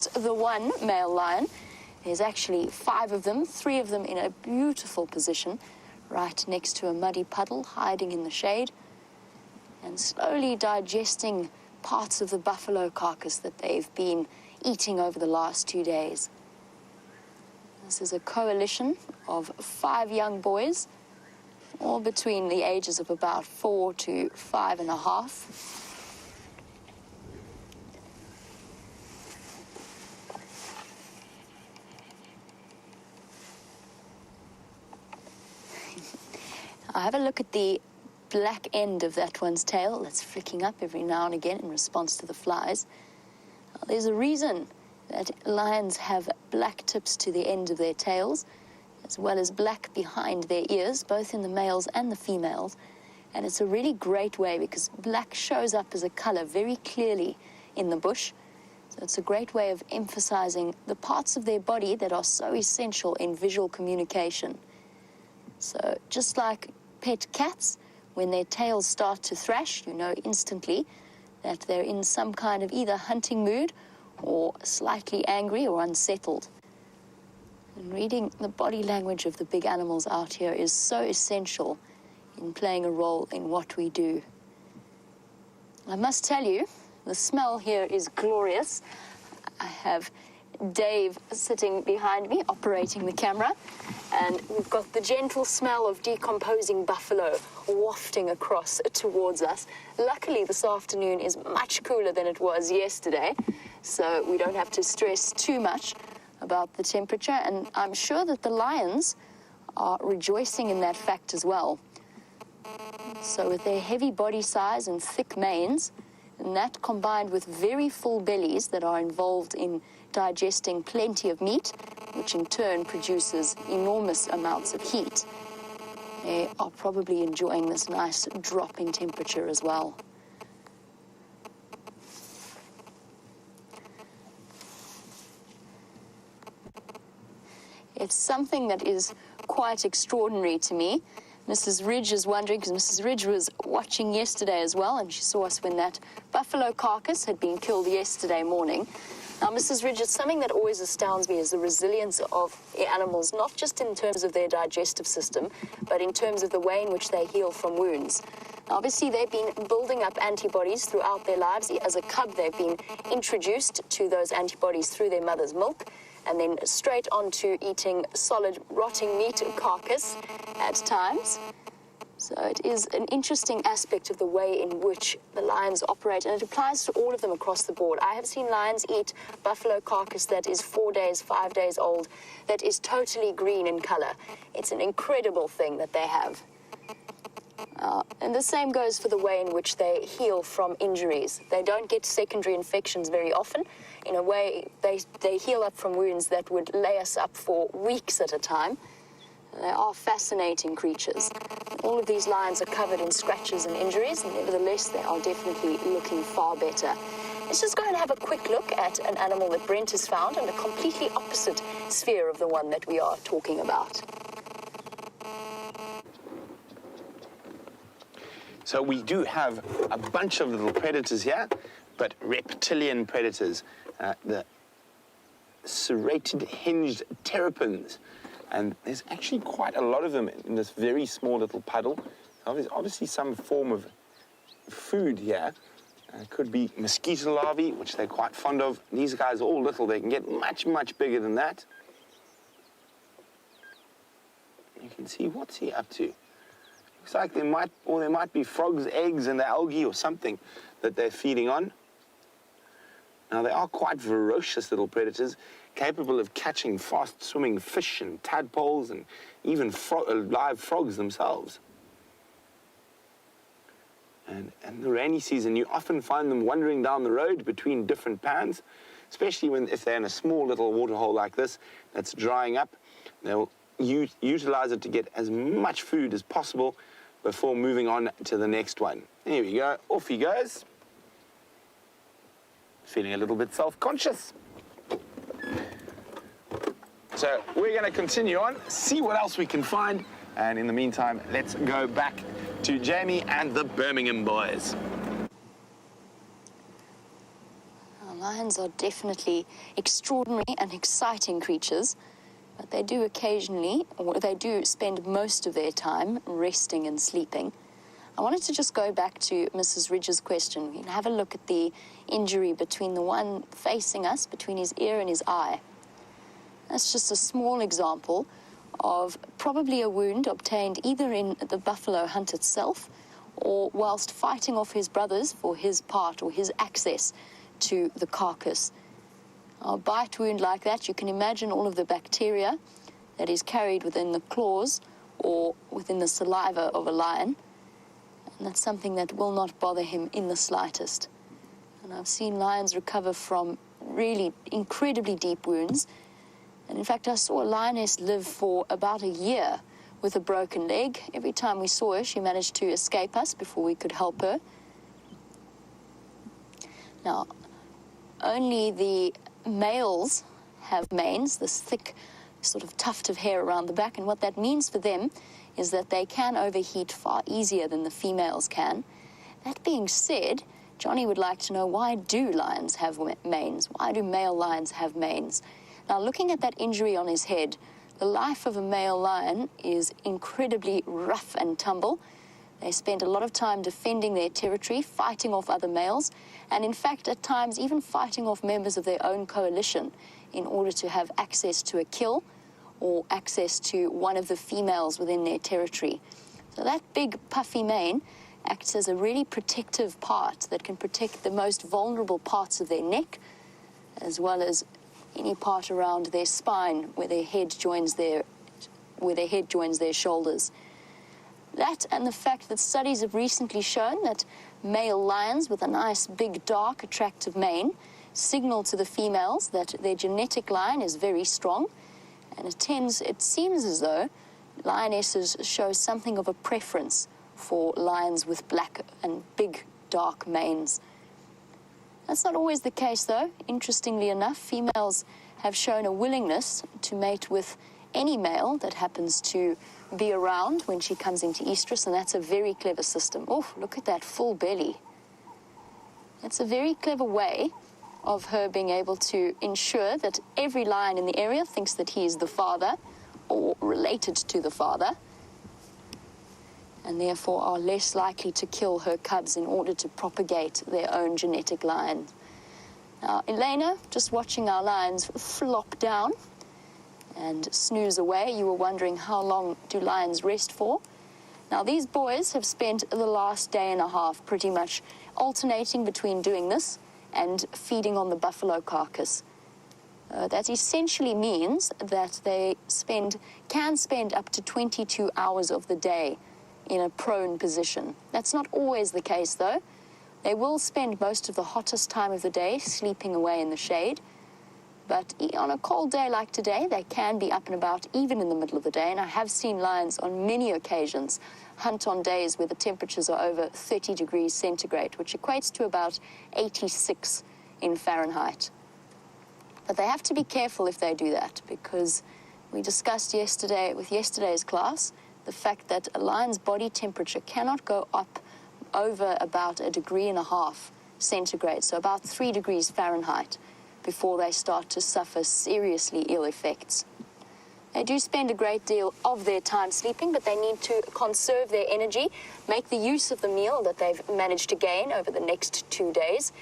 the one male lion. There's actually 5 of them, 3 of them in a beautiful position, right next to a muddy puddle, hiding in the shade, and slowly digesting parts of the buffalo carcass that they've been eating over the last 2 days. This is a coalition of 5 young boys, all between the ages of about 4 to 5.5. I'll have a look at the black end of that one's tail that's flicking up every now and again in response to the flies. Now, there's a reason that lions have black tips to the end of their tails, as well as black behind their ears, both in the males and the females. And it's a really great way because black shows up as a color very clearly in the bush. So it's a great way of emphasizing the parts of their body that are so essential in visual communication. So just like pet cats, when their tails start to thrash, you know instantly that they're in some kind of either hunting mood or slightly angry or unsettled. And reading the body language of the big animals out here is so essential in playing a role in what we do. I must tell you, the smell here is glorious. I have Dave sitting behind me, operating the camera, and we've got the gentle smell of decomposing buffalo wafting across towards us. Luckily, this afternoon is much cooler than it was yesterday, so we don't have to stress too much about the temperature, and I'm sure that the lions are rejoicing in that fact as well. So with their heavy body size and thick manes, and that combined with very full bellies that are involved in digesting plenty of meat, which in turn produces enormous amounts of heat, they are probably enjoying this nice drop in temperature as well. It's something that is quite extraordinary to me. Mrs. Ridge is wondering, because Mrs. Ridge was watching yesterday as well, and she saw us when that buffalo carcass had been killed yesterday morning. Now, Mrs. Ridge, it's something that always astounds me is the resilience of the animals, not just in terms of their digestive system, but in terms of the way in which they heal from wounds. Obviously, they've been building up antibodies throughout their lives. As a cub, they've been introduced to those antibodies through their mother's milk, and then straight on to eating solid, rotting meat carcass at times. So it is an interesting aspect of the way in which the lions operate, and it applies to all of them across the board. I have seen lions eat buffalo carcass that is 4 days, 5 days old, that is totally green in color. It's an incredible thing that they have. And the same goes for the way in which they heal from injuries. They don't get secondary infections very often. In a way, they heal up from wounds that would lay us up for weeks at a time. They are fascinating creatures. All of these lions are covered in scratches and injuries, and nevertheless, they are definitely looking far better. Let's just go and have a quick look at an animal that Brent has found in a completely opposite sphere of the one that we are talking about. So we do have a bunch of little predators here, but reptilian predators, the serrated hinged terrapins. And there's actually quite a lot of them in this very small little puddle. There's obviously some form of food here. It could be mosquito larvae, which they're quite fond of. These guys are all little. They can get much, much bigger than that. You can see, what's he up to? Looks like there might be frogs' eggs in the algae or something that they're feeding on. Now, they are quite ferocious little predators, capable of catching fast-swimming fish and tadpoles and even live frogs themselves. And in the rainy season, you often find them wandering down the road between different pans, especially if they're in a small little waterhole like this that's drying up. They'll utilize it to get as much food as possible before moving on to the next one. There we go. Off he goes. Feeling a little bit self-conscious. So we're going to continue on, see what else we can find, and in the meantime, let's go back to Jamie and the Birmingham boys. Our lions lions are definitely extraordinary and exciting creatures, but they do occasionally, or they do spend most of their time resting and sleeping. I wanted to just go back to Mrs. Ridge's question. We can have a look at the injury between the one facing us, between his ear and his eye. That's just a small example of probably a wound obtained either in the buffalo hunt itself or whilst fighting off his brothers for his part or his access to the carcass. A bite wound like that, you can imagine all of the bacteria that is carried within the claws or within the saliva of a lion. And that's something that will not bother him in the slightest. And I've seen lions recover from really incredibly deep wounds. And in fact, I saw a lioness live for about a year with a broken leg. Every time we saw her, she managed to escape us before we could help her. Now, only the males have manes, this thick sort of tuft of hair around the back, and what that means for them is that they can overheat far easier than the females can. That being said, Johnny would like to know, why do lions have manes? Why do male lions have manes? Now, looking at that injury on his head, the life of a male lion is incredibly rough and tumble. They spend a lot of time defending their territory, fighting off other males, and in fact, at times, even fighting off members of their own coalition in order to have access to a kill or access to one of the females within their territory. So that big puffy mane acts as a really protective part that can protect the most vulnerable parts of their neck, as well as any part around their spine where their head joins their shoulders. That and the fact that studies have recently shown that male lions with a nice big dark attractive mane signal to the females that their genetic line is very strong, and it seems as though lionesses show something of a preference for lions with black and big dark manes. That's not always the case, though. Interestingly enough, females have shown a willingness to mate with any male that happens to be around when she comes into estrus, and that's a very clever system. Oh, look at that full belly. That's a very clever way of her being able to ensure that every lion in the area thinks that he is the father or related to the father, and therefore are less likely to kill her cubs in order to propagate their own genetic line. Now, Elena, just watching our lions flop down and snooze away. You were wondering, how long do lions rest for? Now, these boys have spent the last day and a half pretty much alternating between doing this and feeding on the buffalo carcass. That essentially means that they can spend up to 22 hours of the day in a prone position. That's not always the case, though. They will spend most of the hottest time of the day sleeping away in the shade, but on a cold day like today, they can be up and about even in the middle of the day, and I have seen lions on many occasions hunt on days where the temperatures are over 30 degrees centigrade, which equates to about 86 in Fahrenheit. But they have to be careful if they do that, because we discussed yesterday with yesterday's class the fact that a lion's body temperature cannot go up over about 1.5 degrees centigrade, so about 3 degrees Fahrenheit, before they start to suffer seriously ill effects. They do spend a great deal of their time sleeping, but they need to conserve their energy, make the use of the meal that they've managed to gain over the next 2 days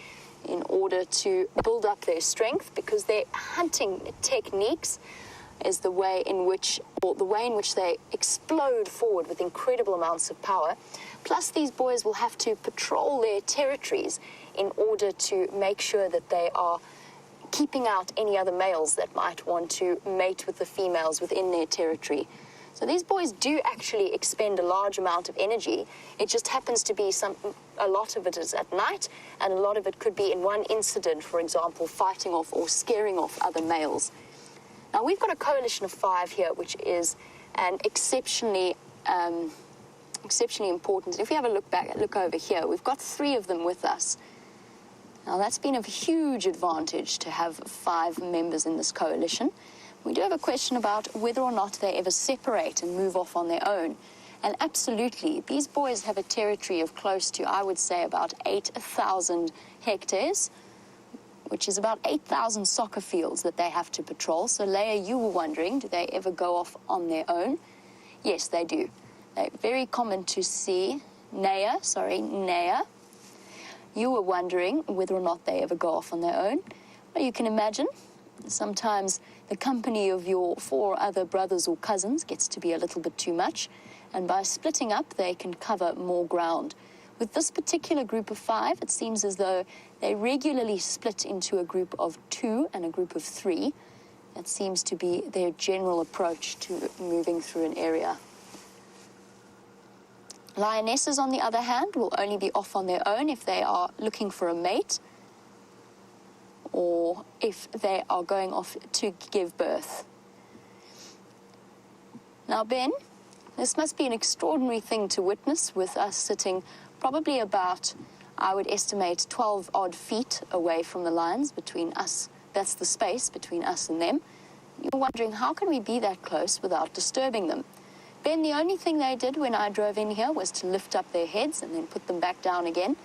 in order to build up their strength, because their hunting techniques is the way in which they explode forward with incredible amounts of power. Plus, these boys will have to patrol their territories in order to make sure that they are keeping out any other males that might want to mate with the females within their territory. So these boys do actually expend a large amount of energy. It just happens to be a lot of it is at night, and a lot of it could be in one incident, for example, fighting off or scaring off other males. Now, we've got a coalition of 5 here, which is an exceptionally important. If we have a look over here, we've got 3 of them with us. Now, that's been a huge advantage to have 5 members in this coalition. We do have a question about whether or not they ever separate and move off on their own. And absolutely, these boys have a territory of close to, I would say, about 8,000 hectares, which is about 8,000 soccer fields that they have to patrol. So, Leia, you were wondering, do they ever go off on their own? Yes, they do. They're very common to see. Naya. You were wondering whether or not they ever go off on their own. Well, you can imagine. Sometimes the company of your 4 other brothers or cousins gets to be a little bit too much, and by splitting up, they can cover more ground. With this particular group of 5, it seems as though they regularly split into a group of 2 and a group of 3. That seems to be their general approach to moving through an area. Lionesses, on the other hand, will only be off on their own if they are looking for a mate, or if they are going off to give birth. Now, Ben, this must be an extraordinary thing to witness, with us sitting probably about, I would estimate, 12 odd feet away from the lions between us. That's the space between us and them. You're wondering, how can we be that close without disturbing them? Ben, the only thing they did when I drove in here was to lift up their heads and then put them back down again.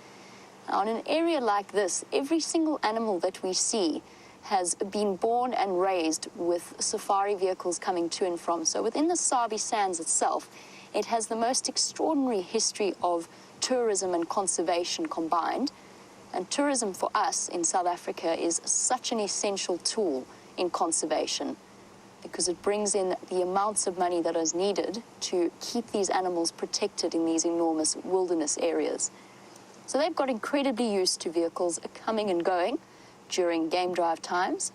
Now, in an area like this, every single animal that we see has been born and raised with safari vehicles coming to and from. So within the Sabi Sands itself, it has the most extraordinary history of tourism and conservation combined. And tourism for us in South Africa is such an essential tool in conservation, because it brings in the amounts of money that is needed to keep these animals protected in these enormous wilderness areas. So they've got incredibly used to vehicles coming and going during game drive times.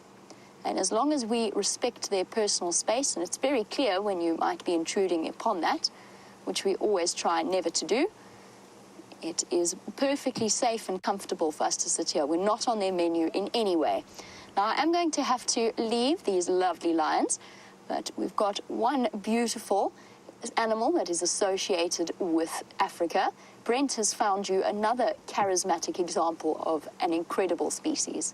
And as long as we respect their personal space, and it's very clear when you might be intruding upon that, which we always try never to do, it is perfectly safe and comfortable for us to sit here. We're not on their menu in any way. Now, I am going to have to leave these lovely lions, but we've got one beautiful animal that is associated with Africa. Brent has found you another charismatic example of an incredible species.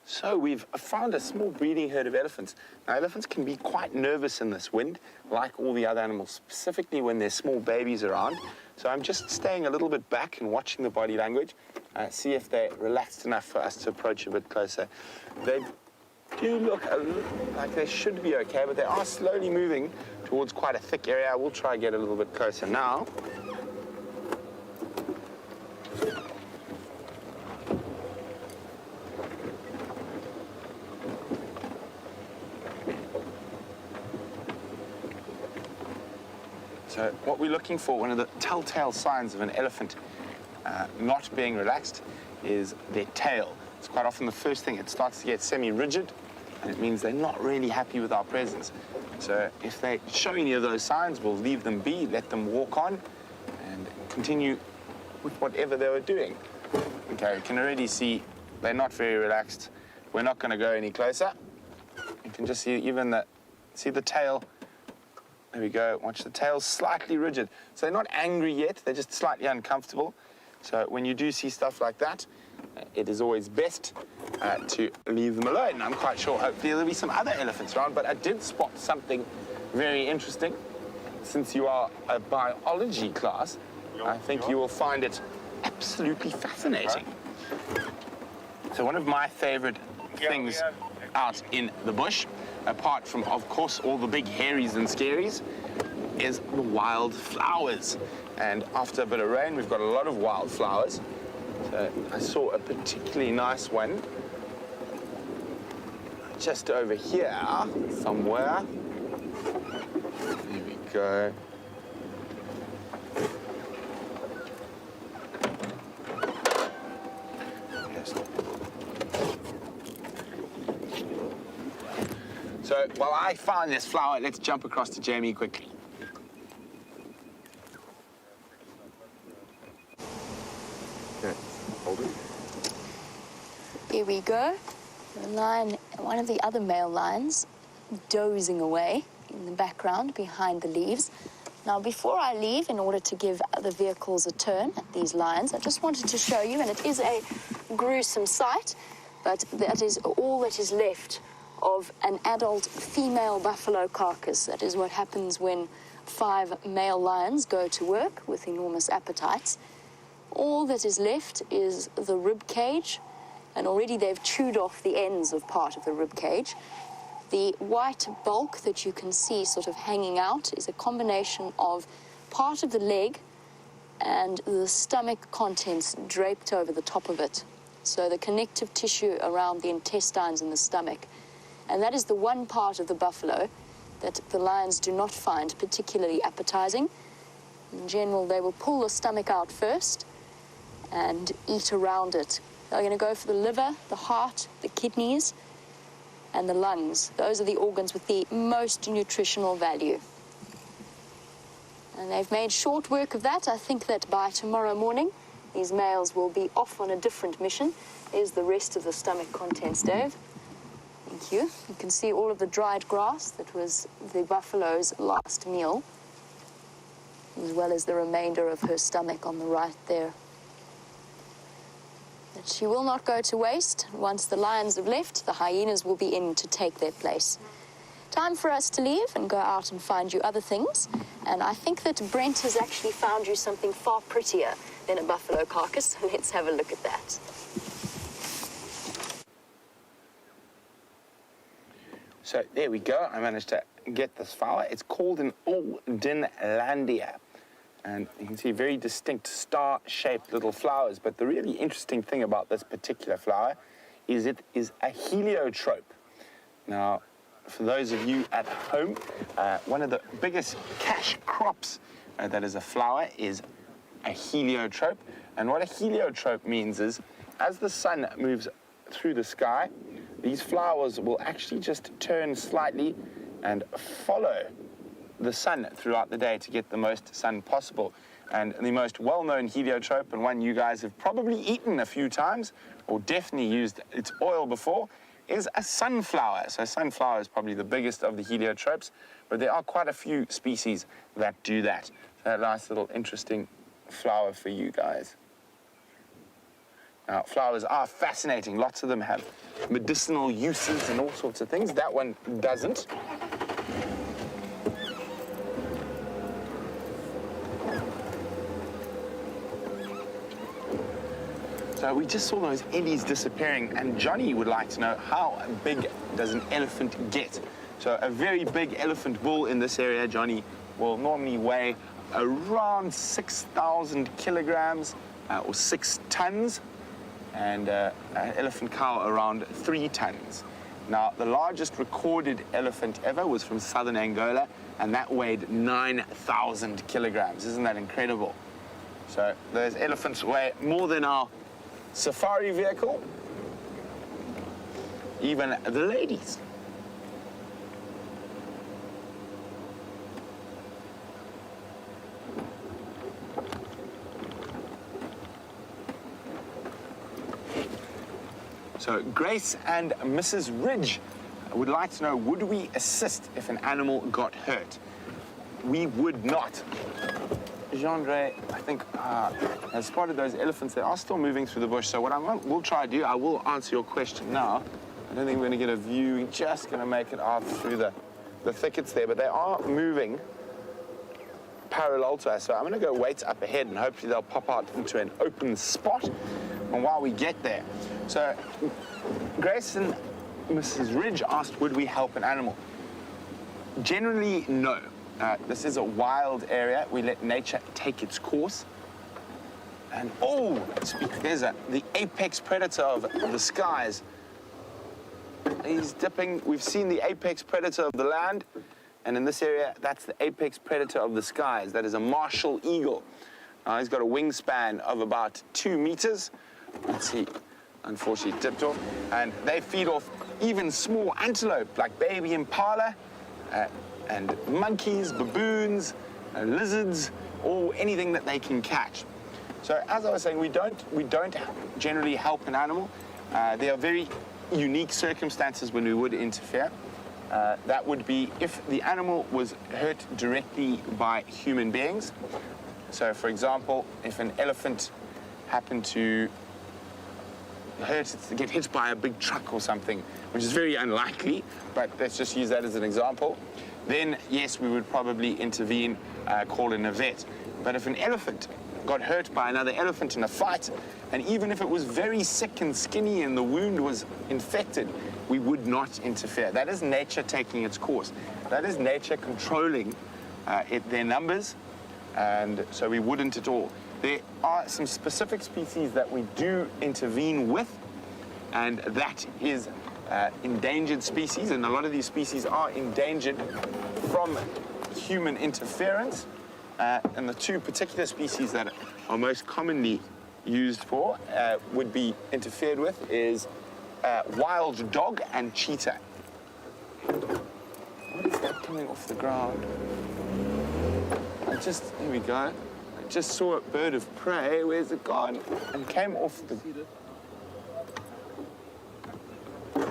So we've found a small breeding herd of elephants. Now, elephants can be quite nervous in this wind, like all the other animals, specifically when there's small babies around. So I'm just staying a little bit back and watching the body language, see if they're relaxed enough for us to approach a bit closer. They do look a little like they should be okay, but they are slowly moving towards quite a thick area. I will try and get a little bit closer now. So what we're looking for, one of the telltale signs of an elephant not being relaxed, is their tail. It's quite often the first thing. It starts to get semi-rigid, and it means they're not really happy with our presence. So if they show any of those signs, we'll leave them be, let them walk on, and continue with whatever they were doing. Okay, you can already see they're not very relaxed. We're not going to go any closer. You can just see even the tail. There we go. Watch the tail, slightly rigid. So they're not angry yet. They're just slightly uncomfortable. So when you do see stuff like that, it is always best to leave them alone. And I'm quite sure hopefully there'll be some other elephants around, but I did spot something very interesting. Since you are a biology class, I think you will find it absolutely fascinating. So one of my favorite things out in the bush, apart from, of course, all the big hairies and scaries, is the wild flowers. And after a bit of rain, we've got a lot of wild flowers. So I saw a particularly nice one just over here somewhere. There we go. So while I find this flower, let's jump across to Jamie quickly. Okay, hold it. Here we go. The lion, one of the other male lions, dozing away in the background behind the leaves. Now, before I leave, in order to give the vehicles a turn at these lions, I just wanted to show you, and it is a gruesome sight, but that is all that is left of an adult female buffalo carcass. That is what happens when 5 male lions go to work with enormous appetites. All that is left is the rib cage, and already they've chewed off the ends of part of the rib cage. The white bulk that you can see sort of hanging out is a combination of part of the leg and the stomach contents draped over the top of it. So the connective tissue around the intestines and the stomach. And that is the one part of the buffalo that the lions do not find particularly appetizing. In general, they will pull the stomach out first and eat around it. They're going to go for the liver, the heart, the kidneys, and the lungs. Those are the organs with the most nutritional value. And they've made short work of that. I think that by tomorrow morning, these males will be off on a different mission. Here's the rest of the stomach contents, Dave. Thank you. You can see all of the dried grass that was the buffalo's last meal, as well as the remainder of her stomach on the right there. But she will not go to waste. Once the lions have left, the hyenas will be in to take their place. Time for us to leave and go out and find you other things. And I think that Brent has actually found you something far prettier than a buffalo carcass. So let's have a look at that. So there we go. I managed to get this flower. It's called an Aldenlandia. And you can see very distinct star-shaped little flowers. But the really interesting thing about this particular flower is it is a heliotrope. Now, for those of you at home, one of the biggest cash crops that is a flower is a heliotrope. And what a heliotrope means is, as the sun moves through the sky, these flowers will actually just turn slightly and follow the sun throughout the day to get the most sun possible. And the most well-known heliotrope, and one you guys have probably eaten a few times, or definitely used its oil before, is a sunflower. So sunflower is probably the biggest of the heliotropes, but there are quite a few species that do that. So a nice little interesting flower for you guys. Now, flowers are fascinating. Lots of them have medicinal uses and all sorts of things. That one doesn't. So we just saw those eddies disappearing, and Johnny would like to know, how big does an elephant get? So a very big elephant bull in this area, Johnny, will normally weigh around 6,000 kilograms or 6 tons, and an elephant cow around 3 tons. Now, the largest recorded elephant ever was from southern Angola, and that weighed 9,000 kilograms. Isn't that incredible? So those elephants weigh more than our safari vehicle, even the ladies. So Grace and Mrs. Ridge would like to know, would we assist if an animal got hurt? We would not. Jean-Andre, I think, has spotted those elephants. They are still moving through the bush. So what we'll try to do, I will answer your question now. I don't think we're going to get a view. We're just going to make it out through the thickets there. But they are moving parallel to us. So I'm going to go wait up ahead, and hopefully they'll pop out into an open spot. And while we get there, so Grace and Mrs. Ridge asked, would we help an animal? Generally, no. This is a wild area. We let nature take its course. And, there's the apex predator of the skies. He's dipping. We've seen the apex predator of the land. And in this area, that's the apex predator of the skies. That is a martial eagle. He's got a wingspan of about 2 meters. Let's see. Unfortunately, dipped off. And they feed off even small antelope, like baby impala, and monkeys, baboons, lizards, or anything that they can catch. So as I was saying, we don't generally help an animal. There are very unique circumstances when we would interfere. That would be if the animal was hurt directly by human beings. So for example, if an elephant happened to get hit by a big truck or something, which is very unlikely, but let's just use that as an example, then yes, we would probably intervene, call in a vet. But if an elephant got hurt by another elephant in a fight, and even if it was very sick and skinny and the wound was infected, we would not interfere. That is nature taking its course. That is nature controlling their numbers, and so we wouldn't at all. There are some specific species that we do intervene with, and that is endangered species, and a lot of these species are endangered from human interference. And the two particular species that are most commonly used for would be interfered with is wild dog and cheetah. What is that coming off the ground? Here we go. I just saw a bird of prey. Where's it gone? And came off the...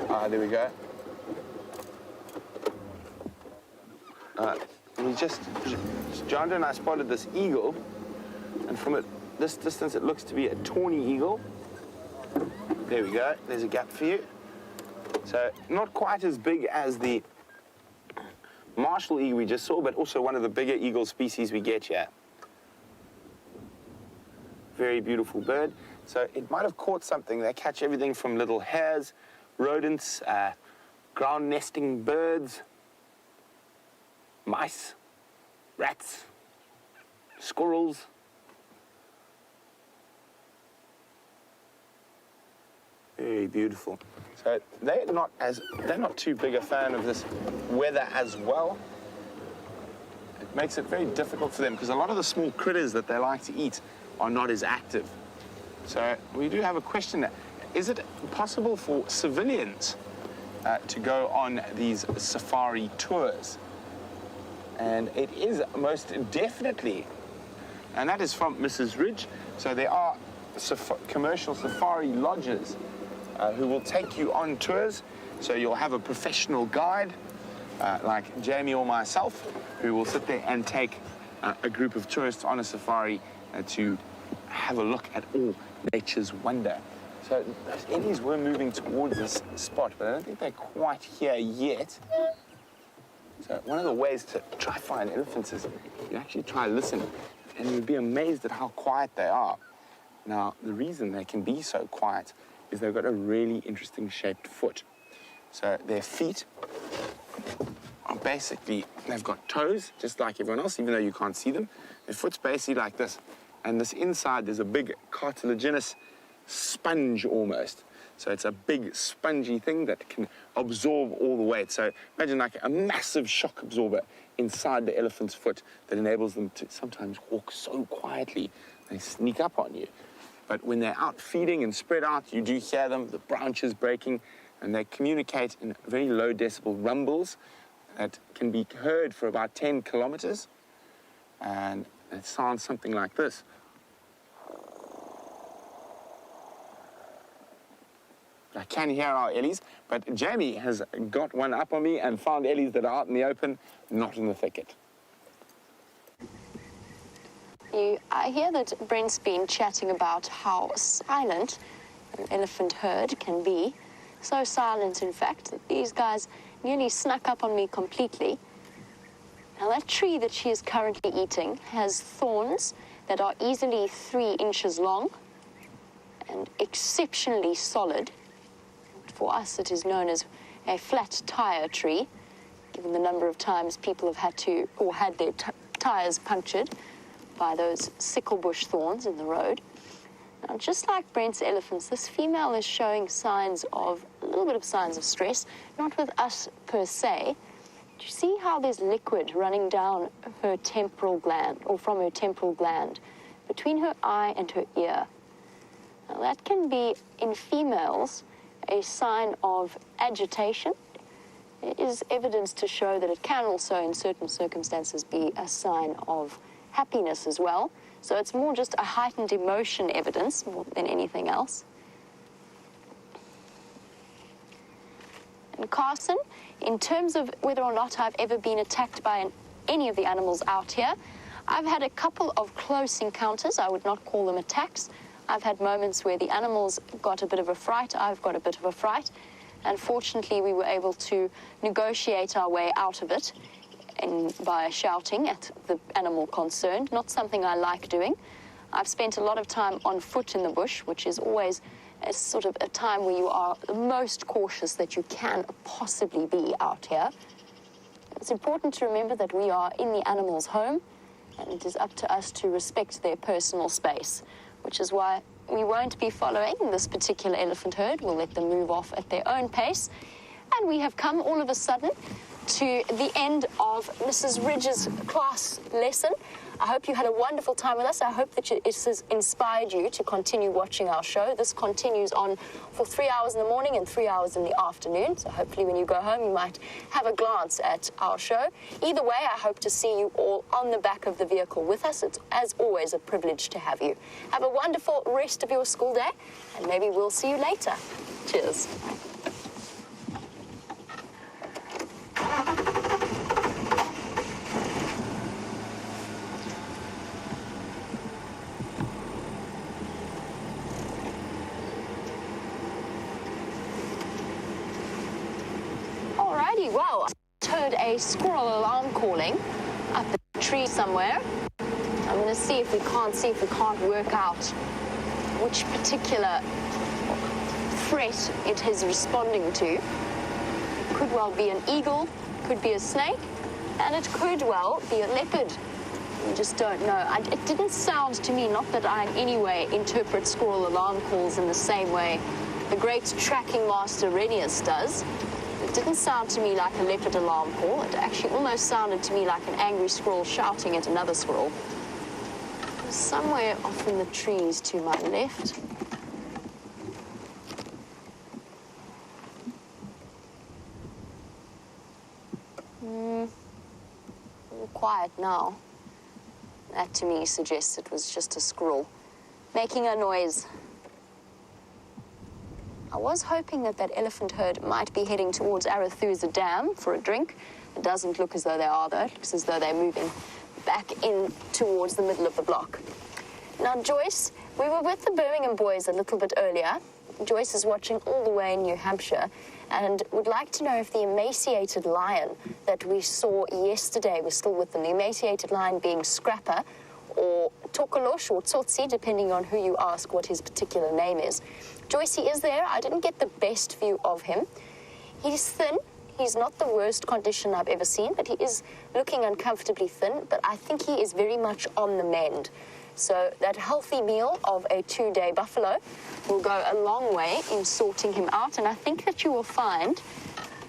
Ah, there we go. John and I spotted this eagle, and from this distance it looks to be a tawny eagle. There we go, there's a gap for you. So not quite as big as the Marshall eagle we just saw, but also one of the bigger eagle species we get here. Very beautiful bird. So it might have caught something. They catch everything from little hares, rodents, ground nesting birds, mice, rats, squirrels. Very beautiful. So they're not too big a fan of this weather as well. It makes it very difficult for them because a lot of the small critters that they like to eat are not as active. So we do have a question there. Is it possible for civilians to go on these safari tours? And it is most definitely. And that is from Mrs. Ridge. So there are commercial safari lodges who will take you on tours. So you'll have a professional guide like Jamie or myself who will sit there and take a group of tourists on a safari to have a look at all nature's wonder. So those Ellies were moving towards this spot, but I don't think they're quite here yet. So one of the ways to try find elephants is you actually try to listen, and you'd be amazed at how quiet they are. Now, the reason they can be so quiet is they've got a really interesting shaped foot. So their feet are basically, they've got toes, just like everyone else, even though you can't see them. Their foot's basically like this. And this inside, there's a big cartilaginous sponge almost. So it's a big spongy thing that can absorb all the weight. So imagine like a massive shock absorber inside the elephant's foot that enables them to sometimes walk so quietly they sneak up on you. But when they're out feeding and spread out, you do hear them, the branches breaking, and they communicate in very low decibel rumbles that can be heard for about 10 kilometers. And it sounds something like this. I can hear our Ellies, but Jamie has got one up on me and found Ellies that are out in the open, not in the thicket. I hear that Brent's been chatting about how silent an elephant herd can be. So silent, in fact, that these guys nearly snuck up on me completely. Now, that tree that she is currently eating has thorns that are easily 3 inches long and exceptionally solid. For us, it is known as a flat tire tree, given the number of times people have had to, or had their tires punctured by those sickle bush thorns in the road. Now, just like Brent's elephants, this female is showing signs of, a little bit of signs of stress, not with us per se. Do you see how there's liquid running down her temporal gland, or from her temporal gland, between her eye and her ear? Now, that can be, in females, a sign of agitation. There is evidence to show that it can also, in certain circumstances, be a sign of happiness as well. So it's more just a heightened emotion evidence more than anything else. And Carson, in terms of whether or not I've ever been attacked by any of the animals out here, I've had a couple of close encounters. I would not call them attacks. I've had moments where the animals got a bit of a fright, I've got a bit of a fright, and fortunately we were able to negotiate our way out of it by shouting at the animal concerned. Not something I like doing. I've spent a lot of time on foot in the bush, which is always a sort of a time where you are the most cautious that you can possibly be out here. It's important to remember that we are in the animal's home, and it is up to us to respect their personal space, which is why we won't be following this particular elephant herd. We'll let them move off at their own pace. And we have come all of a sudden to the end of Mrs. Ridge's class lesson. I hope you had a wonderful time with us. I hope that it has inspired you to continue watching our show. This continues on for 3 hours in the morning and 3 hours in the afternoon. So hopefully when you go home, you might have a glance at our show. Either way, I hope to see you all on the back of the vehicle with us. It's, as always, a privilege to have you. Have a wonderful rest of your school day, and maybe we'll see you later. Cheers. Alrighty, well, I heard a squirrel alarm calling up the tree somewhere. I'm going to see if we can't work out which particular threat it is responding to. It could well be an eagle, could be a snake, and it could well be a leopard. We just don't know. It didn't sound to me, not that I in any way interpret squirrel alarm calls in the same way the great tracking master Renius does. It didn't sound to me like a leopard alarm call. It actually almost sounded to me like an angry squirrel shouting at another squirrel. Somewhere off in the trees to my left. Quiet now. That to me suggests it was just a squirrel making a noise. I was hoping that that elephant herd might be heading towards Arathusa Dam for a drink. It doesn't look as though they are, though. It looks as though they're moving back in towards the middle of the block. Now, Joyce, we were with the Birmingham boys a little bit earlier. Joyce is watching all the way in New Hampshire and would like to know if the emaciated lion that we saw yesterday was still with them. The emaciated lion being Scrapper or Tokolosh or Tsotsi, depending on who you ask what his particular name is. Joyce, he is there. I didn't get the best view of him. He's thin. He's not the worst condition I've ever seen, but he is looking uncomfortably thin. But I think he is very much on the mend. So that healthy meal of a 2-day buffalo will go a long way in sorting him out. And I think that you will find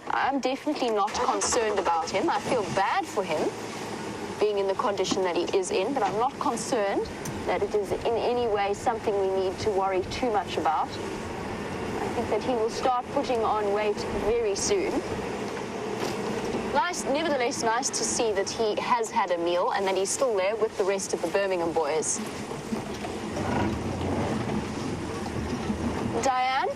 I'm definitely not concerned about him. I feel bad for him being in the condition that he is in, but I'm not concerned that it is in any way something we need to worry too much about. I think that he will start putting on weight very soon. Nevertheless, nice to see that he has had a meal and that he's still there with the rest of the Birmingham boys. Diane,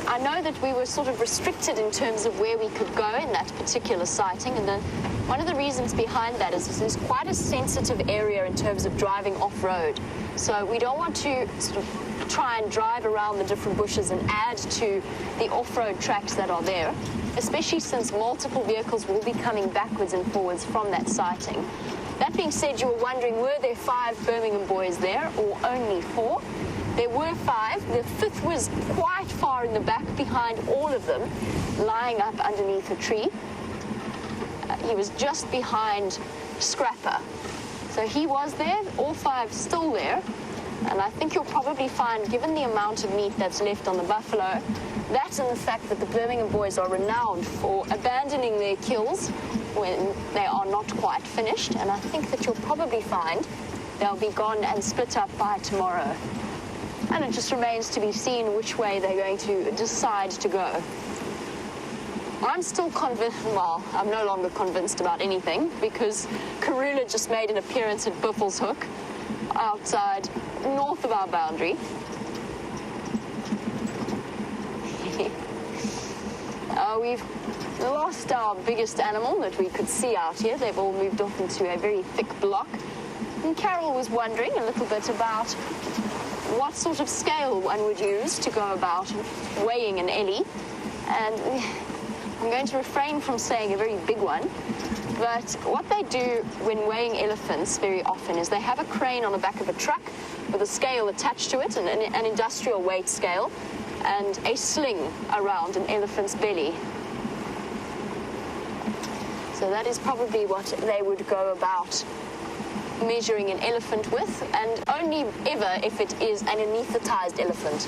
I know that we were sort of restricted in terms of where we could go in that particular sighting, and then one of the reasons behind that is this is quite a sensitive area in terms of driving off-road. So we don't want to sort of try and drive around the different bushes and add to the off-road tracks that are there, especially since multiple vehicles will be coming backwards and forwards from that sighting. That being said, you were wondering, were there 5 Birmingham boys there or only 4? There were 5. The 5th was quite far in the back behind all of them, lying up underneath a tree. He was just behind Scrapper. So he was there, all 5 still there. And I think you'll probably find, given the amount of meat that's left on the buffalo, that and the fact that the Birmingham boys are renowned for abandoning their kills when they are not quite finished. And I think that you'll probably find they'll be gone and split up by tomorrow. And it just remains to be seen which way they're going to decide to go. I'm still convinced, well, I'm no longer convinced about anything because Karula just made an appearance at Buffelshoek outside north of our boundary. We've lost our biggest animal that we could see out here. They've all moved off into a very thick block. And Carol was wondering a little bit about what sort of scale one would use to go about weighing an ellie. And I'm going to refrain from saying a very big one, but what they do when weighing elephants very often is they have a crane on the back of a truck with a scale attached to it, an industrial weight scale, and a sling around an elephant's belly. So that is probably what they would go about measuring an elephant with, and only ever if it is an anesthetized elephant.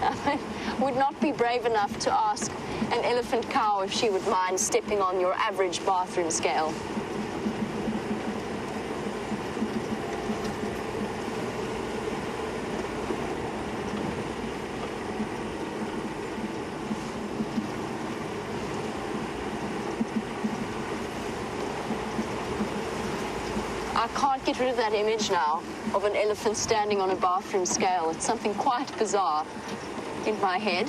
I would not be brave enough to ask an elephant cow if she would mind stepping on your average bathroom scale. I can't get rid of that image now of an elephant standing on a bathroom scale. It's something quite bizarre in my head.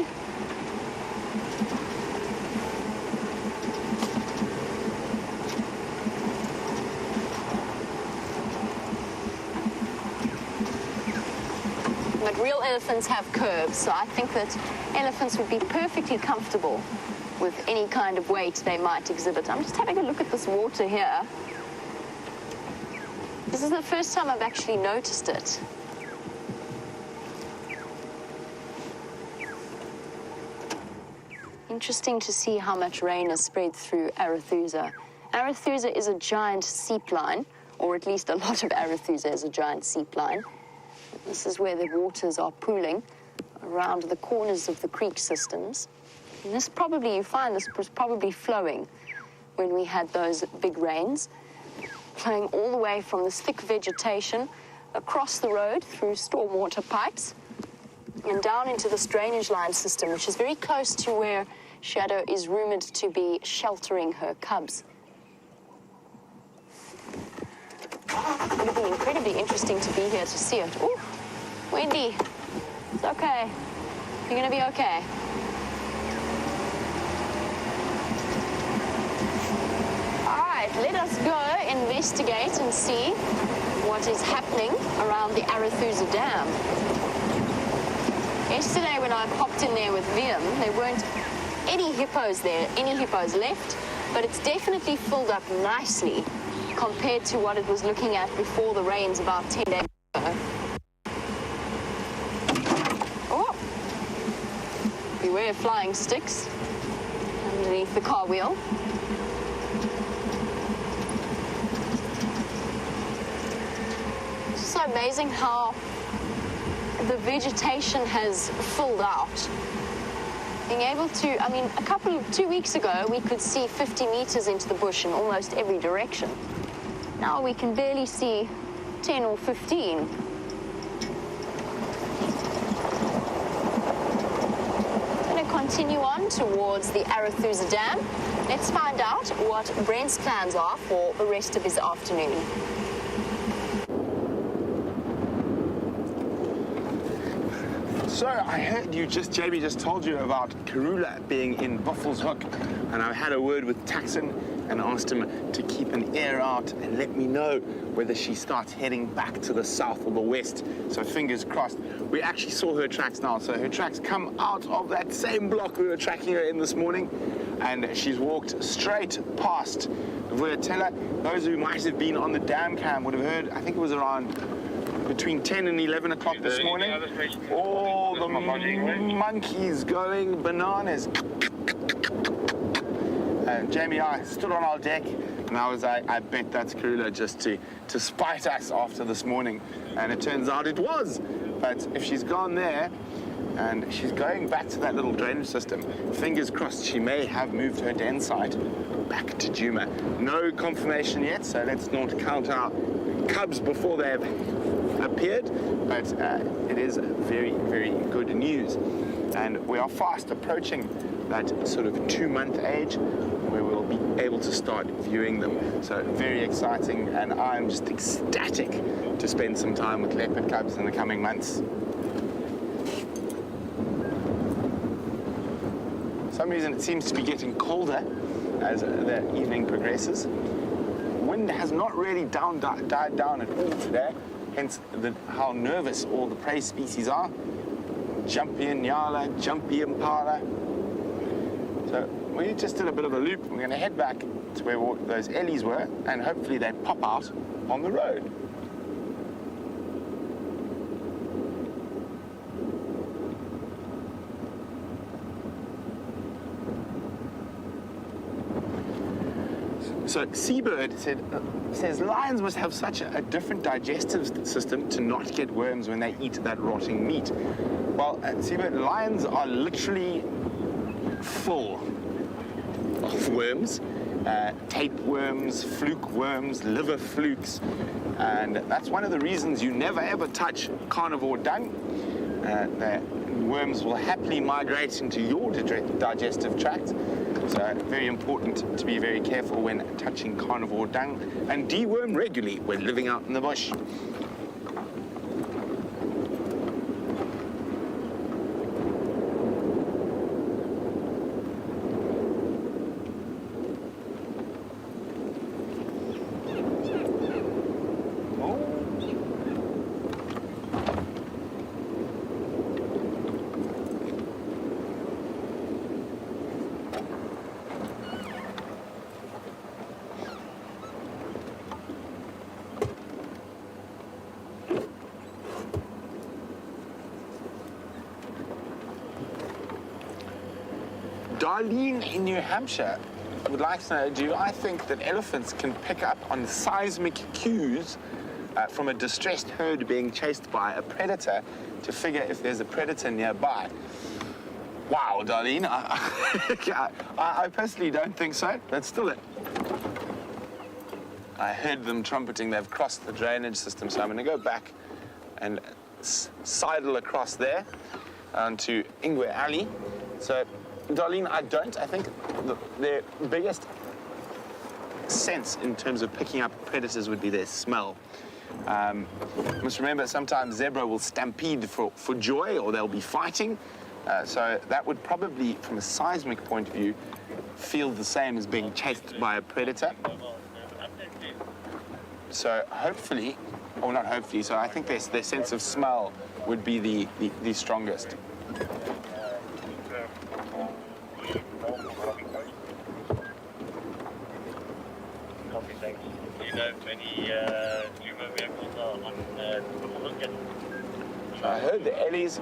But real elephants have curves, so I think that elephants would be perfectly comfortable with any kind of weight they might exhibit. I'm just having a look at this water here. This is the first time I've actually noticed it. Interesting to see how much rain has spread through Arethusa. Arethusa is a giant seep line, or at least a lot of Arethusa is a giant seep line. This is where the waters are pooling around the corners of the creek systems. And this probably, you find this was probably flowing when we had those big rains, flowing all the way from this thick vegetation across the road through stormwater pipes and down into this drainage line system, which is very close to where Shadow is rumored to be sheltering her cubs. It would be incredibly interesting to be here to see it. Ooh, windy. It's okay. You're gonna be okay. Let us go investigate and see what is happening around the Arethusa Dam. Yesterday when I popped in there with Liam, there weren't any hippos there, any hippos left, but it's definitely filled up nicely compared to what it was looking at before the rains about 10 days ago. Oh! Beware flying sticks underneath the car wheel. It's so amazing how the vegetation has filled out. Being able to, I mean, 2 weeks ago, we could see 50 meters into the bush in almost every direction. Now we can barely see 10 or 15. I'm going to continue on towards the Arethusa Dam. Let's find out what Brent's plans are for the rest of his afternoon. So I heard Jamie just told you about Karula being in Buffelshoek, and I had a word with Taxon and asked him to keep an ear out and let me know whether she starts heading back to the south or the west. So fingers crossed. We actually saw her tracks now, so her tracks come out of that same block we were tracking her in this morning, and she's walked straight past Vuyatela. Those who might have been on the dam cam would have heard, I think it was around between 10 and 11 o'clock this morning. All the monkeys going bananas. And Jamie and I stood on our deck, and I bet that's Karula just to spite us after this morning. And it turns out it was. But if she's gone there, and she's going back to that little drainage system, fingers crossed she may have moved her den site back to Djuma. No confirmation yet, so let's not count our cubs before they have appeared, but it is very, very good news. And we are fast approaching that sort of 2-month age where we'll be able to start viewing them. So very exciting, and I'm just ecstatic to spend some time with leopard cubs in the coming months. For some reason it seems to be getting colder as the evening progresses. Wind has not really died down at all today, hence how nervous all the prey species are. Jumpy Nyala, jumpy Impala. So we just did a bit of a loop. We're going to head back to where those ellies were, and hopefully they pop out on the road. So Seabird says lions must have such a different digestive system to not get worms when they eat that rotting meat. Well, Seabird, lions are literally full of worms. Tapeworms, fluke worms, liver flukes, and that's one of the reasons you never ever touch carnivore dung. The worms will happily migrate into your digestive tract, so very important to be very careful when touching carnivore dung and deworm regularly when living out in the bush. Darlene in New Hampshire would like to know, do I think that elephants can pick up on seismic cues from a distressed herd being chased by a predator to figure if there's a predator nearby? Wow, Darlene, I personally don't think so, but still I heard them trumpeting they've crossed the drainage system, so I'm going to go back and sidle across there onto Ingwe Alley. So, Darlene, I think their biggest sense in terms of picking up predators would be their smell. You must remember, sometimes zebra will stampede for joy, or they'll be fighting. So that would probably, from a seismic point of view, feel the same as being chased by a predator. So hopefully, or not hopefully, so I think their sense of smell would be the strongest. Do you know if any Luma vehicles are on the lookout? So I heard the Ellies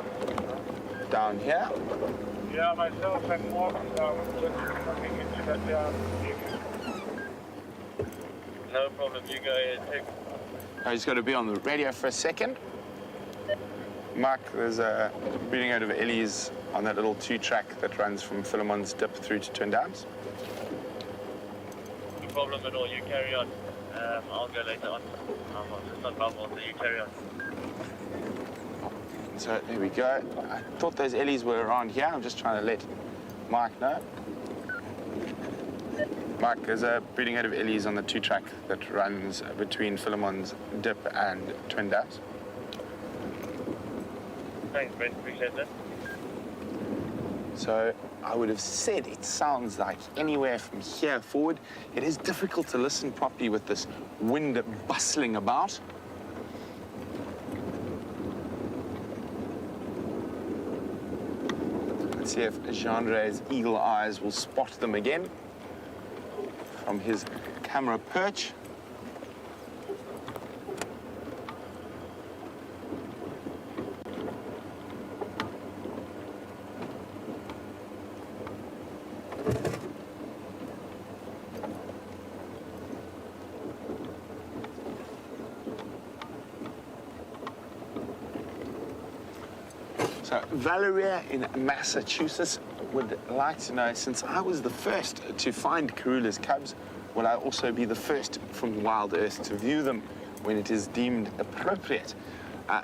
down here. Yeah, myself and Mark just looking into that down. No problem, you go ahead, take. I just got to be on the radio for a second. Mark, there's a breeding out of Ellies on that little 2-track that runs from Philemon's Dip through to Twin Downs. No problem at all, you carry on. I'll go later on. I'm just on bubble, so you carry on. So there we go. I thought those Ellies were around here. I'm just trying to let Mark know. Mark, there's a breeding out of Ellies on the 2-track that runs between Philemon's Dip and Twin Downs. Thanks, Brent. Appreciate that. So I would have said it sounds like anywhere from here forward. It is difficult to listen properly with this wind bustling about. Let's see if Jean-Ray's eagle eyes will spot them again from his camera perch. So Valeria in Massachusetts would like to know, since I was the first to find Karula's cubs, will I also be the first from Wild Earth to view them when it is deemed appropriate?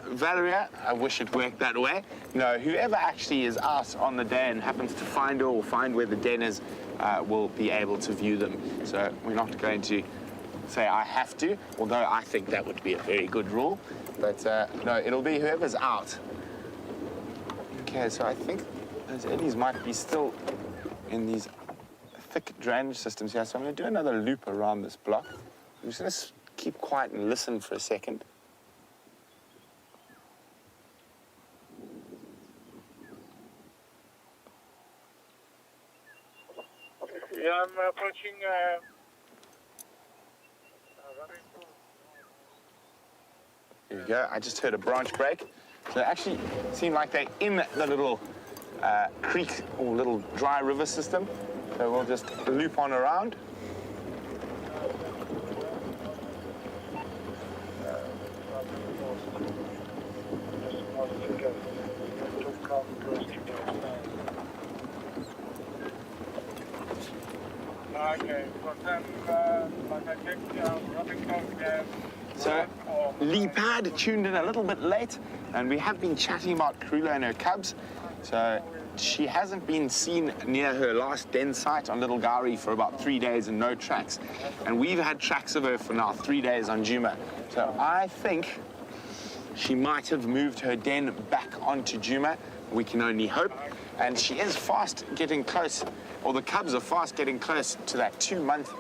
Valeria, I wish it worked that way. No, whoever actually is out on the day and happens to find her or find where the den is will be able to view them. So we're not going to say I have to, although I think that would be a very good rule. But no, it'll be whoever's out. Okay, so I think those eddies might be still in these thick drainage systems here. So I'm going to do another loop around this block. I'm just going to keep quiet and listen for a second. Yeah, I'm approaching. Here we go. I just heard a branch break. So it actually seemed like they're in the little creek or little dry river system. So we'll just loop on around. Okay, so then, like I checked, rubbing coat there. So, Lee Pad tuned in a little bit late, and we have been chatting about Karula and her cubs. So, she hasn't been seen near her last den site on Little Gowrie for about 3 days and no tracks. And we've had tracks of her for now 3 days on Juma. So, I think she might have moved her den back onto Juma. We can only hope. And she is fast getting close, or the cubs are fast getting close to that 2-month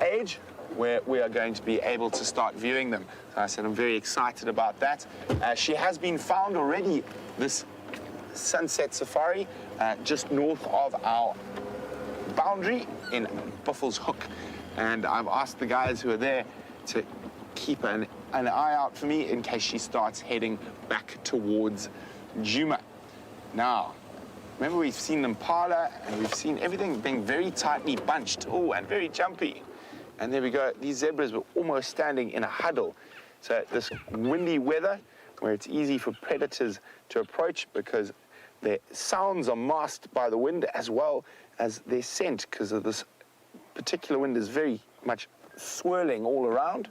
age where we are going to be able to start viewing them. So I said I'm very excited about that. She has been found already, this sunset safari, just north of our boundary in Buffels Hook. And I've asked the guys who are there to keep an eye out for me in case she starts heading back towards Juma. Now, remember we've seen impala and we've seen everything being very tightly bunched. Oh, and very jumpy. And there we go. These zebras were almost standing in a huddle. So this windy weather, where it's easy for predators to approach because their sounds are masked by the wind as well as their scent, because of this particular wind is very much swirling all around.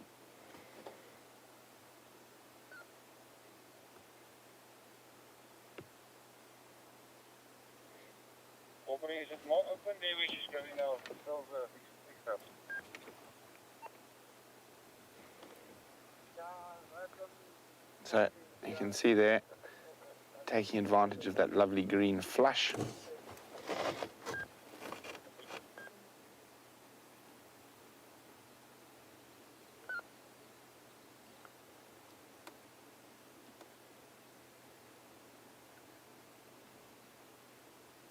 Is it more open? There we just go in now. Still fixed up. So you can see there, taking advantage of that lovely green flush.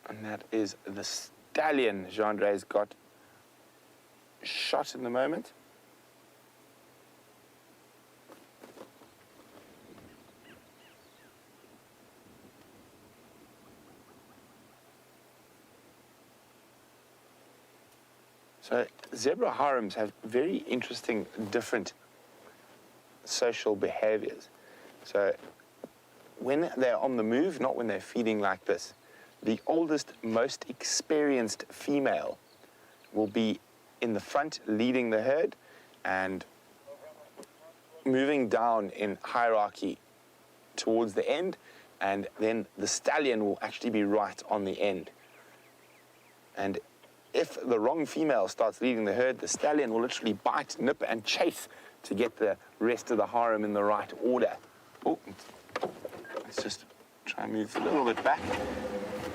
And that is the stallion Jean-André's got shot in the moment. So zebra harems have very interesting, different social behaviors. So when they're on the move, not when they're feeding like this, the oldest, most experienced female will be in the front leading the herd and moving down in hierarchy towards the end, and then the stallion will actually be right on the end. And if the wrong female starts leading the herd, the stallion will literally bite, nip, and chase to get the rest of the harem in the right order. Oh, let's just try and move a little bit back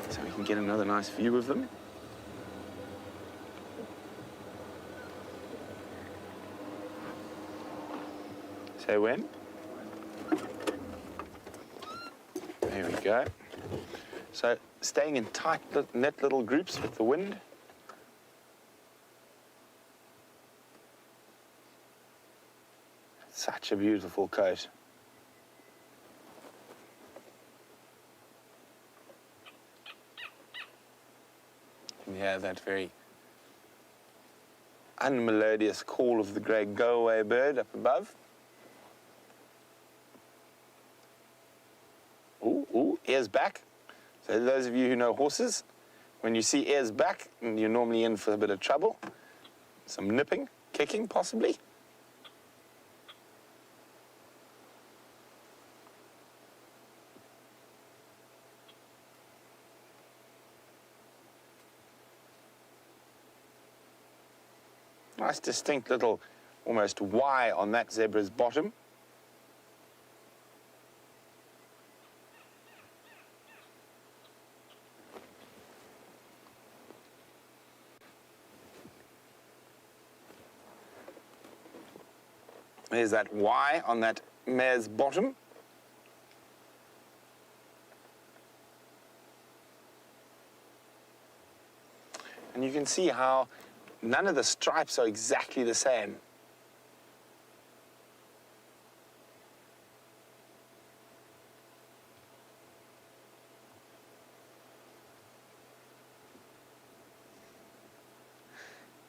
so we can get another nice view of them. Say when? There we go. So staying in tight, knit little groups with the wind. Such a beautiful coat. And yeah, that very unmelodious call of the grey go-away bird up above. Ooh, ooh, ears back. So those of you who know horses, when you see ears back, you're normally in for a bit of trouble. Some nipping, kicking, possibly. Nice distinct little almost Y on that zebra's bottom. There's that Y on that mare's bottom. And you can see how none of the stripes are exactly the same.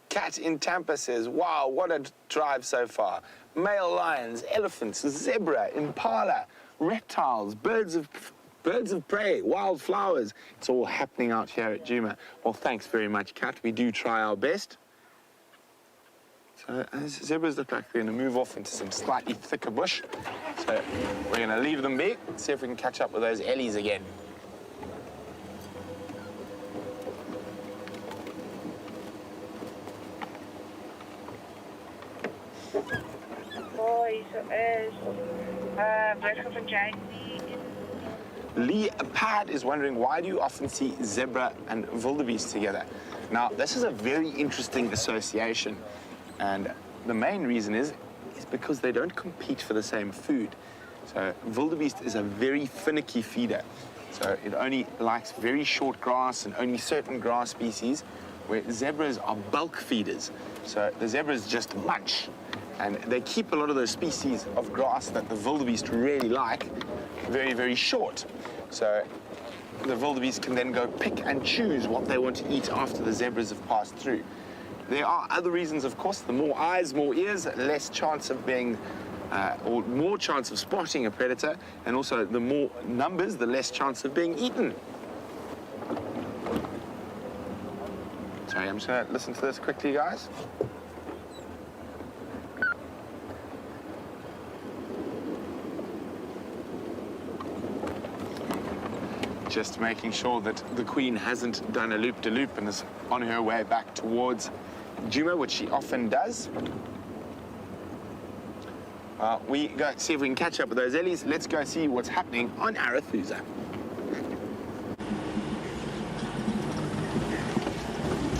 Cat in Tampa says, wow, what a drive so far. Male lions, elephants, zebra, impala, reptiles, birds of birds of prey, wildflowers. It's all happening out here at Djuma. Well, thanks very much, Kat. We do try our best. So as zebras look like they're going to move off into some slightly thicker bush. So we're going to leave them be, see if we can catch up with those ellies again. Boys, boodschap van Jamie. Lee Pad is wondering, why do you often see zebra and wildebeest together? Now, this is a very interesting association, and the main reason is because they don't compete for the same food. So wildebeest is a very finicky feeder, so it only likes very short grass and only certain grass species, where zebras are bulk feeders. So the zebras just munch, and they keep a lot of those species of grass that the wildebeest really like very, very short. So the wildebeest can then go pick and choose what they want to eat after the zebras have passed through. There are other reasons, of course. The more eyes, more ears, less chance of being, or more chance of spotting a predator, and also the more numbers, the less chance of being eaten. Sorry, I'm just going to listen to this quickly, guys. Just making sure that the queen hasn't done a loop-de-loop and is on her way back towards Djuma, which she often does. We go see if we can catch up with those ellies. Let's go see what's happening on Arathusa.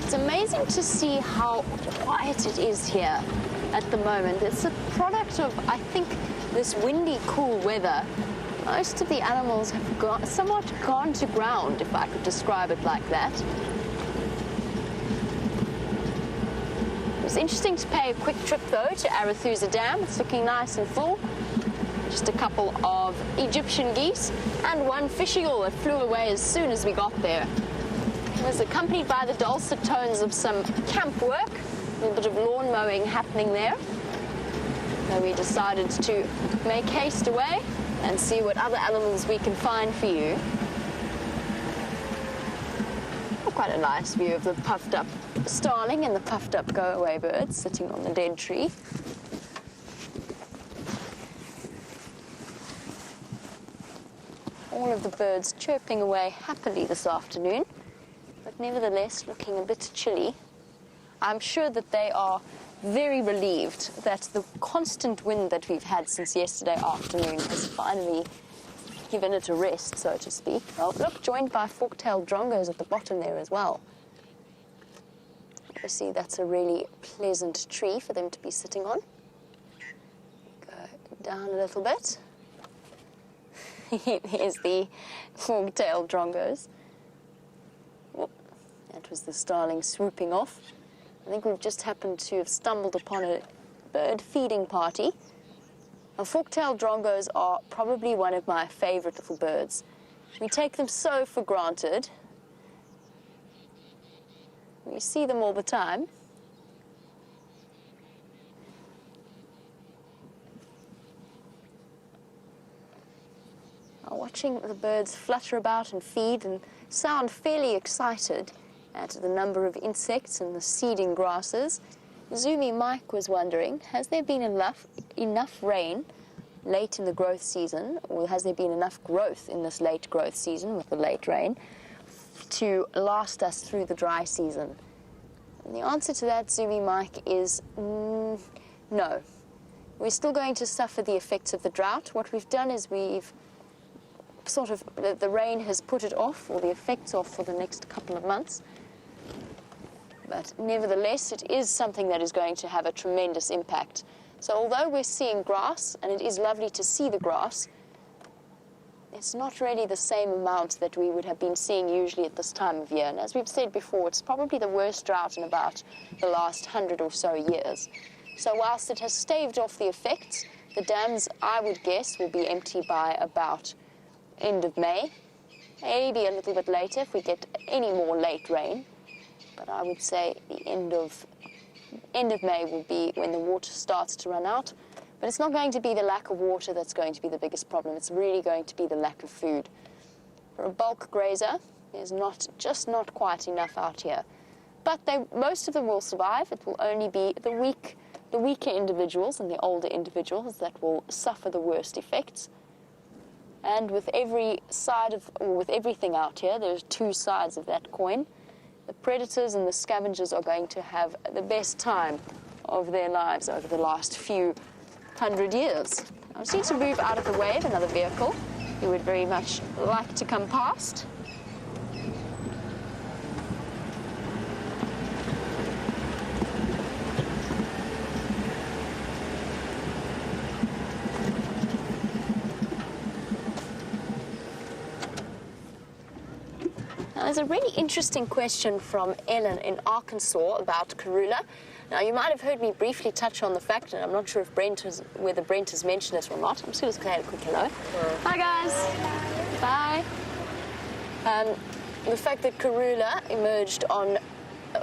It's amazing to see how quiet it is here at the moment. It's a product of, I think, this windy, cool weather. Most of the animals have somewhat gone to ground, if I could describe it like that. It was interesting to pay a quick trip, though, to Arathusa Dam. It's looking nice and full. Just a couple of Egyptian geese and one fish eagle that flew away as soon as we got there. It was accompanied by the dulcet tones of some camp work, a little bit of lawn mowing happening there. So we decided to make haste away and see what other animals we can find for you. Quite a nice view of the puffed up starling and the puffed up go-away birds sitting on the dead tree. All of the birds chirping away happily this afternoon, but nevertheless looking a bit chilly. I'm sure that they are very relieved that the constant wind that we've had since yesterday afternoon has finally given it a rest, so to speak. Oh, look, joined by fork-tailed drongos at the bottom there as well. You see, that's a really pleasant tree for them to be sitting on. Go down a little bit. Here's the fork-tailed drongos. Oh, that was the starling swooping off. I think we've just happened to have stumbled upon a bird feeding party. Now, fork-tailed drongos are probably one of my favorite little birds. We take them so for granted. We see them all the time. Now, watching the birds flutter about and feed and sound fairly excited at the number of insects and the seeding grasses, Zumi Mike was wondering, has there been enough rain late in the growth season, or has there been enough growth in this late growth season with the late rain to last us through the dry season? And the answer to that, Zumi Mike, is no. We're still going to suffer the effects of the drought. What we've done is we've sort of, the rain has put it off, or the effects off, for the next couple of months. But nevertheless, it is something that is going to have a tremendous impact. So although we're seeing grass, and it is lovely to see the grass, it's not really the same amount that we would have been seeing usually at this time of year. And as we've said before, it's probably the worst drought in about the last 100 or so years. So whilst it has staved off the effects, the dams, I would guess, will be empty by about end of May, maybe a little bit later if we get any more late rain. But I would say the end of May will be when the water starts to run out. But it's not going to be the lack of water that's going to be the biggest problem. It's really going to be the lack of food. For a bulk grazer, there's just not quite enough out here. But most of them will survive. It will only be the weaker individuals and the older individuals that will suffer the worst effects. And with with everything out here, there's two sides of that coin. The predators and the scavengers are going to have the best time of their lives over the last few hundred years. I just need to move out of the way of another vehicle who would very much like to come past. Now, there's a really interesting question from Ellen in Arkansas about Karula. Now, you might have heard me briefly touch on the fact, and I'm not sure if whether Brent has mentioned it or not. I'm just going to say a quick hello. Hello. Hi, guys. Bye. The fact that Karula emerged on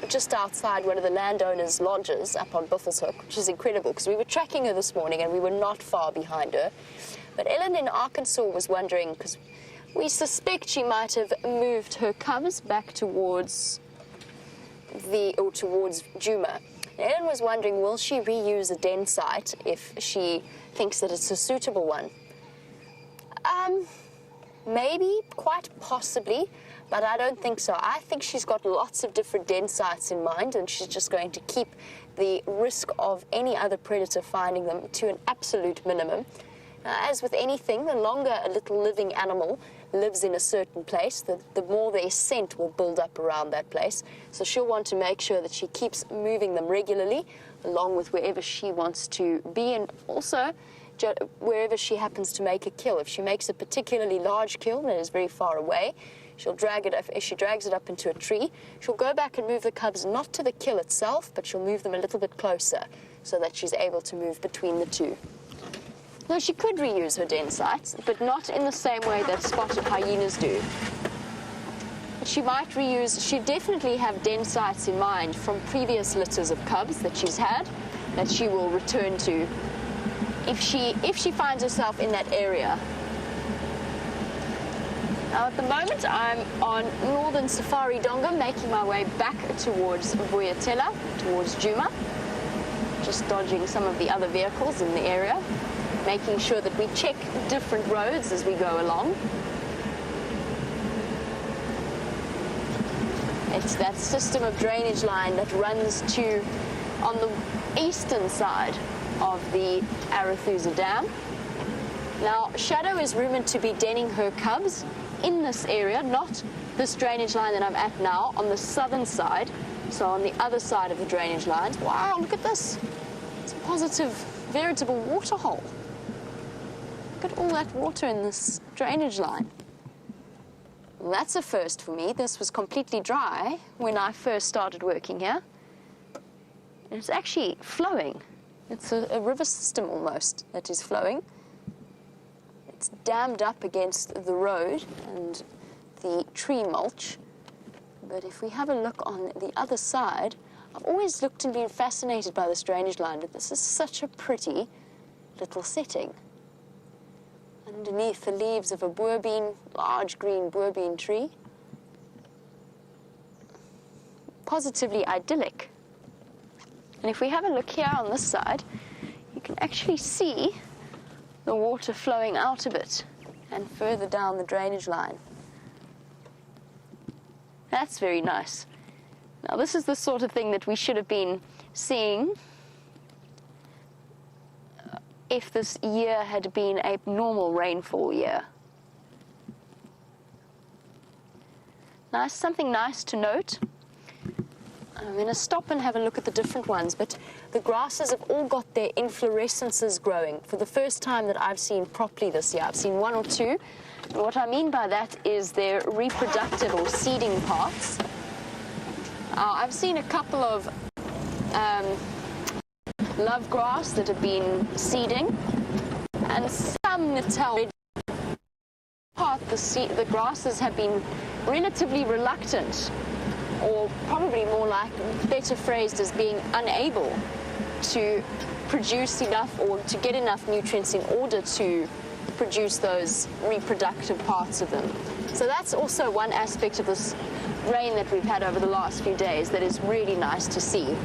just outside one of the landowners' lodges up on Buffelshoek, which is incredible because we were tracking her this morning and we were not far behind her. But Ellen in Arkansas was wondering, because we suspect she might have moved her cubs back towards Djuma. Ellen was wondering, will she reuse a den site if she thinks that it's a suitable one? Maybe, quite possibly, but I don't think so. I think she's got lots of different den sites in mind, and she's just going to keep the risk of any other predator finding them to an absolute minimum. As with anything, the longer a little living animal lives in a certain place, the more their scent will build up around that place. So she'll want to make sure that she keeps moving them regularly, along with wherever she wants to be, and also wherever she happens to make a kill. If she makes a particularly large kill that is very far away, she'll drag it up. If she drags it up into a tree, she'll go back and move the cubs not to the kill itself, but she'll move them a little bit closer so that she's able to move between the two. Now, she could reuse her den sites, but not in the same way that spotted hyenas do. But she'd definitely have den sites in mind from previous litters of cubs that she's had, that she will return to if she finds herself in that area. Now, at the moment, I'm on northern Safari Donga, making my way back towards Vuyatela, towards Djuma, just dodging some of the other vehicles in the area, making sure that we check different roads as we go along. It's that system of drainage line that runs on the eastern side of the Arathusa Dam. Now, Shadow is rumoured to be denning her cubs in this area, not this drainage line that I'm at now, on the southern side, so on the other side of the drainage lines. Wow, look at this. It's a positive, veritable waterhole. Look at all that water in this drainage line. Well, that's a first for me. This was completely dry when I first started working here. And it's actually flowing. It's a river system almost that is flowing. It's dammed up against the road and the tree mulch. But if we have a look on the other side, I've always looked and been fascinated by this drainage line, but this is such a pretty little setting. Underneath the leaves of a large green boerbean tree. Positively idyllic. And if we have a look here on this side, you can actually see the water flowing out a bit and further down the drainage line. That's very nice. Now, this is the sort of thing that we should have been seeing if this year had been a normal rainfall year. Now, something nice to note. I'm going to stop and have a look at the different ones, but the grasses have all got their inflorescences growing for the first time that I've seen properly this year. I've seen one or two, and what I mean by that is their reproductive or seeding parts. I've seen a couple of love grass that have been seeding, and some Natal part the grasses have been relatively reluctant, or probably more like better phrased as being unable to produce enough or to get enough nutrients in order to produce those reproductive parts of them. So that's also one aspect of this rain that we've had over the last few days that is really nice to see.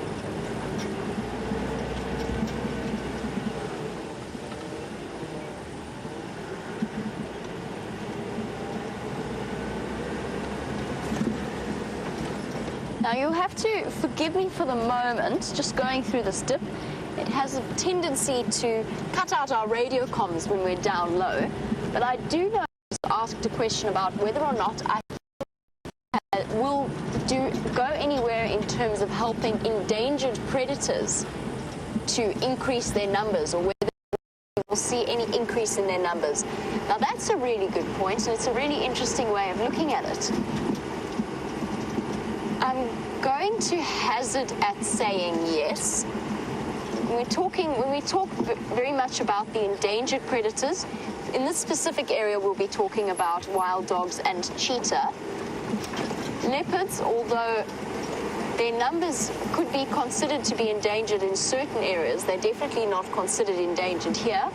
Now you'll have to forgive me for the moment, just going through this dip. It has a tendency to cut out our radio comms when we're down low, but I do know I was asked a question about whether or not I will go anywhere in terms of helping endangered predators to increase their numbers, or whether we will see any increase in their numbers. Now that's a really good point, and it's a really interesting way of looking at it. I'm going to hazard at saying yes. When we talk very much about the endangered predators, in this specific area we'll be talking about wild dogs and cheetah. Leopards, although their numbers could be considered to be endangered in certain areas, they're definitely not considered endangered here.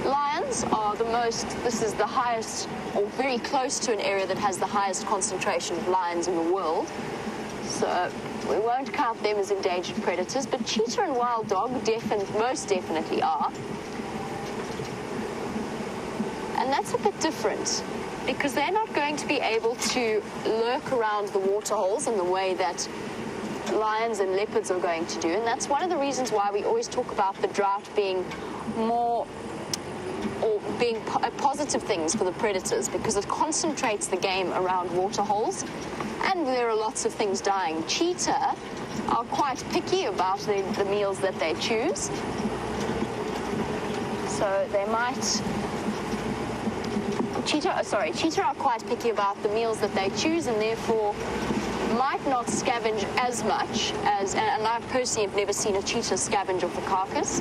Lions are this is the highest, or very close to an area that has the highest concentration of lions in the world. So we won't count them as endangered predators, but cheetah and wild dog most definitely are. And that's a bit different, because they're not going to be able to lurk around the waterholes in the way that lions and leopards are going to do. And that's one of the reasons why we always talk about the drought being positive things for the predators, because it concentrates the game around waterholes. And there are lots of things dying. Cheetah are quite picky about the meals that they choose. So they might... Cheetah are quite picky about the meals that they choose, and therefore might not scavenge as much as... And I personally have never seen a cheetah scavenge off a carcass.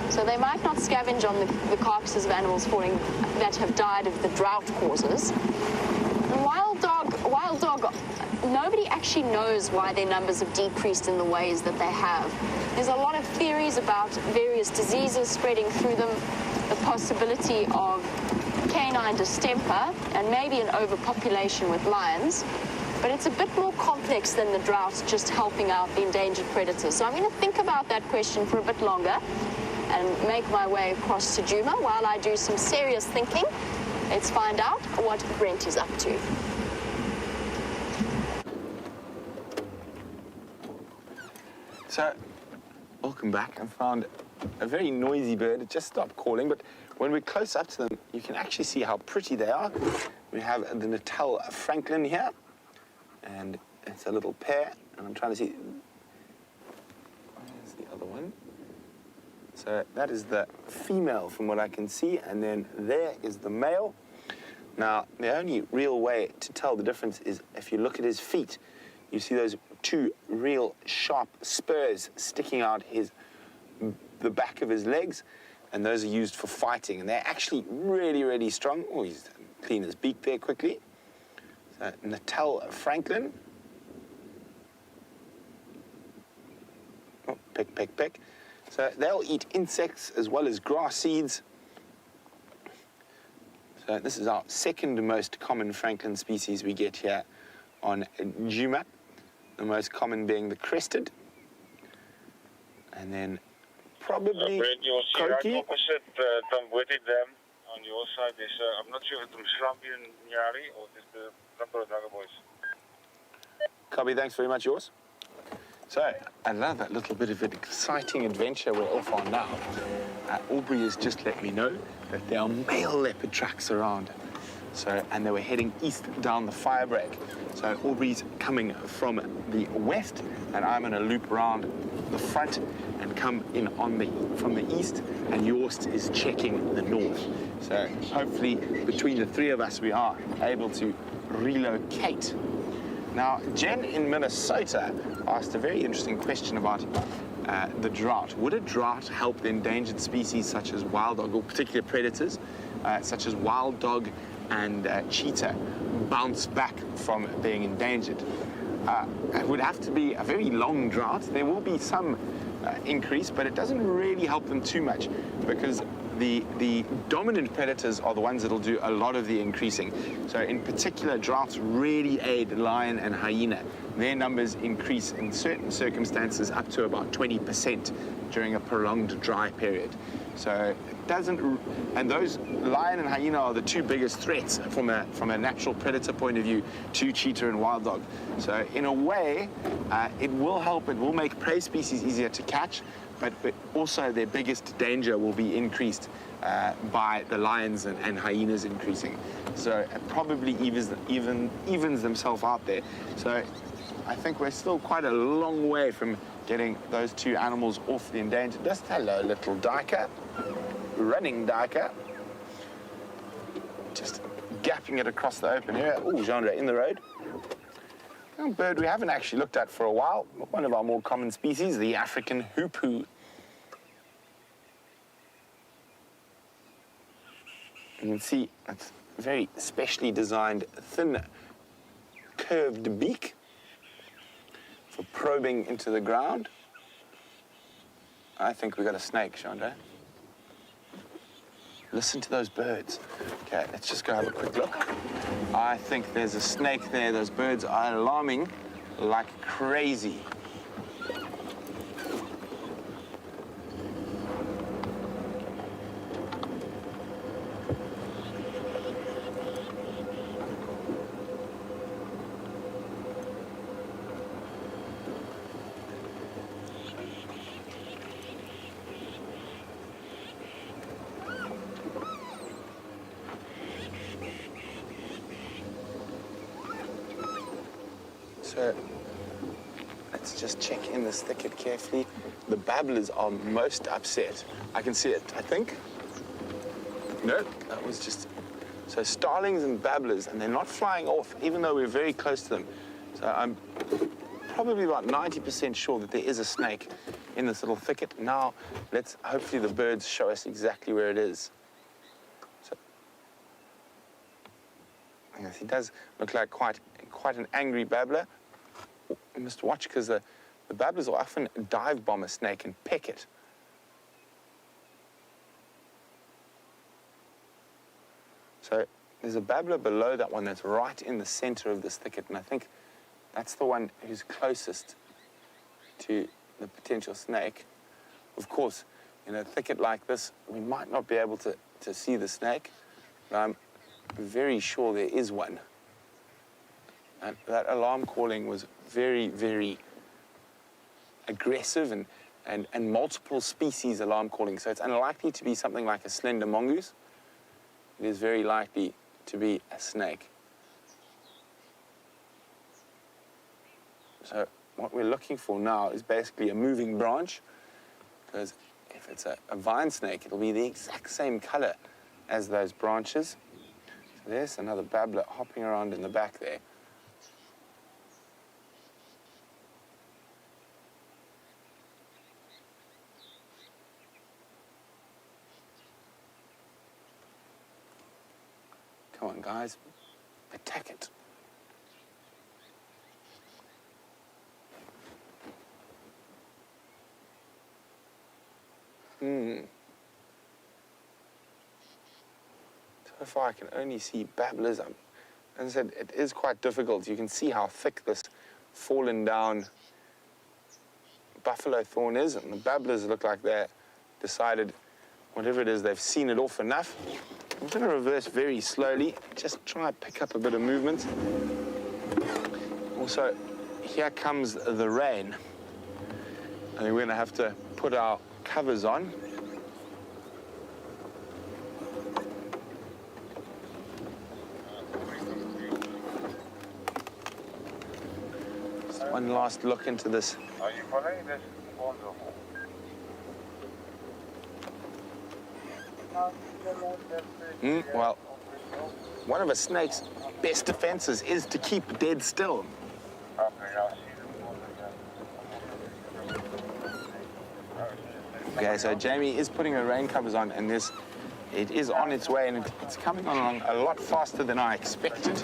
So they might not scavenge on the carcasses of animals that have died of the drought causes. And wild dog, nobody actually knows why their numbers have decreased in the ways that they have. There's a lot of theories about various diseases spreading through them, the possibility of canine distemper, and maybe an overpopulation with lions. But it's a bit more complex than the drought just helping out the endangered predators. So I'm going to think about that question for a bit longer and make my way across to Juma while I do some serious thinking. Let's find out what Brent is up to. So, welcome back. I found a very noisy bird. It just stopped calling, but when we're close up to them, you can actually see how pretty they are. We have the Natal Franklin here, and it's a little pair, and I'm trying to see... Where's the other one? So that is the female from what I can see, and then there is the male. Now, the only real way to tell the difference is if you look at his feet. You see those two real sharp spurs sticking out the back of his legs, and those are used for fighting, and they're actually really, really strong. Oh, he's cleaned his beak there quickly. So, Natal Franklin. Oh, peck, peck, peck. So they'll eat insects as well as grass seeds. So this is our second most common Franklin species we get here on Juma. The most common being the crested. And then probably Brent, you'll see right Koki. opposite Tambuti Dam on your side. There's I'm not sure if it's Slampian Nyari or just the number of other boys. Copy, thanks very much, yours. So, another little bit of an exciting adventure we're off on now. Aubrey has just let me know that there are male leopard tracks around. So, and they were heading east down the fire break. So Aubrey's coming from the west, and I'm going to loop around the front and come in from the east, and Jorst is checking the north. So hopefully between the three of us we are able to relocate. Now, Jen in Minnesota asked a very interesting question about the drought. Would a drought help the endangered species such as wild dog, or particular predators, such as wild dog and cheetah, bounce back from being endangered? It would have to be a very long drought. There will be some increase, but it doesn't really help them too much, because the dominant predators are the ones that'll do a lot of the increasing. So in particular, droughts really aid lion and hyena. Their numbers increase in certain circumstances up to about 20% during a prolonged dry period. So it doesn't, and those lion and hyena are the two biggest threats from a natural predator point of view to cheetah and wild dog. So in a way, it will help, it will make prey species easier to catch, but also their biggest danger will be increased by the lions and hyenas increasing. So it probably evens themselves out there. So I think we're still quite a long way from getting those two animals off the endangered list. Hello, little duiker. Running duiker. Just gapping it across the open area. Oh, Genre in the road. A bird we haven't actually looked at for a while. One of our more common species, the African hoopoe. You can see it's a very specially designed, thin, curved beak for probing into the ground. I think we got a snake, Chandra. Listen to those birds. Okay, let's just go have a quick look. I think there's a snake there. Those birds are alarming like crazy. So let's just check in this thicket carefully. The babblers are most upset. I can see it, I think. No, that was just... So starlings and babblers, and they're not flying off, even though we're very close to them. So I'm probably about 90% sure that there is a snake in this little thicket. Now, let's hopefully the birds show us exactly where it is. So, yes, he does look like quite an angry babbler. You must watch, because the babblers will often dive bomb a snake and peck it. So there's a babbler below that one that's right in the center of this thicket, and I think that's the one who's closest to the potential snake. Of course, in a thicket like this, we might not be able to see the snake, but I'm very sure there is one. And that alarm calling was very, very aggressive and multiple species alarm calling. So it's unlikely to be something like a slender mongoose. It is very likely to be a snake. So what we're looking for now is basically a moving branch, because if it's a vine snake, it'll be the exact same color as those branches. So there's another babbler hopping around in the back there. Come on, guys, attack it. So far I can only see babblers. As I said, it is quite difficult. You can see how thick this fallen down buffalo thorn is, and the babblers look like they're decided, whatever it is, they've seen it off enough. I'm going to reverse very slowly, just try and pick up a bit of movement. Also, here comes the rain. I think we're going to have to put our covers on. Just one last look into this. Are you following this? Well, one of a snake's best defenses is to keep dead still. Okay, so Jamie is putting her rain covers on, and it is on its way, and it's coming along a lot faster than I expected.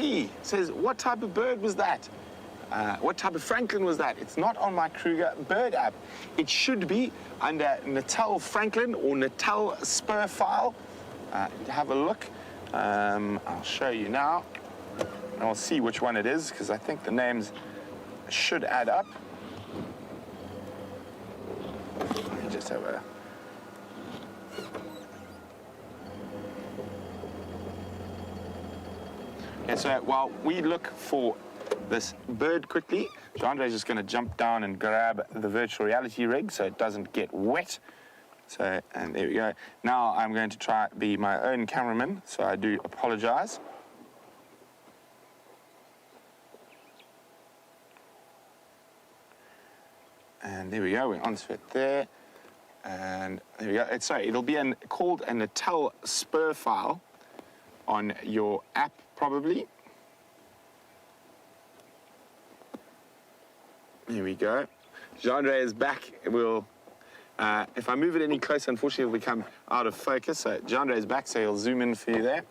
Eddie says, what type of bird was that? What type of Franklin was that? It's not on my Kruger bird app. It should be under Natal Franklin or Natal Spur file. Have a look. I'll show you now. And I'll see which one it is, because I think the names should add up. Let me just have a... Okay, so while we look for this bird quickly, Jean-Andre's just going to jump down and grab the virtual reality rig so it doesn't get wet. So, and there we go. Now I'm going to try to be my own cameraman, so I do apologize. And there we go, we're onto it there. And there we go. It'll be called a Natal Spur file on your app, probably. Here we go. Jean-Andre is back. We'll, if I move it any closer, unfortunately, it'll become out of focus. So Jean-Andre is back, so he'll zoom in for you there.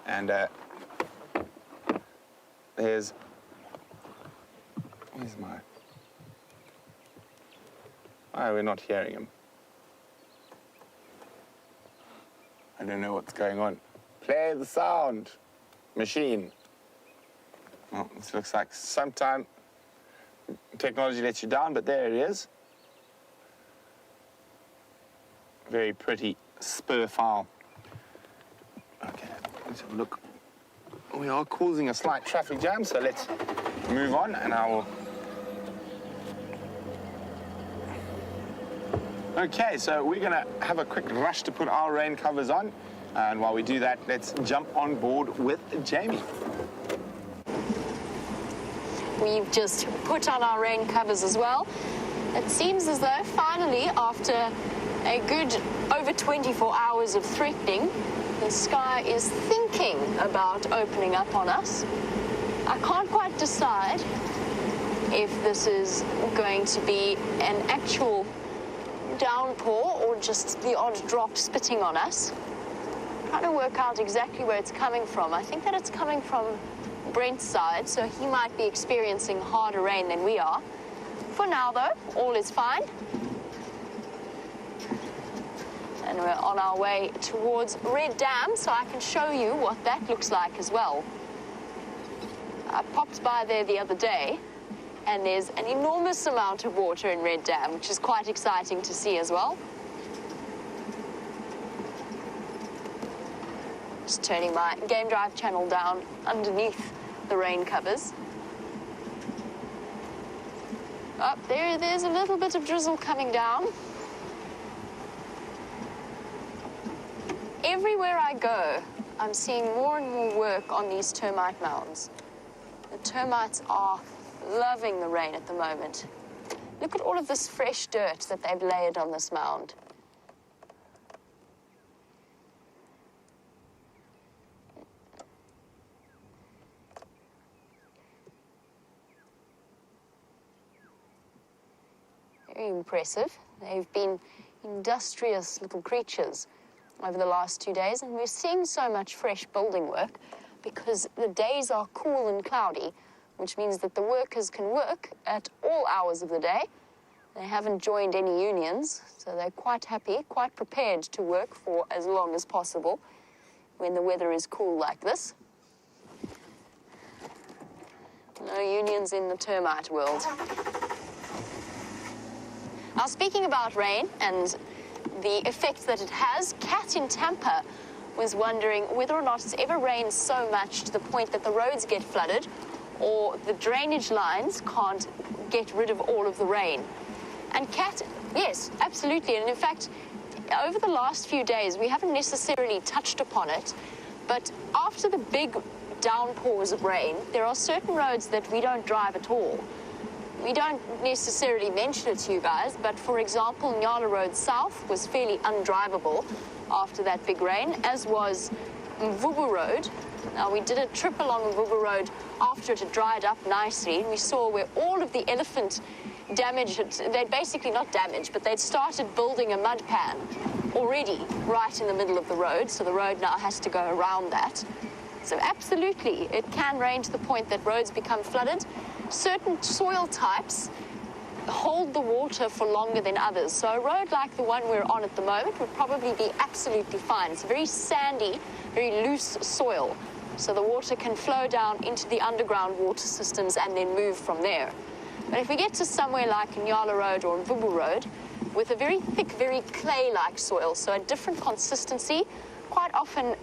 And where's my... Why are we not hearing him? I don't know what's going on. Play the sound machine. Well, this looks like sometime technology lets you down, but there it is. Very pretty spur file. Okay, let's have a look. We are causing a slight traffic jam, so let's move on, and I will... Okay, so we're gonna have a quick rush to put our rain covers on. And while we do that, let's jump on board with Jamie. We've just put on our rain covers as well. It seems as though finally, after a good over 24 hours of threatening, the sky is thinking about opening up on us. I can't quite decide if this is going to be an actual downpour or just the odd drop spitting on us. I'm trying to work out exactly where it's coming from. I think that it's coming from Brent's side, so he might be experiencing harder rain than we are. For now, though, all is fine. And we're on our way towards Red Dam, so I can show you what that looks like as well. I popped by there the other day, and there's an enormous amount of water in Red Dam, which is quite exciting to see as well. Just turning my Game Drive channel down underneath the rain covers. Up there, there's a little bit of drizzle coming down. Everywhere I go, I'm seeing more and more work on these termite mounds. The termites are loving the rain at the moment. Look at all of this fresh dirt that they've layered on this mound. Very impressive. They've been industrious little creatures over the last 2 days, and we're seeing so much fresh building work because the days are cool and cloudy, which means that the workers can work at all hours of the day. They haven't joined any unions, so they're quite happy, quite prepared to work for as long as possible when the weather is cool like this. No unions in the termite world. Now, speaking about rain and the effect that it has, Kat in Tampa was wondering whether or not it's ever rained so much to the point that the roads get flooded or the drainage lines can't get rid of all of the rain. And Kat, yes, absolutely. And in fact, over the last few days, we haven't necessarily touched upon it, but after the big downpours of rain, there are certain roads that we don't drive at all. We don't necessarily mention it to you guys, but for example, Nyala Road South was fairly undrivable after that big rain, as was Mvubu Road. Now, we did a trip along Mvubu Road after it had dried up nicely, and we saw where all of the elephant damage, they'd basically not damaged, but they'd started building a mud pan already right in the middle of the road, so the road now has to go around that. So absolutely, it can rain to the point that roads become flooded. Certain soil types hold the water for longer than others. So a road like the one we're on at the moment would probably be absolutely fine. It's very sandy, very loose soil. So the water can flow down into the underground water systems and then move from there. But if we get to somewhere like Nyala Road or Mvubu Road, with a very thick, very clay-like soil, so a different consistency, quite often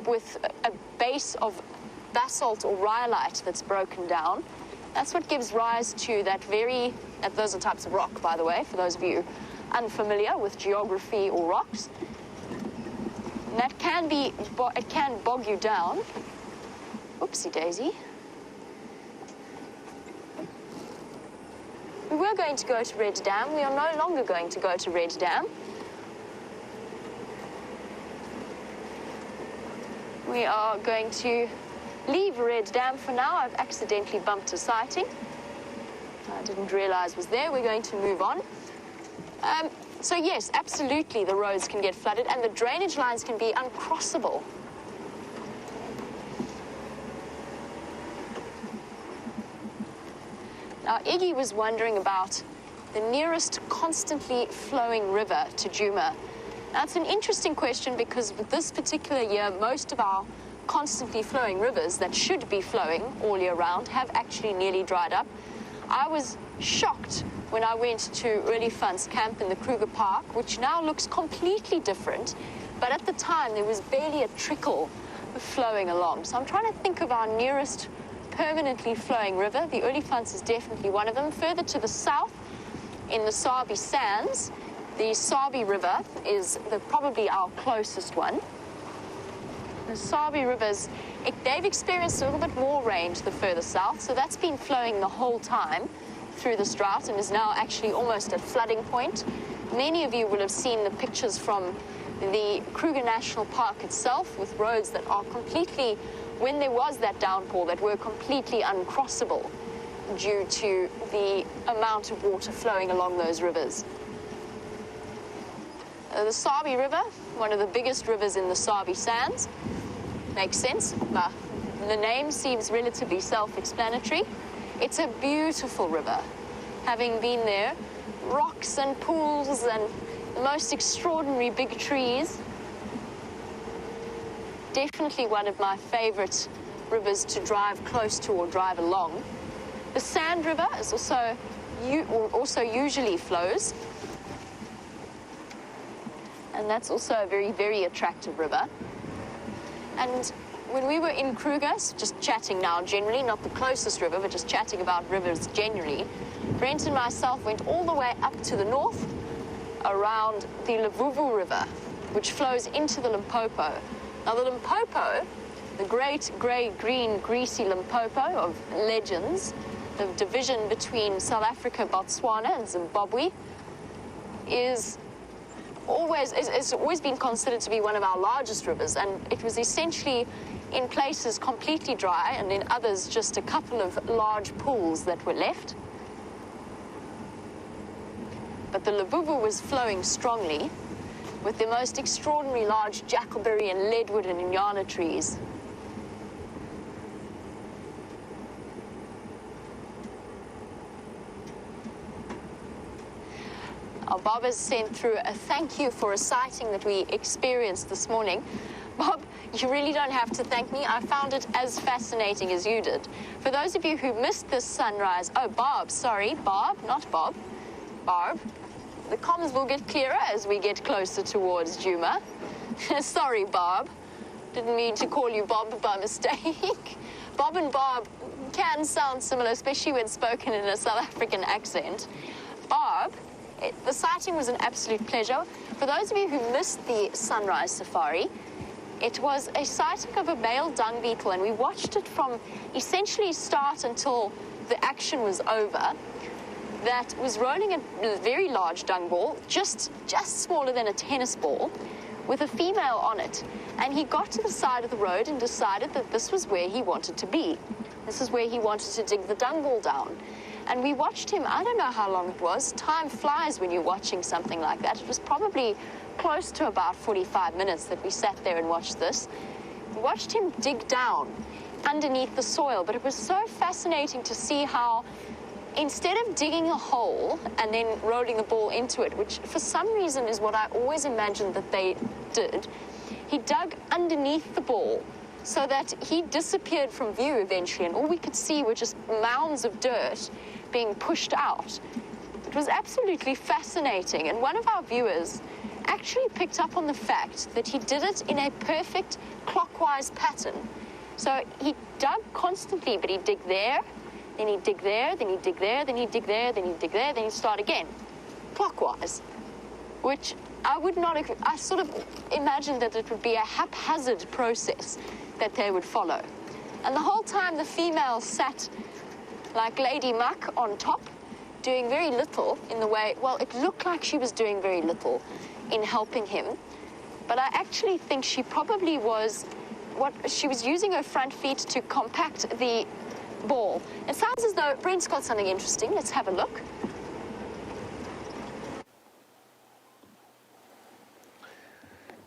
with a base of basalt or rhyolite that's broken down, that's what gives rise to that those are types of rock, by the way, for those of you unfamiliar with geography or rocks. And that can it can bog you down. Oopsie daisy. We were going to go to Red Dam. We are no longer going to go to Red Dam. We are going to leave Red Dam for now. I've accidentally bumped a sighting. I didn't realize was there. We're going to move on. So yes, absolutely the roads can get flooded and the drainage lines can be uncrossable. Now, Iggy was wondering about the nearest constantly flowing river to Djuma. Now, it's an interesting question because with this particular year, most of our constantly flowing rivers that should be flowing all year round have actually nearly dried up. I was shocked when I went to Oliphant's camp in the Kruger Park, which now looks completely different, but at the time there was barely a trickle flowing along. So I'm trying to think of our nearest permanently flowing river. The Olifants is definitely one of them. Further to the south, in the Sabi Sands, the Sabi River is probably our closest one. The Sabi Rivers, they've experienced a little bit more rain to the further south, so that's been flowing the whole time through this drought and is now actually almost at flooding point. Many of you will have seen the pictures from the Kruger National Park itself with roads that are completely, when there was that downpour, that were completely uncrossable due to the amount of water flowing along those rivers. The Sabi River, one of the biggest rivers in the Sabi Sands, makes sense. The name seems relatively self-explanatory. It's a beautiful river. Having been there, rocks and pools and the most extraordinary big trees. Definitely one of my favorite rivers to drive close to or drive along. The Sand River is also usually flows. And that's also a very, very attractive river. And when we were in Kruger, just chatting now generally, not the closest river, but just chatting about rivers generally, Brent and myself went all the way up to the north around the Luvuvu River, which flows into the Limpopo. Now the Limpopo, the great grey-green greasy Limpopo of legends, the division between South Africa, Botswana and Zimbabwe, it's always been considered to be one of our largest rivers, and it was essentially in places completely dry and in others just a couple of large pools that were left. But the Luvuvu was flowing strongly with the most extraordinary large jackalberry and leadwood and inyana trees. Bob has sent through a thank you for a sighting that we experienced this morning. Bob, you really don't have to thank me. I found it as fascinating as you did. For those of you who missed this sunrise, oh, Bob, sorry, Bob, not Bob, Barb. The comms will get clearer as we get closer towards Djuma. Sorry, Bob. Didn't mean to call you Bob by mistake. Bob and Barb can sound similar, especially when spoken in a South African accent. Barb, the sighting was an absolute pleasure. For those of you who missed the sunrise safari, it was a sighting of a male dung beetle, and we watched it from essentially start until the action was over. That was rolling a very large dung ball, just smaller than a tennis ball, with a female on it. And he got to the side of the road and decided that this was where he wanted to be. This is where he wanted to dig the dung ball down. And we watched him, I don't know how long it was. Time flies when you're watching something like that. It was probably close to about 45 minutes that we sat there and watched this. watched him dig down underneath the soil, but it was so fascinating to see how instead of digging a hole and then rolling the ball into it, which for some reason is what I always imagined that they did, he dug underneath the ball so that he disappeared from view eventually, and all we could see were just mounds of dirt being pushed out. It was absolutely fascinating, and one of our viewers actually picked up on the fact that he did it in a perfect clockwise pattern. So he dug constantly, but he'd dig there, then he'd dig there, then he'd dig there, then he'd dig there, then he'd dig there, then he'd start again, clockwise, which I would not, I sort of imagined that it would be a haphazard process that they would follow. And the whole time the female sat like Lady Muck on top, doing very little in the way, well, it looked like she was doing very little in helping him, but I actually think she probably was, she was using her front feet to compact the ball. It sounds as though Brent's got something interesting. Let's have a look.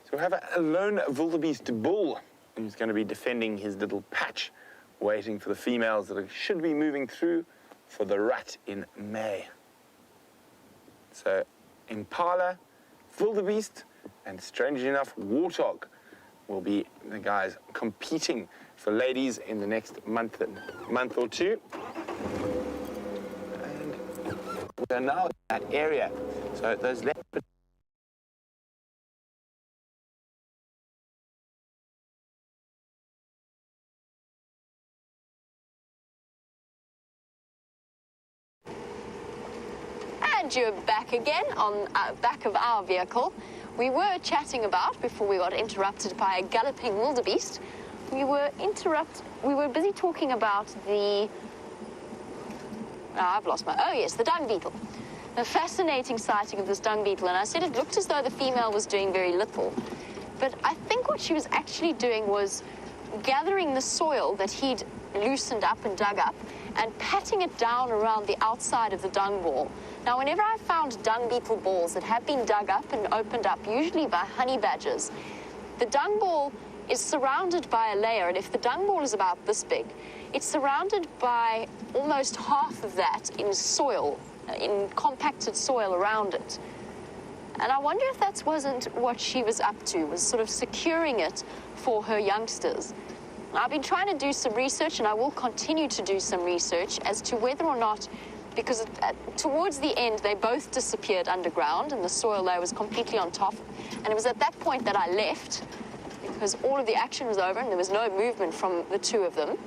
So we have a lone wildebeest bull who's going to be defending his little patch, waiting for the females that should be moving through for the rut in May. So impala, wildebeest, and strangely enough, warthog will be the guys competing for ladies in the next month or two. And we are now in that area. So those leopard And you're back again on back of our vehicle. We were chatting about, before we got interrupted by a galloping wildebeest, we were busy talking about the, I've lost my, oh yes, the dung beetle. The fascinating sighting of this dung beetle, and I said it looked as though the female was doing very little. But I think what she was actually doing was gathering the soil that he'd loosened up and dug up and patting it down around the outside of the dung ball. Now, whenever I've found dung beetle balls that have been dug up and opened up, usually by honey badgers, the dung ball is surrounded by a layer, and if the dung ball is about this big, it's surrounded by almost half of that in soil, in compacted soil around it. And I wonder if that wasn't what she was up to, was sort of securing it for her youngsters. I've been trying to do some research, and I will continue to do some research as to whether or not, because towards the end they both disappeared underground and the soil layer was completely on top, and it was at that point that I left because all of the action was over and there was no movement from the two of them.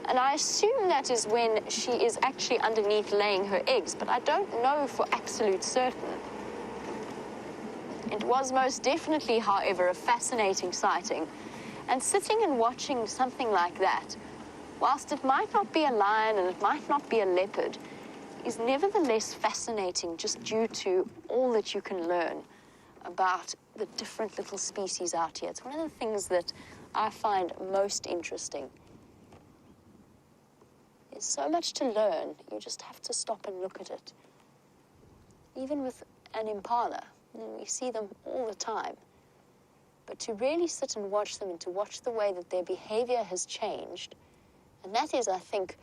And I assume that is when she is actually underneath laying her eggs, but I don't know for absolute certain. It was most definitely, however, a fascinating sighting. And sitting and watching something like that, whilst it might not be a lion and it might not be a leopard, is nevertheless fascinating just due to all that you can learn about the different little species out here. It's one of the things that I find most interesting. There's so much to learn, you just have to stop and look at it. Even with an impala, we see them all the time. But to really sit and watch them and to watch the way that their behavior has changed, and that is, I think,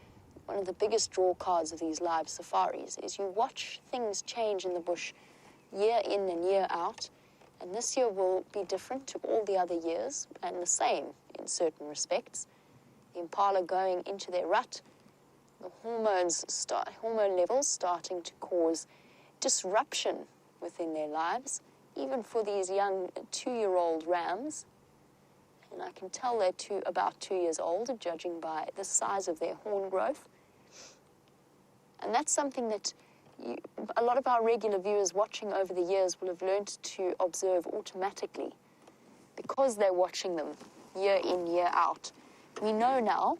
one of the biggest draw cards of these live safaris, is you watch things change in the bush year in and year out, and this year will be different to all the other years, and the same in certain respects. The impala going into their rut, the hormone levels starting to cause disruption within their lives, even for these young 2-year-old rams. And I can tell they're about 2 years old, judging by the size of their horn growth. And that's something that a lot of our regular viewers watching over the years will have learned to observe automatically because they're watching them year in, year out. We know now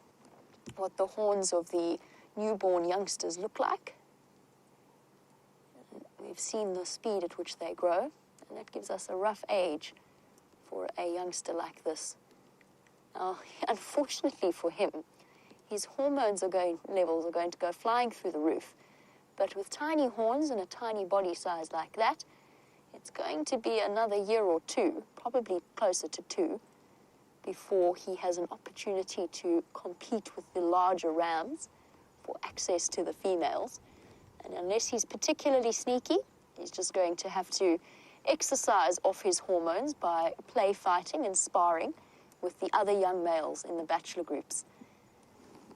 what the horns of the newborn youngsters look like. We've seen the speed at which they grow, and that gives us a rough age for a youngster like this. Now, unfortunately for him, his hormones levels are going to go flying through the roof. But with tiny horns and a tiny body size like that, it's going to be another year or two, probably closer to 2, before he has an opportunity to compete with the larger rams for access to the females. And unless he's particularly sneaky, he's just going to have to exercise off his hormones by play fighting and sparring with the other young males in the bachelor groups.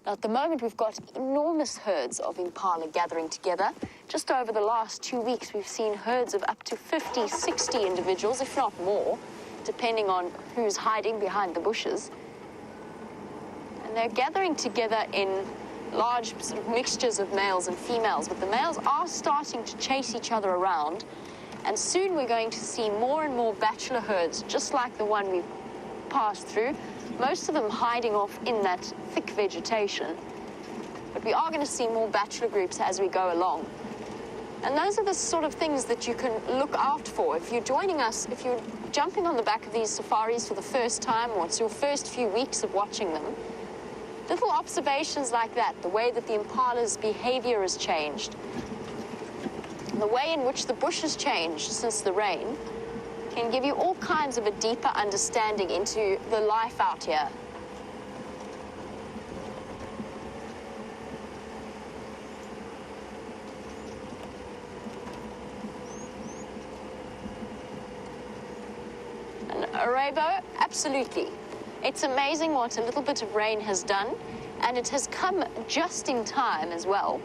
Now, at the moment, we've got enormous herds of impala gathering together. Just over the last 2 weeks, we've seen herds of up to 50, 60 individuals, if not more, depending on who's hiding behind the bushes. And they're gathering together in large sort of mixtures of males and females, but the males are starting to chase each other around, and soon we're going to see more and more bachelor herds, just like the one we've passed through, most of them hiding off in that thick vegetation. But we are going to see more bachelor groups as we go along. And those are the sort of things that you can look out for. If you're joining us, if you're jumping on the back of these safaris for the first time, or it's your first few weeks of watching them, little observations like that, the way that the impala's behavior has changed, the way in which the bush has changed since the rain, can give you all kinds of a deeper understanding into the life out here. And Arabo, absolutely. It's amazing what a little bit of rain has done, and it has come just in time as well.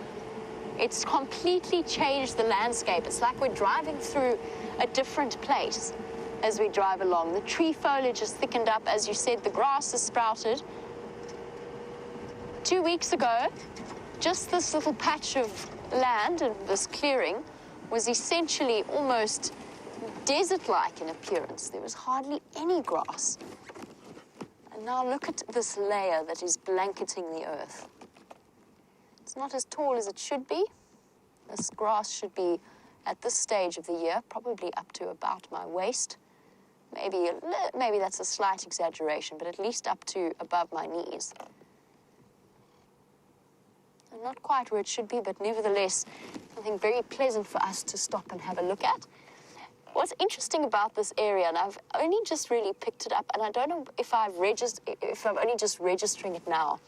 It's completely changed the landscape. It's like we're driving through a different place as we drive along. The tree foliage has thickened up. As you said, the grass has sprouted. 2 weeks ago, just this little patch of land and this clearing was essentially almost desert-like in appearance. There was hardly any grass. And now look at this layer that is blanketing the earth. It's not as tall as it should be. This grass should be, at this stage of the year, probably up to about my waist. Maybe that's a slight exaggeration, but at least up to above my knees. And not quite where it should be, but nevertheless, something very pleasant for us to stop and have a look at. What's interesting about this area, and I've only just really picked it up, and I don't know if I'm only just registering it now.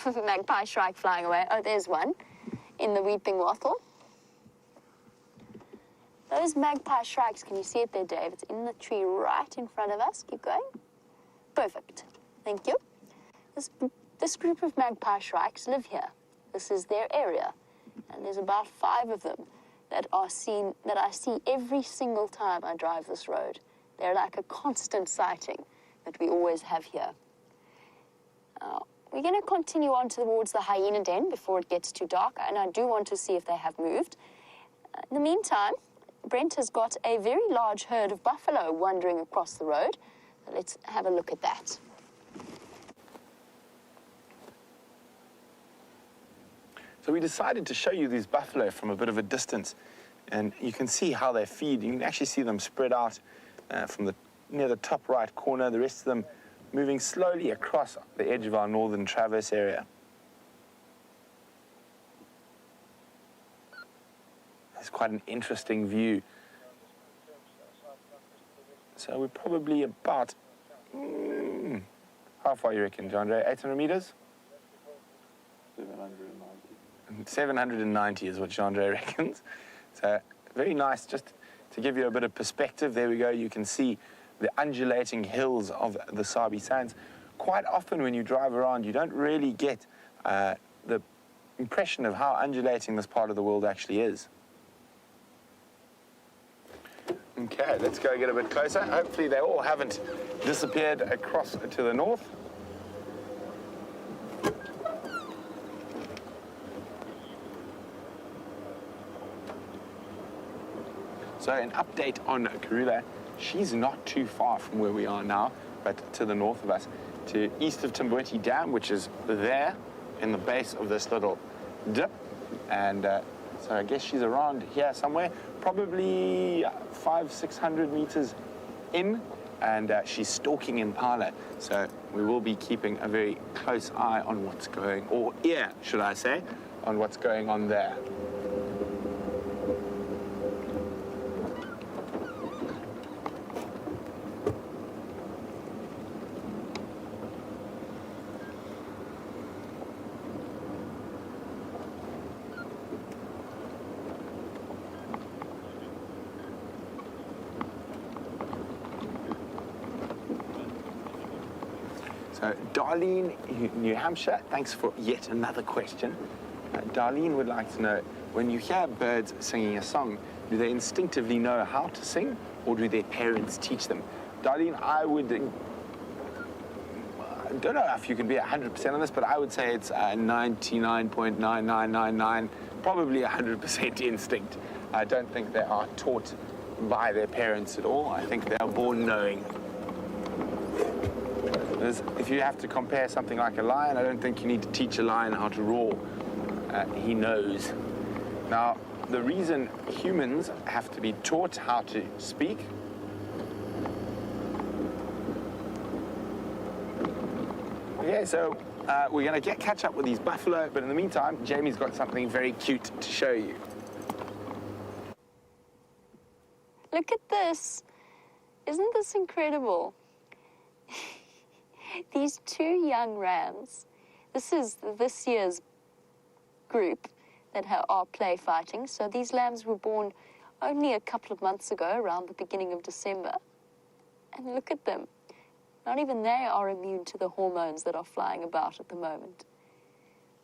Magpie shrike flying away. Oh, there's one in the weeping wattle. Those magpie shrikes, can you see it there, Dave? It's in the tree right in front of us. Keep going. Perfect. Thank you. This group of magpie shrikes live here. This is their area. And there's about 5 of them that I see every single time I drive this road. They're like a constant sighting that we always have here. We're going to continue on towards the hyena den before it gets too dark, and I do want to see if they have moved. In the meantime, Brent has got a very large herd of buffalo wandering across the road. So let's have a look at that. So we decided to show you these buffalo from a bit of a distance, and you can see how they feed. You can actually see them spread out from near the top right corner, the rest of them moving slowly across the edge of our northern traverse area. It's quite an interesting view. So we're probably about, how far you reckon, Jandre? 800 meters? 790 is what Jandre reckons. So very nice, just to give you a bit of perspective. There we go, you can see the undulating hills of the Sabi Sands. Quite often when you drive around, you don't really get the impression of how undulating this part of the world actually is. Okay, let's go get a bit closer. Hopefully they all haven't disappeared across to the north. So an update on Karula. She's not too far from where we are now, but to the north of us, to east of Timbweti Dam, which is there in the base of this little dip. And so I guess she's around here somewhere, probably 500-600 meters in, and she's stalking impala. So we will be keeping a very close eye on what's going, or ear, should I say, on what's going on there. So Darlene, New Hampshire, thanks for yet another question. Darlene would like to know, when you hear birds singing a song, do they instinctively know how to sing, or do their parents teach them? Darlene, I don't know if you can be 100% on this, but I would say it's 99.9999, probably 100% instinct. I don't think they are taught by their parents at all. I think they are born knowing. If you have to compare something like a lion, I don't think you need to teach a lion how to roar. He knows. Now, the reason humans have to be taught how to speak okay, so we're going to catch up with these buffalo, but in the meantime, Jamie's got something very cute to show you. Look at this. Isn't this incredible? These two young rams, this is this year's group that are play fighting. So these lambs were born only a couple of months ago, around the beginning of December. And look at them. Not even they are immune to the hormones that are flying about at the moment.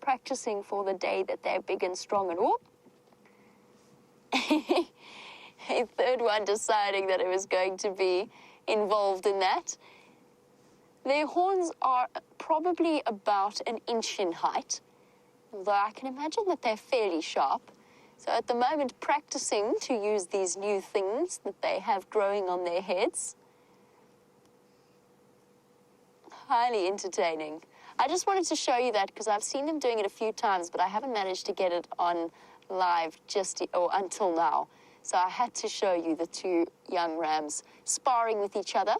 Practicing for the day that they're big and strong and whoop. A third one deciding that it was going to be involved in that. Their horns are probably about an inch in height, although I can imagine that they're fairly sharp. So at the moment, practicing to use these new things that they have growing on their heads. Highly entertaining. I just wanted to show you that because I've seen them doing it a few times, but I haven't managed to get it on live until now. So I had to show you the two young rams sparring with each other,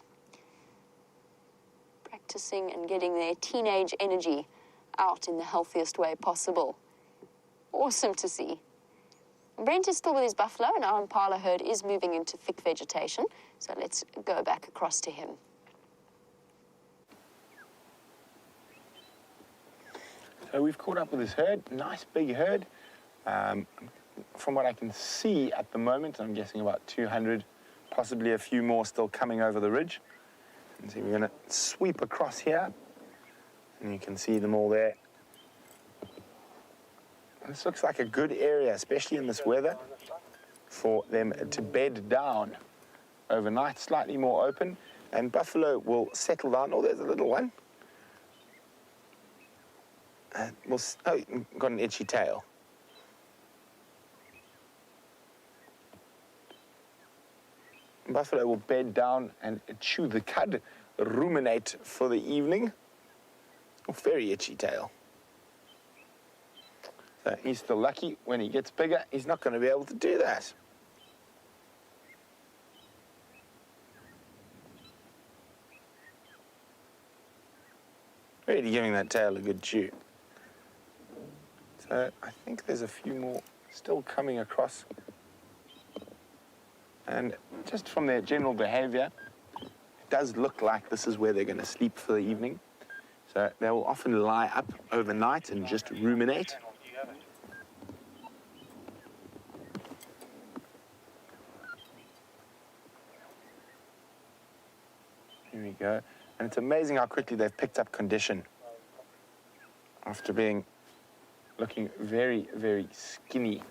practicing and getting their teenage energy out in the healthiest way possible. Awesome to see. Brent is still with his buffalo, and our impala herd is moving into thick vegetation. So let's go back across to him. So we've caught up with this herd, nice big herd. From what I can see at the moment, I'm guessing about 200, possibly a few more still coming over the ridge. And so we're going to sweep across here, and you can see them all there. And this looks like a good area, especially in this weather, for them to bed down overnight, slightly more open, and buffalo will settle down. Oh, there's a little one. Got an itchy tail. Buffalo will bed down and chew the cud, ruminate for the evening. Oh, very itchy tail. So he's still lucky. When he gets bigger, he's not going to be able to do that. Really giving that tail a good chew. So I think there's a few more still coming across. And just from their general behavior, it does look like this is where they're going to sleep for the evening. So they will often lie up overnight and just ruminate. Here we go. And it's amazing how quickly they've picked up condition after looking very, very skinny.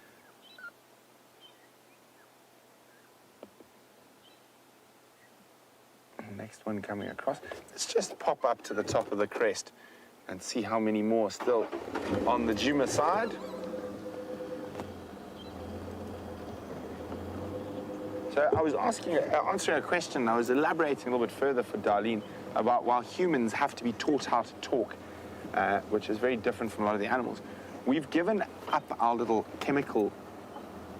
Next one coming across. Let's just pop up to the top of the crest and see how many more still on the Juma side. So I was answering a question. I was elaborating a little bit further for Darlene about why humans have to be taught how to talk, which is very different from a lot of the animals. We've given up our little chemical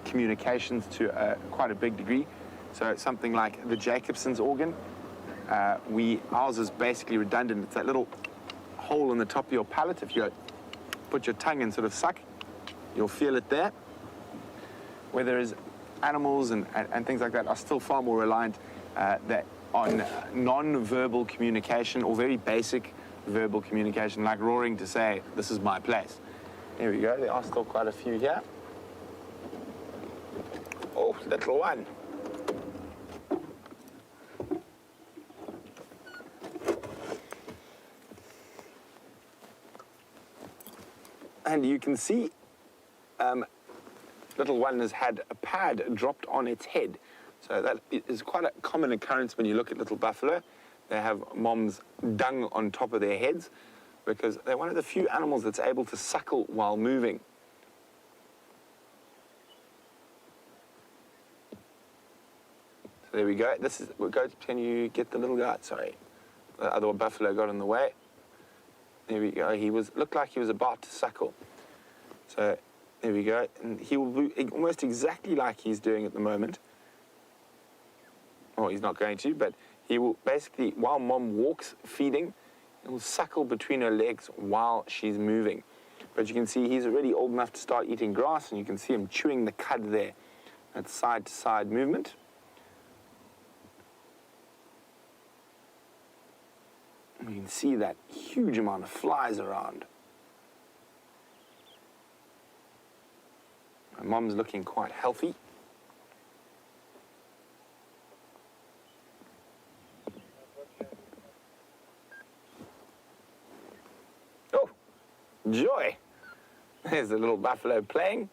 communications to quite a big degree. So something like the Jacobson's organ. Ours is basically redundant. It's that little hole in the top of your palate. If you put your tongue and sort of suck, you'll feel it there. Whereas animals and things like that are still far more reliant on non-verbal communication or very basic verbal communication, like roaring to say, "This is my place." Here we go. There are still quite a few here. Oh, little one. And you can see little one has had a pad dropped on its head. So that is quite a common occurrence when you look at little buffalo. They have mom's dung on top of their heads because they're one of the few animals that's able to suckle while moving. So there we go. Can you get the little guy? Sorry. The other buffalo got in the way. There we go. Looked like he was about to suckle. So there we go. And he will be almost exactly like he's doing at the moment. Well, he's not going to, but he will basically, while mom walks feeding, he will suckle between her legs while she's moving. But you can see he's already old enough to start eating grass, and you can see him chewing the cud there. That's side-to-side movement. You can see that huge amount of flies around. My mom's looking quite healthy. Oh, joy. There's a little buffalo playing.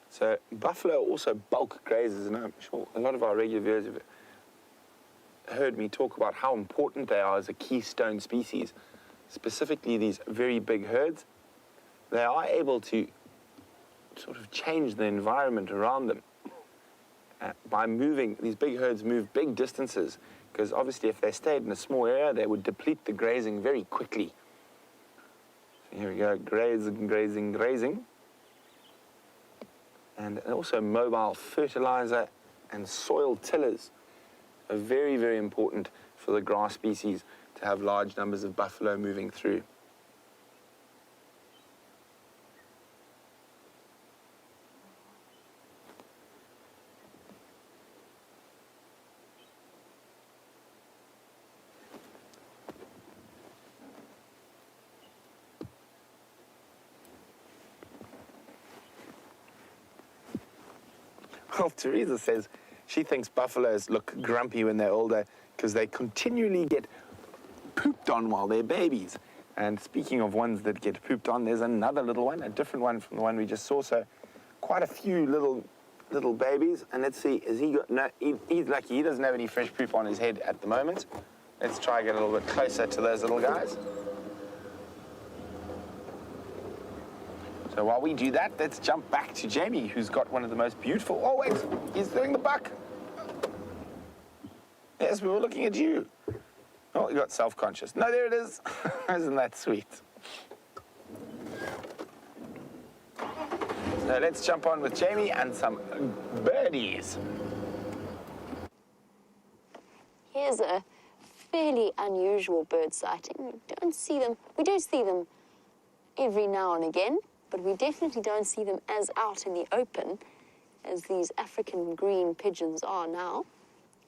So buffalo also bulk grazers, and I'm sure a lot of our regular viewers have heard me talk about how important they are as a keystone species, specifically these very big herds. They are able to sort of change the environment around them by moving. These big herds move big distances because obviously if they stayed in a small area, they would deplete the grazing very quickly. So here we go, grazing, grazing, grazing. And also mobile fertilizer and soil tillers are very, very important for the grass species to have large numbers of buffalo moving through. Well, Teresa says she thinks buffaloes look grumpy when they're older because they continually get pooped on while they're babies. And speaking of ones that get pooped on, there's another little one, a different one from the one we just saw. So quite a few little babies. And let's see, has he got, no, he's lucky he doesn't have any fresh poop on his head at the moment. Let's try and get a little bit closer to those little guys. So while we do that, let's jump back to Jamie, who's got one of the most beautiful... Oh, wait, he's doing the buck. Yes, we were looking at you. Oh, he got self-conscious. No, there it is. Isn't that sweet? So let's jump on with Jamie and some birdies. Here's a fairly unusual bird sighting. We do see them every now and again, but we definitely don't see them as out in the open as these African green pigeons are now.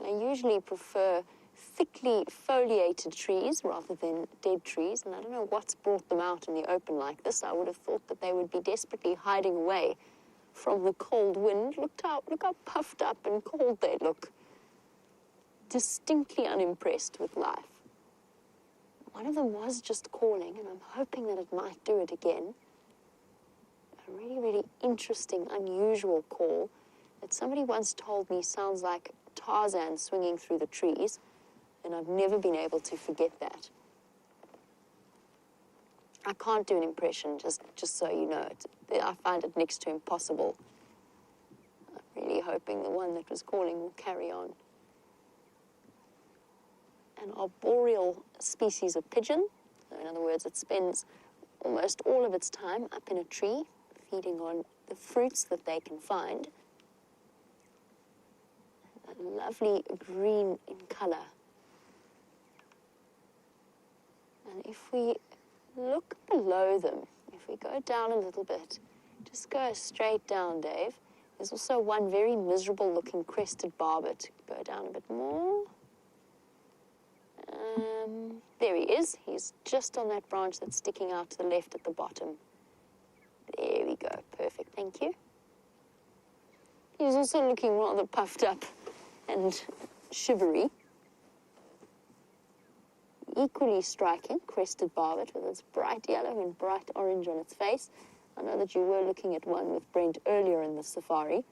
They usually prefer thickly foliated trees rather than dead trees, and I don't know what's brought them out in the open like this. I would have thought that they would be desperately hiding away from the cold wind. Look how puffed up and cold they look. Distinctly unimpressed with life. One of them was just calling, and I'm hoping that it might do it again. A really, really interesting, unusual call that somebody once told me sounds like Tarzan swinging through the trees, and I've never been able to forget that. I can't do an impression, just so you know. I find it next to impossible. I'm really hoping the one that was calling will carry on. An arboreal species of pigeon. So in other words, it spends almost all of its time up in a tree, feeding on the fruits that they can find. A lovely green in color. And if we look below them, if we go down a little bit, just go straight down, Dave. There's also one very miserable looking crested barbet. Go down a bit more. There he is. He's just on that branch that's sticking out to the left at the bottom. There we go. Perfect. Thank you. He's also looking rather puffed up. and shivery. Equally striking, crested barbet with its bright yellow and bright orange on its face. I know that you were looking at one with Brent earlier in the safari,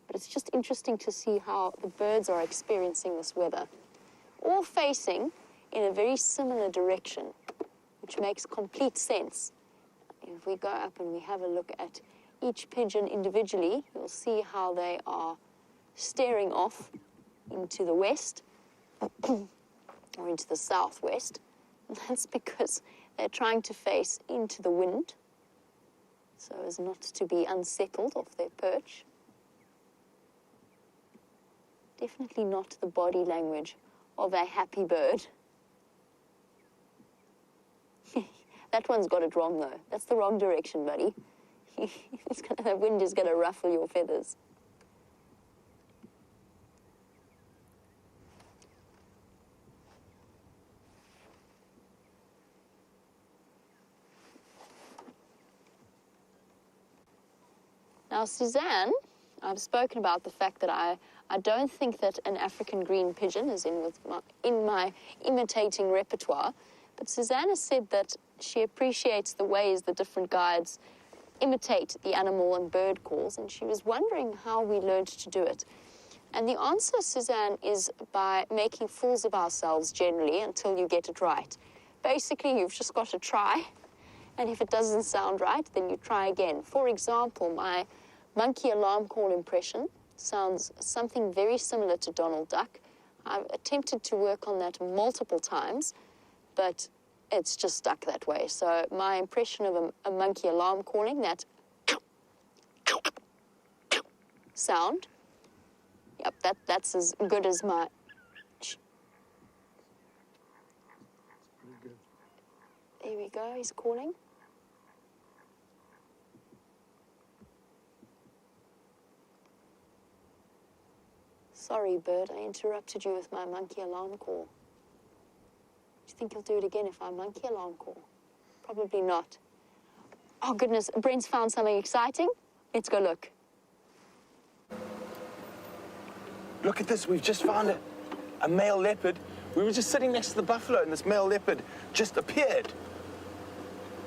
but it's just interesting to see how the birds are experiencing this weather. All facing in a very similar direction, which makes complete sense. If we go up and we have a look at each pigeon individually, you'll see how they are staring off into the west or into the southwest. And that's because they're trying to face into the wind so as not to be unsettled off their perch. Definitely not the body language of a happy bird. That one's got it wrong, though. That's the wrong direction, buddy. The wind is going to ruffle your feathers. Now, Suzanne, I've spoken about the fact that I don't think that an African green pigeon is in my imitating repertoire, but Suzanne has said that she appreciates the ways the different guides imitate the animal and bird calls, and she was wondering how we learned to do it. And the answer, Suzanne, is by making fools of ourselves generally until you get it right. Basically, you've just got to try, and if it doesn't sound right, then you try again. For example, my monkey alarm call impression sounds something very similar to Donald Duck. I've attempted to work on that multiple times, but it's just stuck that way. So my impression of a monkey alarm calling, that sound, yep, that's as good as my... There we go, he's calling. Sorry, bird, I interrupted you with my monkey alarm call. Do you think you'll do it again if I monkey alarm call? Probably not. Oh, goodness, Brent's found something exciting. Let's go look. Look at this, we've just found a male leopard. We were just sitting next to the buffalo and this male leopard just appeared.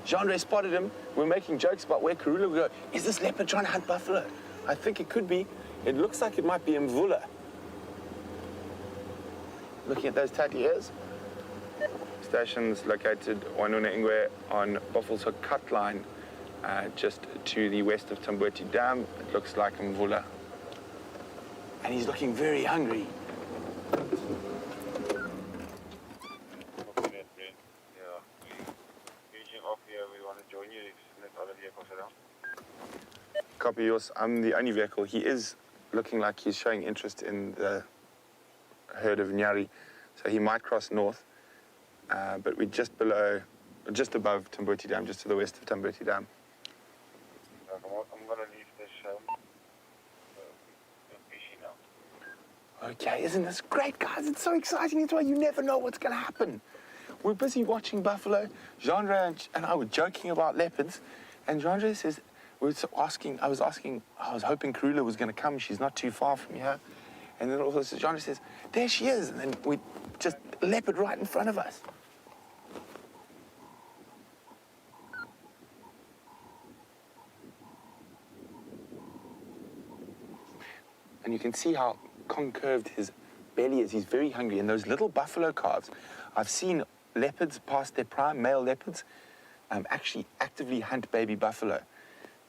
Jean-Ray spotted him. We're making jokes about where Karula would go. Is this leopard trying to hunt buffalo? I think it could be. It looks like it might be Mvula. Looking at those tatty ears. Station's located Wanuna Ingwe on Buffalo's Hook Cut Line, just to the west of Tamboti Dam. It looks like Mvula. And he's looking very hungry. Copy yours. I'm the only vehicle. He is looking like he's showing interest in the herd of Nyari, so he might cross north, but we're just above Tamboti Dam, just to the west of Tamboti Dam. I'm going to leave this PC now. Okay, isn't this great, guys? It's so exciting. It's why you never know what's going to happen. We're busy watching buffalo. Jean-Ray and I were joking about leopards, and Jean-Ray says, I was hoping Karula was going to come. She's not too far from here. And then all of a sudden, Jean-Ray says, there she is. And then we just leopard right in front of us. And you can see how concurved his belly is. He's very hungry. And those little buffalo calves, I've seen leopards past their prime, male leopards, actually actively hunt baby buffalo.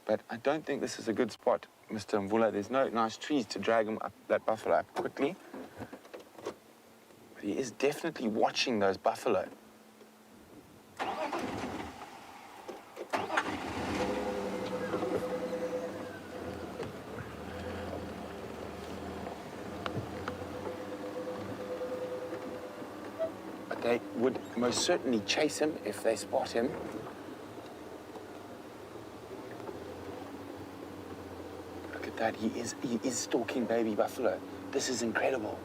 But I don't think this is a good spot, Mr. Mvula. There's no nice trees to drag him up, that buffalo up quickly. But he is definitely watching those buffalo. But they would most certainly chase him if they spot him. That he is stalking baby buffalo. This is incredible.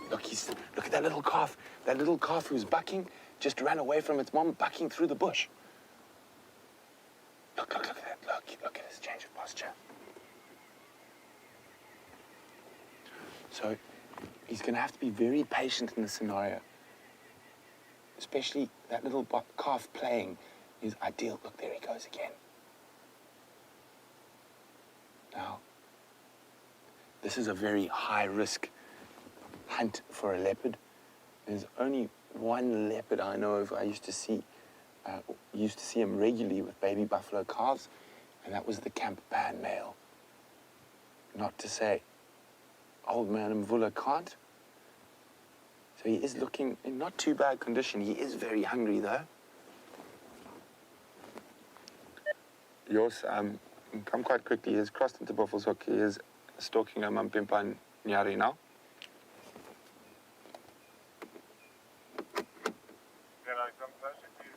Look at that little calf. That little calf who's bucking just ran away from its mom, bucking through the bush. Look at that. Look at this. pasture. So he's going to have to be very patient in this scenario. Especially that little calf playing is ideal. Look, there he goes again. Now, this is a very high-risk hunt for a leopard. There's only one leopard I know of. I used to see him regularly with baby buffalo calves, and that was the Camp Ban male. Not to say old man Mvula can't. So he is looking in not too bad condition. He is very hungry though. Yours, come quite quickly. He has crossed into Buffalo's Hook. He is stalking a Mampimpa Nyari now. Can I come closer to you,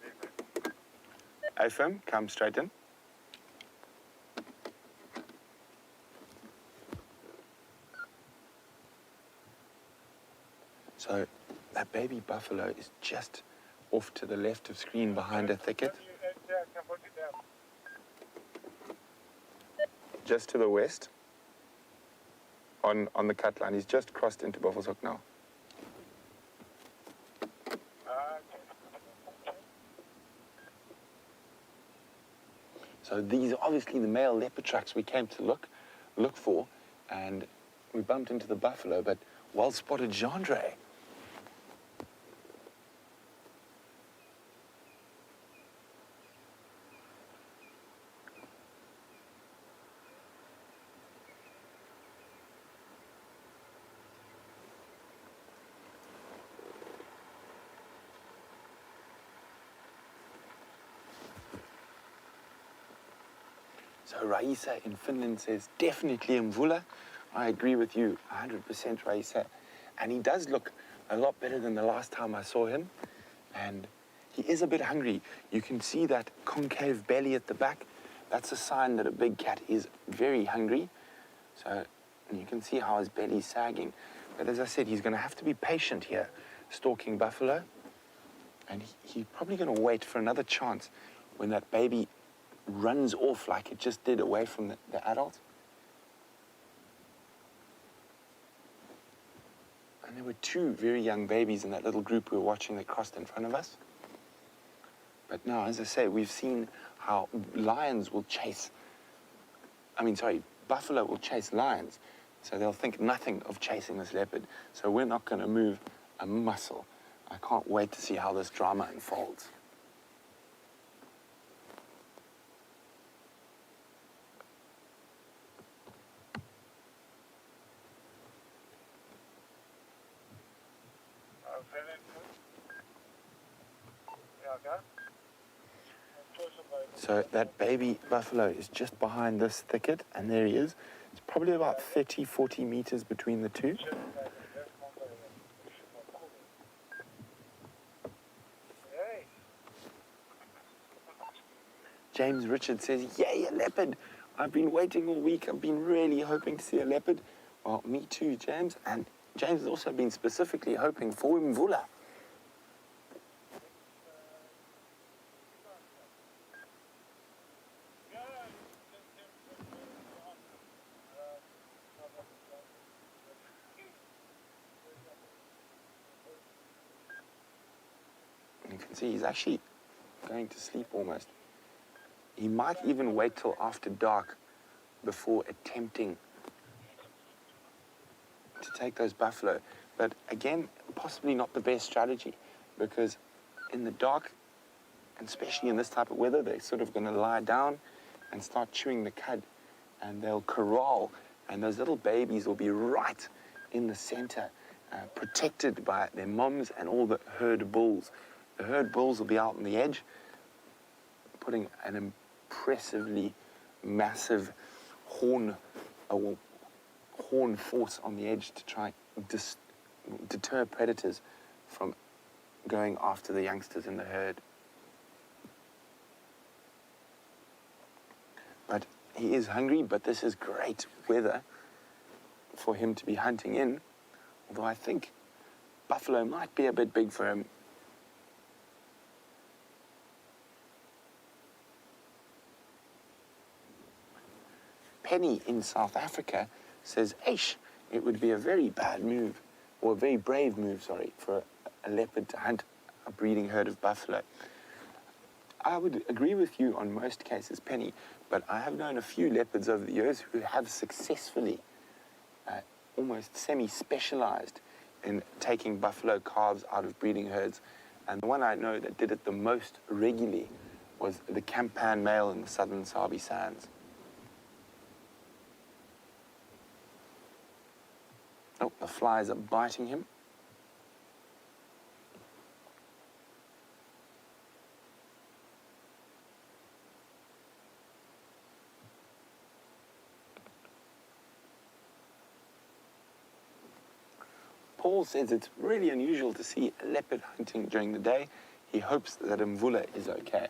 David? Affirm, come straight in. So that baby buffalo is just off to the left of screen behind a thicket. Just to the west on the cut line. He's just crossed into Buffalo's Hook now. So these are obviously the male leopard tracks we came to look for, and we bumped into the buffalo, but well spotted Gendre. So Raisa in Finland says, definitely Mvula. I agree with you, 100% Raisa. And he does look a lot better than the last time I saw him. And he is a bit hungry. You can see that concave belly at the back. That's a sign that a big cat is very hungry. So and you can see how his belly's sagging. But as I said, he's going to have to be patient here, stalking buffalo. And he's probably going to wait for another chance when that baby runs off like it just did away from the adult. And there were two very young babies in that little group we were watching that crossed in front of us. But now, as I say, we've seen how buffalo will chase lions. So they'll think nothing of chasing this leopard. So we're not going to move a muscle. I can't wait to see how this drama unfolds. So that baby buffalo is just behind this thicket, and there he is. It's probably about 30, 40 meters between the two. James Richard says, yay, a leopard. I've been waiting all week. I've been really hoping to see a leopard. Well, me too, James. And James has also been specifically hoping for Mvula. You can see he's actually going to sleep almost. He might even wait till after dark before attempting to take those buffalo. But again, possibly not the best strategy, because in the dark, and especially in this type of weather, they're sort of going to lie down and start chewing the cud, and they'll corral, and those little babies will be right in the center, protected by their moms and all the herd bulls. The herd bulls will be out on the edge, putting an impressively massive horn force on the edge to try deter predators from going after the youngsters in the herd. But he is hungry, but this is great weather for him to be hunting in, although I think buffalo might be a bit big for him. Penny in South Africa says, "Aish, it would be a very bad move, or a very brave move, sorry, for a leopard to hunt a breeding herd of buffalo." I would agree with you on most cases, Penny, but I have known a few leopards over the years who have successfully almost semi-specialized in taking buffalo calves out of breeding herds. And the one I know that did it the most regularly was the Campan male in the southern Sabi sands. Oh, the flies are biting him. Paul says it's really unusual to see a leopard hunting during the day. He hopes that Mvula is okay.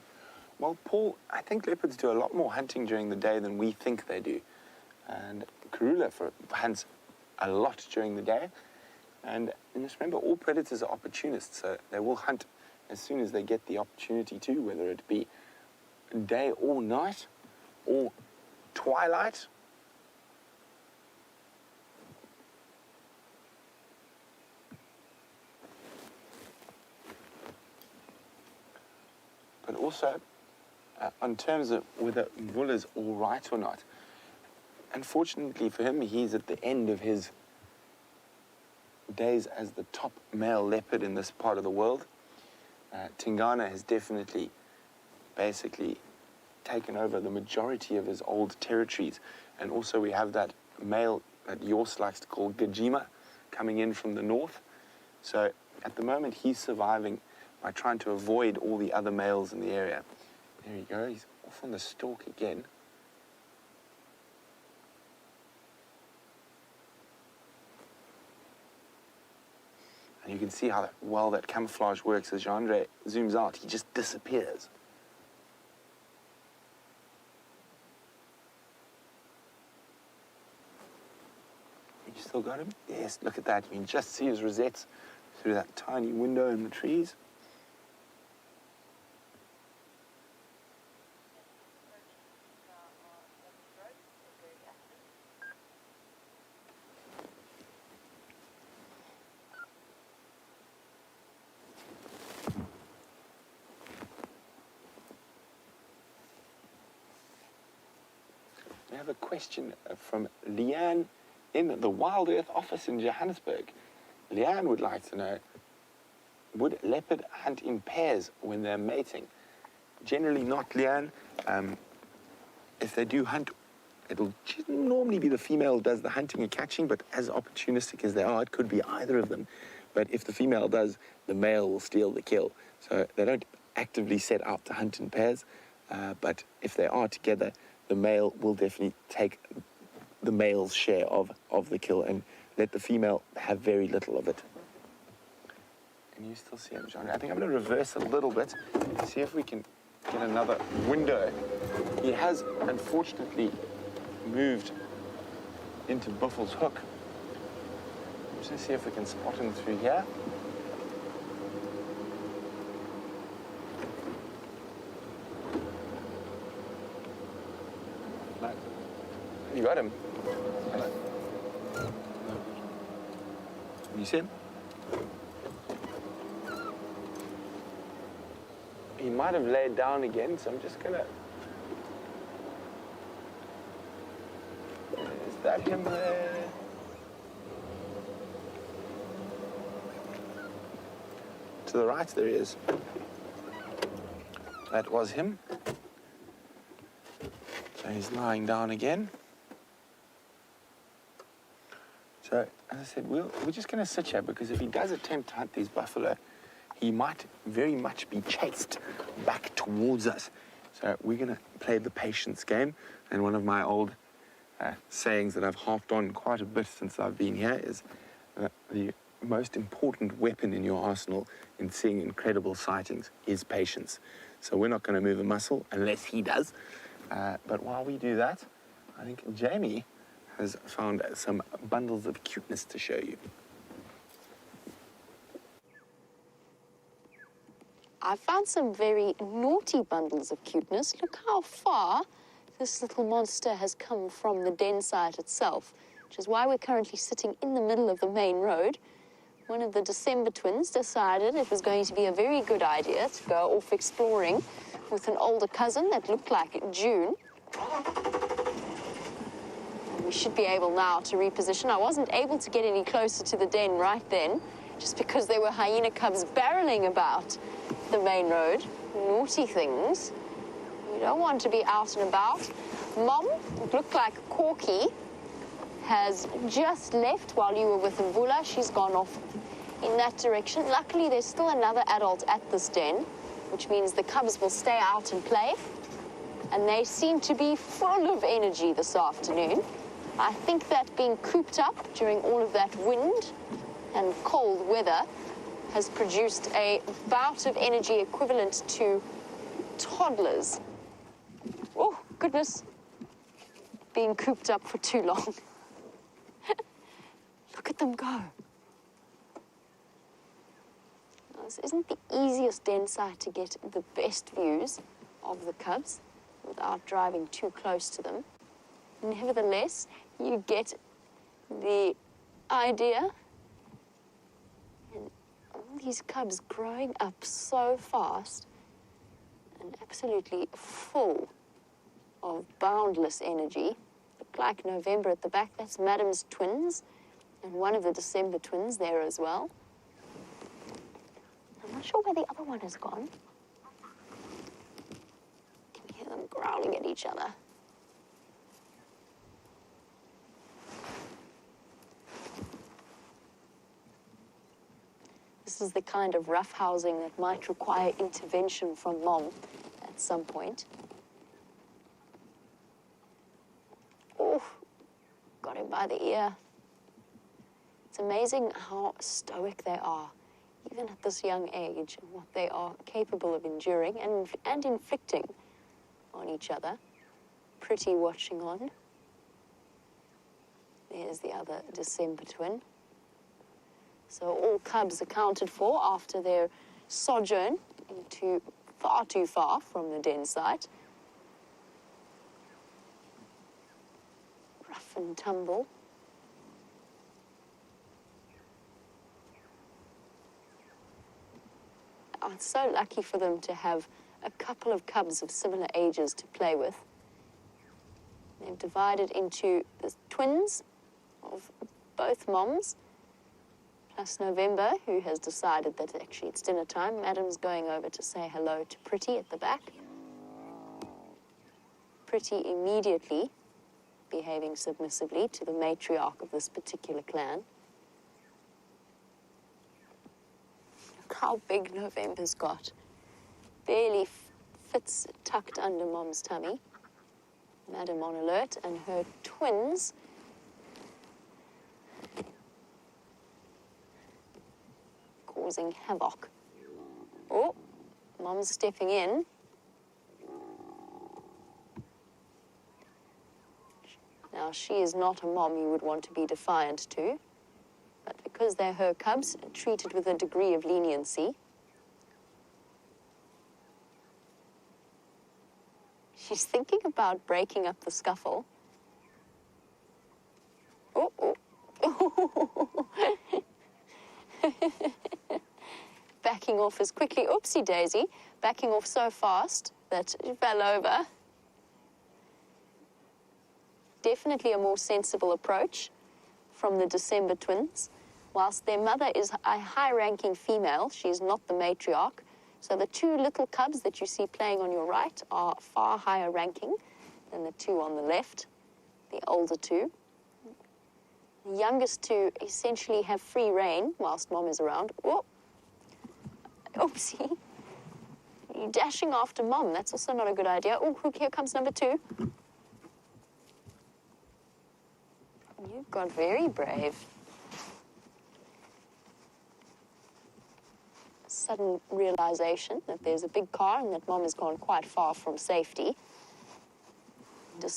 Well, Paul, I think leopards do a lot more hunting during the day than we think they do. And Karula hunts a lot during the day. And just remember, all predators are opportunists, so they will hunt as soon as they get the opportunity to, whether it be day or night or twilight. But also, in terms of whether Mvula's all right or not, unfortunately for him, he's at the end of his days as the top male leopard in this part of the world. Tingana has definitely, basically, taken over the majority of his old territories. And also we have that male that Joost likes to call Gajima coming in from the north. So at the moment, he's surviving by trying to avoid all the other males in the area. There you go, he's off on the stalk again. And you can see how well that camouflage works. As Jean-Andre zooms out, he just disappears. You still got him? Yes, look at that. You can just see his rosettes through that tiny window in the trees. We have a question from Leanne in the Wild Earth office in Johannesburg. Leanne would like to know, would leopard hunt in pairs when they're mating? Generally not, Leanne. If they do hunt, it'll normally be the female who does the hunting and catching, but as opportunistic as they are, it could be either of them. But if the female does, the male will steal the kill. So they don't actively set out to hunt in pairs, but if they are together, the male will definitely take the male's share of the kill and let the female have very little of it. Can you still see him, John? I think I'm going to reverse a little bit, see if we can get another window. He has, unfortunately, moved into Buffel's Hook. I'm just going to see if we can spot him through here. You got him. You see him? He might have laid down again, so I'm just gonna... Is that him there? To the right, there he is. That was him. So he's lying down again. So, as I said, we're just going to sit here because if he does attempt to hunt these buffalo, he might very much be chased back towards us. So we're going to play the patience game. And one of my old sayings that I've harped on quite a bit since I've been here is the most important weapon in your arsenal in seeing incredible sightings is patience. So we're not going to move a muscle unless he does. But while we do that, I think Jamie has found some bundles of cuteness to show you. I found some very naughty bundles of cuteness. Look how far This little monster has come from the den site itself, which is why we're currently sitting in the middle of the main road. One of the December twins decided it was going to be a very good idea to go off exploring with an older cousin that looked like June. We should be able now to reposition. I wasn't able to get any closer to the den right then, just because there were hyena cubs barreling about the main road. Naughty things. You don't want to be out and about. Mom, it looked like Corky, has just left while you were with Mvula. She's gone off in that direction. Luckily, there's still another adult at this den, which means the cubs will stay out and play. And they seem to be full of energy this afternoon. I think that being cooped up during all of that wind and cold weather has produced a bout of energy equivalent to toddlers. Oh, goodness. Being cooped up for too long. Look at them go. This isn't the easiest den site to get the best views of the cubs without driving too close to them. Nevertheless, you get the idea. And all these cubs growing up so fast and absolutely full of boundless energy. Look like November at the back. That's Madam's twins and one of the December twins there as well. I'm not sure where the other one has gone. You can hear them growling at each other. This is the kind of roughhousing that might require intervention from Mom at some point. Oh, got him by the ear. It's amazing how stoic they are, even at this young age, and what they are capable of enduring and inflicting on each other. Pretty watching on. There's the other December twin. So all cubs accounted for after their sojourn into far too far from the den site. Rough and tumble. Oh, it's so lucky for them to have a couple of cubs of similar ages to play with. They've divided into the twins of both moms, plus November, who has decided that actually it's dinner time. Madam's going over to say hello to Pretty at the back. Pretty immediately behaving submissively to the matriarch of this particular clan. Look how big November's got. Barely fits tucked under Mom's tummy. Madam on alert, and her twins causing havoc. Oh, Mom's stepping in. Now, she is not a mom you would want to be defiant to, but because they're her cubs, treated with a degree of leniency. She's thinking about breaking up the scuffle. Oh, oh. Backing off as quickly, oopsie daisy, backing off so fast that it fell over. Definitely a more sensible approach from the December twins. Whilst their mother is a high-ranking female, she is not the matriarch. So the two little cubs that you see playing on your right are far higher ranking than the two on the left, the older two. The youngest two essentially have free rein whilst Mom is around. Oh, oopsie. You're dashing after Mom. That's also not a good idea. Oh, here comes number two. You've got very brave. Sudden realization that there's a big car and that Mom has gone quite far from safety.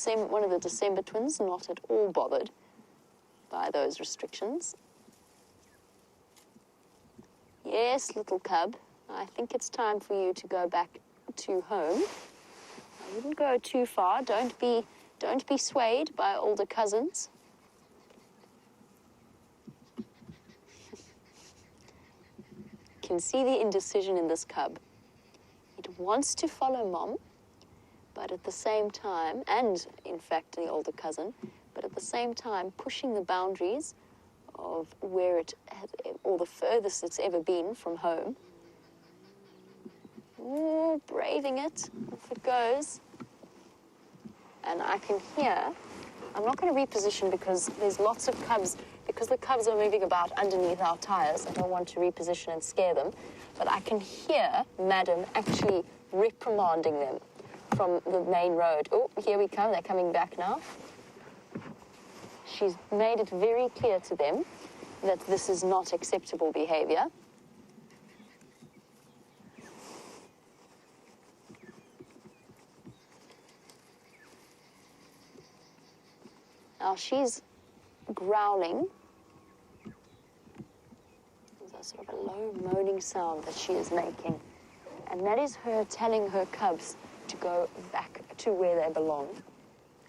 One of the December twins not at all bothered by those restrictions. Yes, little cub, I think it's time for you to go back to home. I wouldn't go too far. Don't be swayed by older cousins. Can see the indecision in this cub. It wants to follow mom, but at the same time, and in fact the older cousin, but at the same time pushing the boundaries of where it has, or the furthest it's ever been from home. Ooh, braving it. Off it goes. And I can hear, I'm not going to reposition because there's lots of cubs, because the cubs are moving about underneath our tires. I don't want to reposition and scare them. But I can hear Madam actually reprimanding them from the main road. Oh, here we come. They're coming back now. She's made it very clear to them that this is not acceptable behavior. Now she's growling. There's a sort of a low moaning sound that she is making. And that is her telling her cubs to go back to where they belong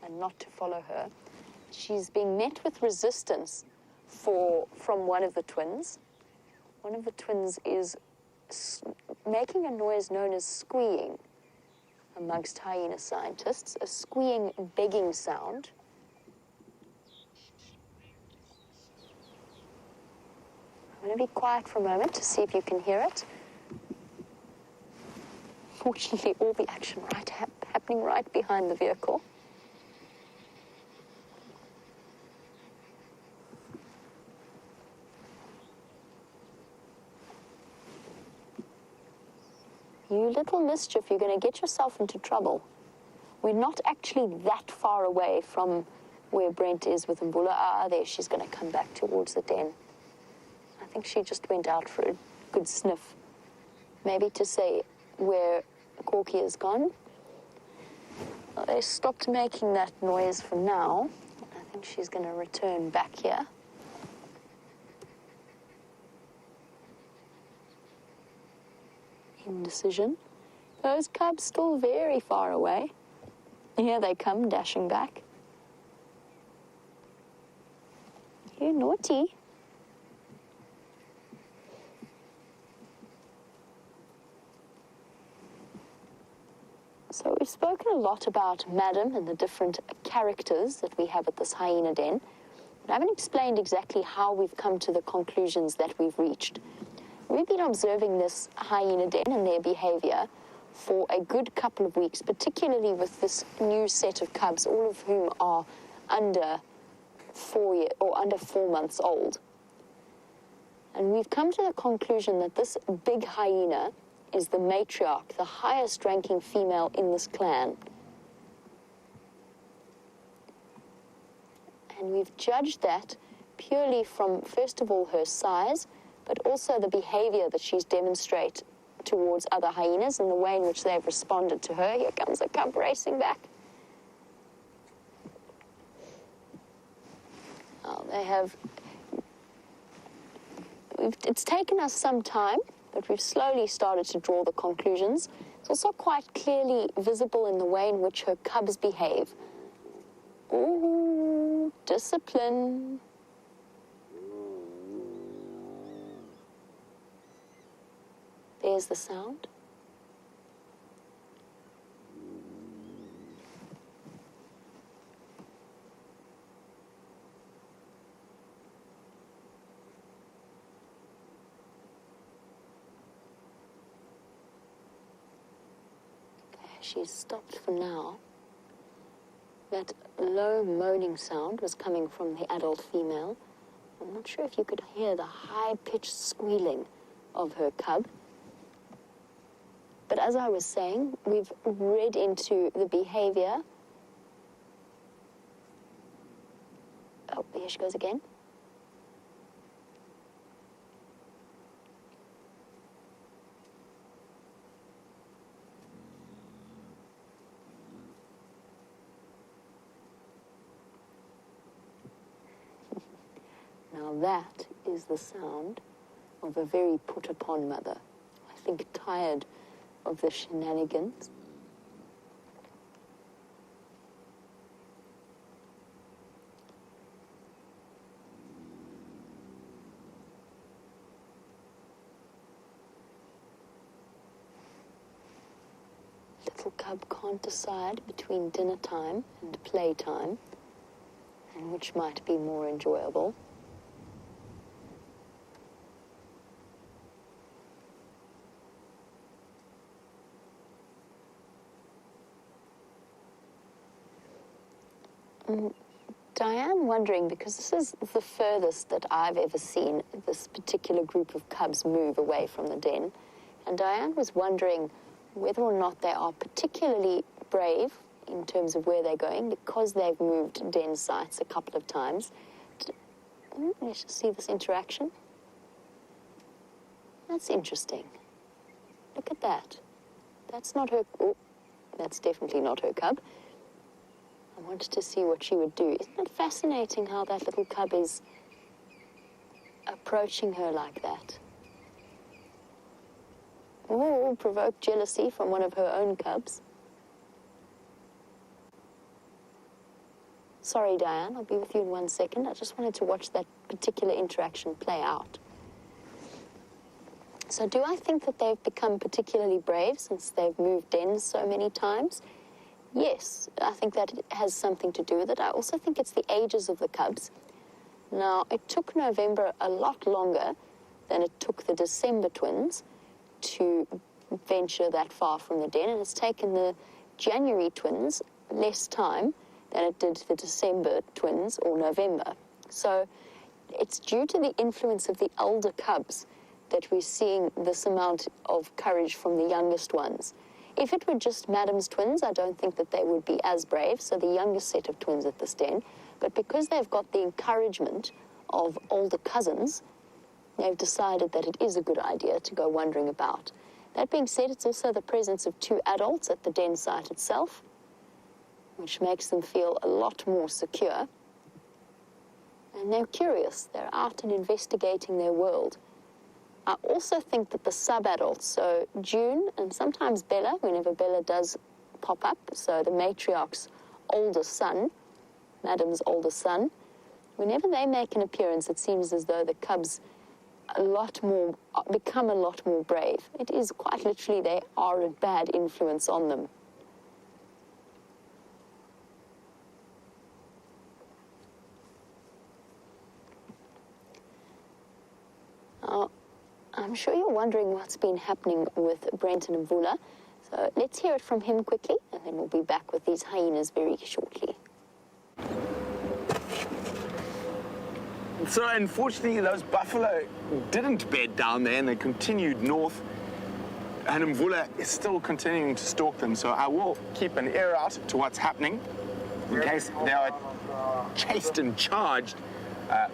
and not to follow her. She's being met with resistance from one of the twins. One of the twins is making a noise known as squeeing amongst hyena scientists, a squeeing, begging sound. I'm going to be quiet for a moment to see if you can hear it. Fortunately, all the action happening right behind the vehicle. You little mischief, you're going to get yourself into trouble. We're not actually that far away from where Brent is with Mbula. Ah, there, she's going to come back towards the den. I think she just went out for a good sniff. Maybe to say where Corky has gone. Well, they stopped making that noise for now. I think she's going to return back here. Indecision. Those cubs still very far away. Here they come, dashing back. You naughty. So we've spoken a lot about Madam and the different characters that we have at this hyena den. But I haven't explained exactly how we've come to the conclusions that we've reached. We've been observing this hyena den and their behavior for a good couple of weeks, particularly with this new set of cubs, all of whom are under 4 months old. And we've come to the conclusion that this big hyena is the matriarch, the highest ranking female in this clan. And we've judged that purely from, first of all, her size, but also the behavior that she's demonstrated towards other hyenas and the way in which they've responded to her. Here comes a cub racing back. Oh, it's taken us some time, but we've slowly started to draw the conclusions. It's also quite clearly visible in the way in which her cubs behave. Ooh, discipline. There's the sound. Okay, she's stopped for now. That low moaning sound was coming from the adult female. I'm not sure if you could hear the high-pitched squealing of her cub. But as I was saying, we've read into the behavior. Oh, here she goes again. Now that is the sound of a very put-upon mother. I think tired of the shenanigans. little cub can't decide between dinner time and playtime, and which might be more enjoyable. Diane wondering, because this is the furthest that I've ever seen this particular group of cubs move away from the den, and Diane was wondering whether or not they are particularly brave in terms of where they're going, because they've moved den sites a couple of times. Let's just see this interaction. That's interesting. Look at that. That's not her... Oh, that's definitely not her cub. I wanted to see what she would do. Isn't it fascinating how that little cub is approaching her like that? Oh, provoked jealousy from one of her own cubs. Sorry, Diane, I'll be with you in 1 second. I just wanted to watch that particular interaction play out. So do I think that they've become particularly brave since they've moved dens so many times? Yes, I think that it has something to do with it. I also think it's the ages of the cubs. Now, it took November a lot longer than it took the December twins to venture that far from the den, and it's taken the January twins less time than it did the December twins or November. So it's due to the influence of the older cubs that we're seeing this amount of courage from the youngest ones. If it were just Madam's twins, I don't think that they would be as brave, so the youngest set of twins at this den. But because they've got the encouragement of older cousins, they've decided that it is a good idea to go wandering about. That being said, it's also the presence of 2 adults at the den site itself, which makes them feel a lot more secure. And they're curious. They're out and investigating their world. I also think that the sub-adults, so June and sometimes Bella, whenever Bella does pop up, so the matriarch's older son, Madam's older son, whenever they make an appearance, it seems as though the cubs become a lot more brave. It is quite literally they are a bad influence on them. I'm sure you're wondering what's been happening with Brenton and Vula, so let's hear it from him quickly, and then we'll be back with these hyenas very shortly. So unfortunately, those buffalo didn't bed down there, and they continued north, and Mvula is still continuing to stalk them, so I will keep an ear out to what's happening in case they are chased and charged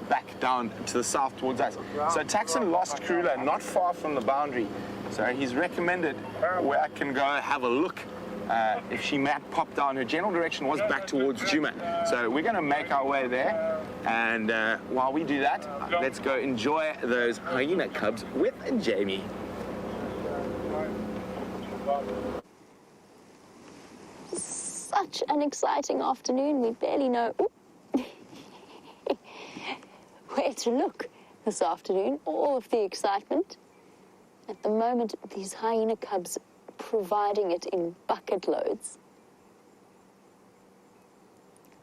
back down to the south towards us. So Taxon lost Krula not far from the boundary, so he's recommended where I can go have a look if she might pop down. Her general direction was back towards Juma, so we're going to make our way there, and while we do that, let's go enjoy those hyena cubs with Jamie. Such an exciting afternoon. We barely know where to look this afternoon. All of the excitement. At the moment, these hyena cubs providing it in bucket loads.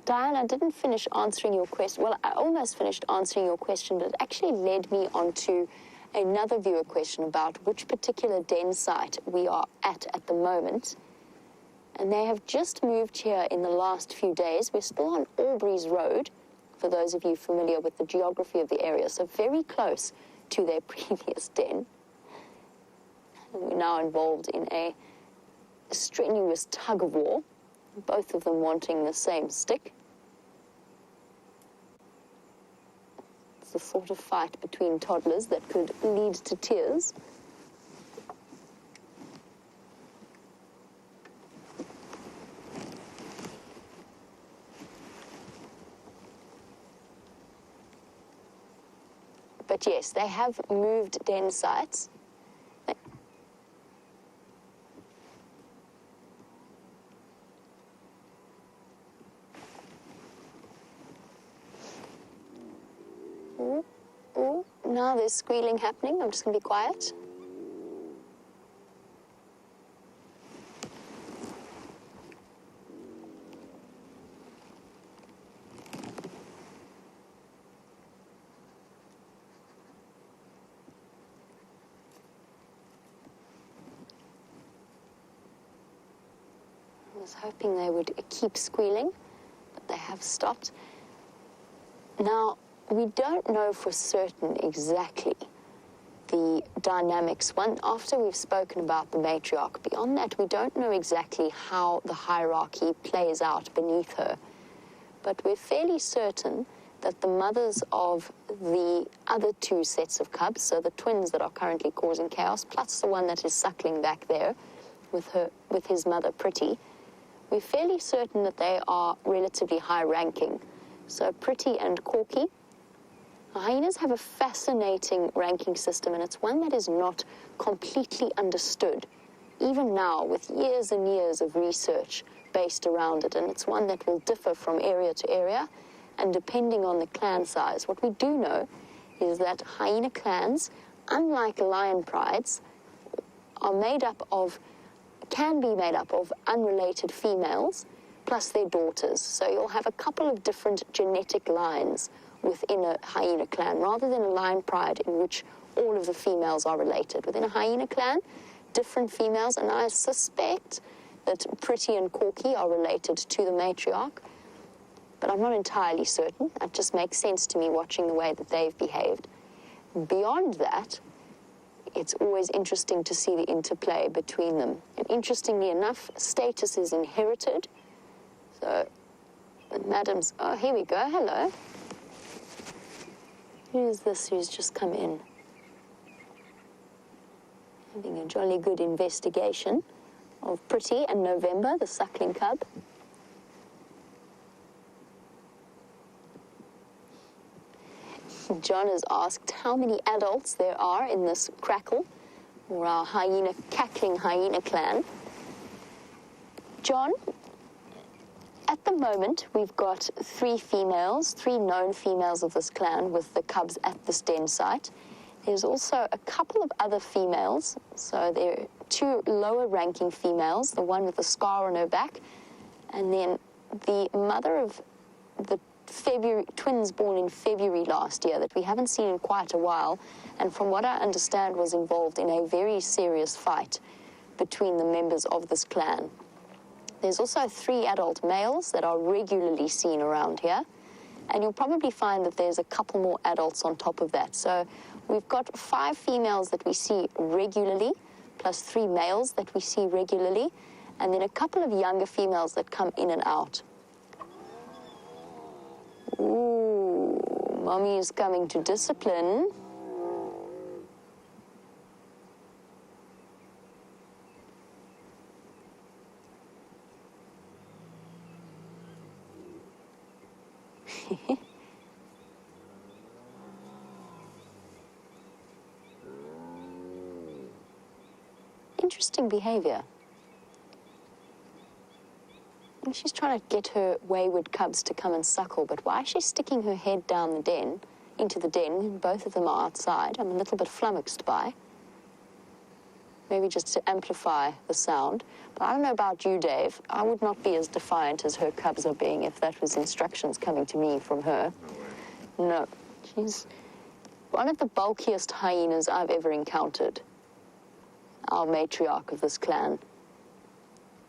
Diane, I didn't finish answering your question. Well, I almost finished answering your question, but it actually led me onto another viewer question about which particular den site we are at the moment. And they have just moved here in the last few days. We're still on Aubrey's Road, for those of you familiar with the geography of the area, so very close to their previous den. And we're now involved in a strenuous tug-of-war, both of them wanting the same stick. It's the sort of fight between toddlers that could lead to tears. But yes, they have moved den sites. Ooh, ooh, now there's squealing happening. I'm just going to be quiet. was hoping they would keep squealing, but they have stopped. Now, we don't know for certain exactly the dynamics. After we've spoken about the matriarch, beyond that, we don't know exactly how the hierarchy plays out beneath her. But we're fairly certain that the mothers of the other two sets of cubs, so the twins that are currently causing chaos, plus the one that is suckling back there with his mother Pretty, we're fairly certain that they are relatively high-ranking. So Pretty and Corky. Hyenas have a fascinating ranking system, and it's one that is not completely understood, even now, with years and years of research based around it, and it's one that will differ from area to area, and depending on the clan size. What we do know is that hyena clans, unlike lion prides, can be made up of unrelated females, plus their daughters. So you'll have a couple of different genetic lines within a hyena clan, rather than a lion pride in which all of the females are related. Within a hyena clan, different females, and I suspect that Pretty and Corky are related to the matriarch, but I'm not entirely certain. That just makes sense to me watching the way that they've behaved. Beyond that, it's always interesting to see the interplay between them. And interestingly enough, status is inherited. So, madam's, oh, here we go, hello. Who's this who's just come in? Having a jolly good investigation of Pretty and November, the suckling cub. John has asked how many adults there are in this crackle, or our cackling hyena clan. John, at the moment, we've got three known females of this clan with the cubs at this den site. There's also a couple of other females, so there are two lower-ranking females, the one with the scar on her back, and then the mother of the twins born in February last year that we haven't seen in quite a while, and from what I understand was involved in a very serious fight between the members of this clan. There's also 3 adult males that are regularly seen around here, and you'll probably find that there's a couple more adults on top of that. So we've got 5 females that we see regularly, plus 3 males that we see regularly, and then a couple of younger females that come in and out. Ooh, mommy is coming to discipline. Interesting behavior. And she's trying to get her wayward cubs to come and suckle, but why is she sticking her head down into the den when both of them are outside? I'm a little bit flummoxed by. Maybe just to amplify the sound. But I don't know about you, Dave. I would not be as defiant as her cubs are being if that was instructions coming to me from her. No. She's one of the bulkiest hyenas I've ever encountered. Our matriarch of this clan.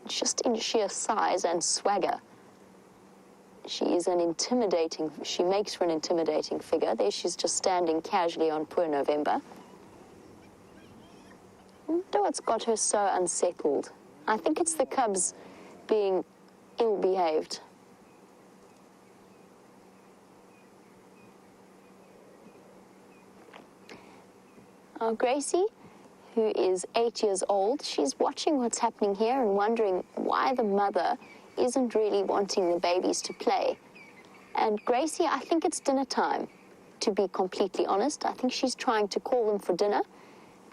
Just in sheer size and swagger. She makes for an intimidating figure. There she's just standing casually on poor November. I wonder what's got her so unsettled. I think it's the cubs being ill-behaved. Gracie, who is 8 years old, she's watching what's happening here and wondering why the mother isn't really wanting the babies to play. And Gracie, I think it's dinner time, to be completely honest. I think she's trying to call them for dinner,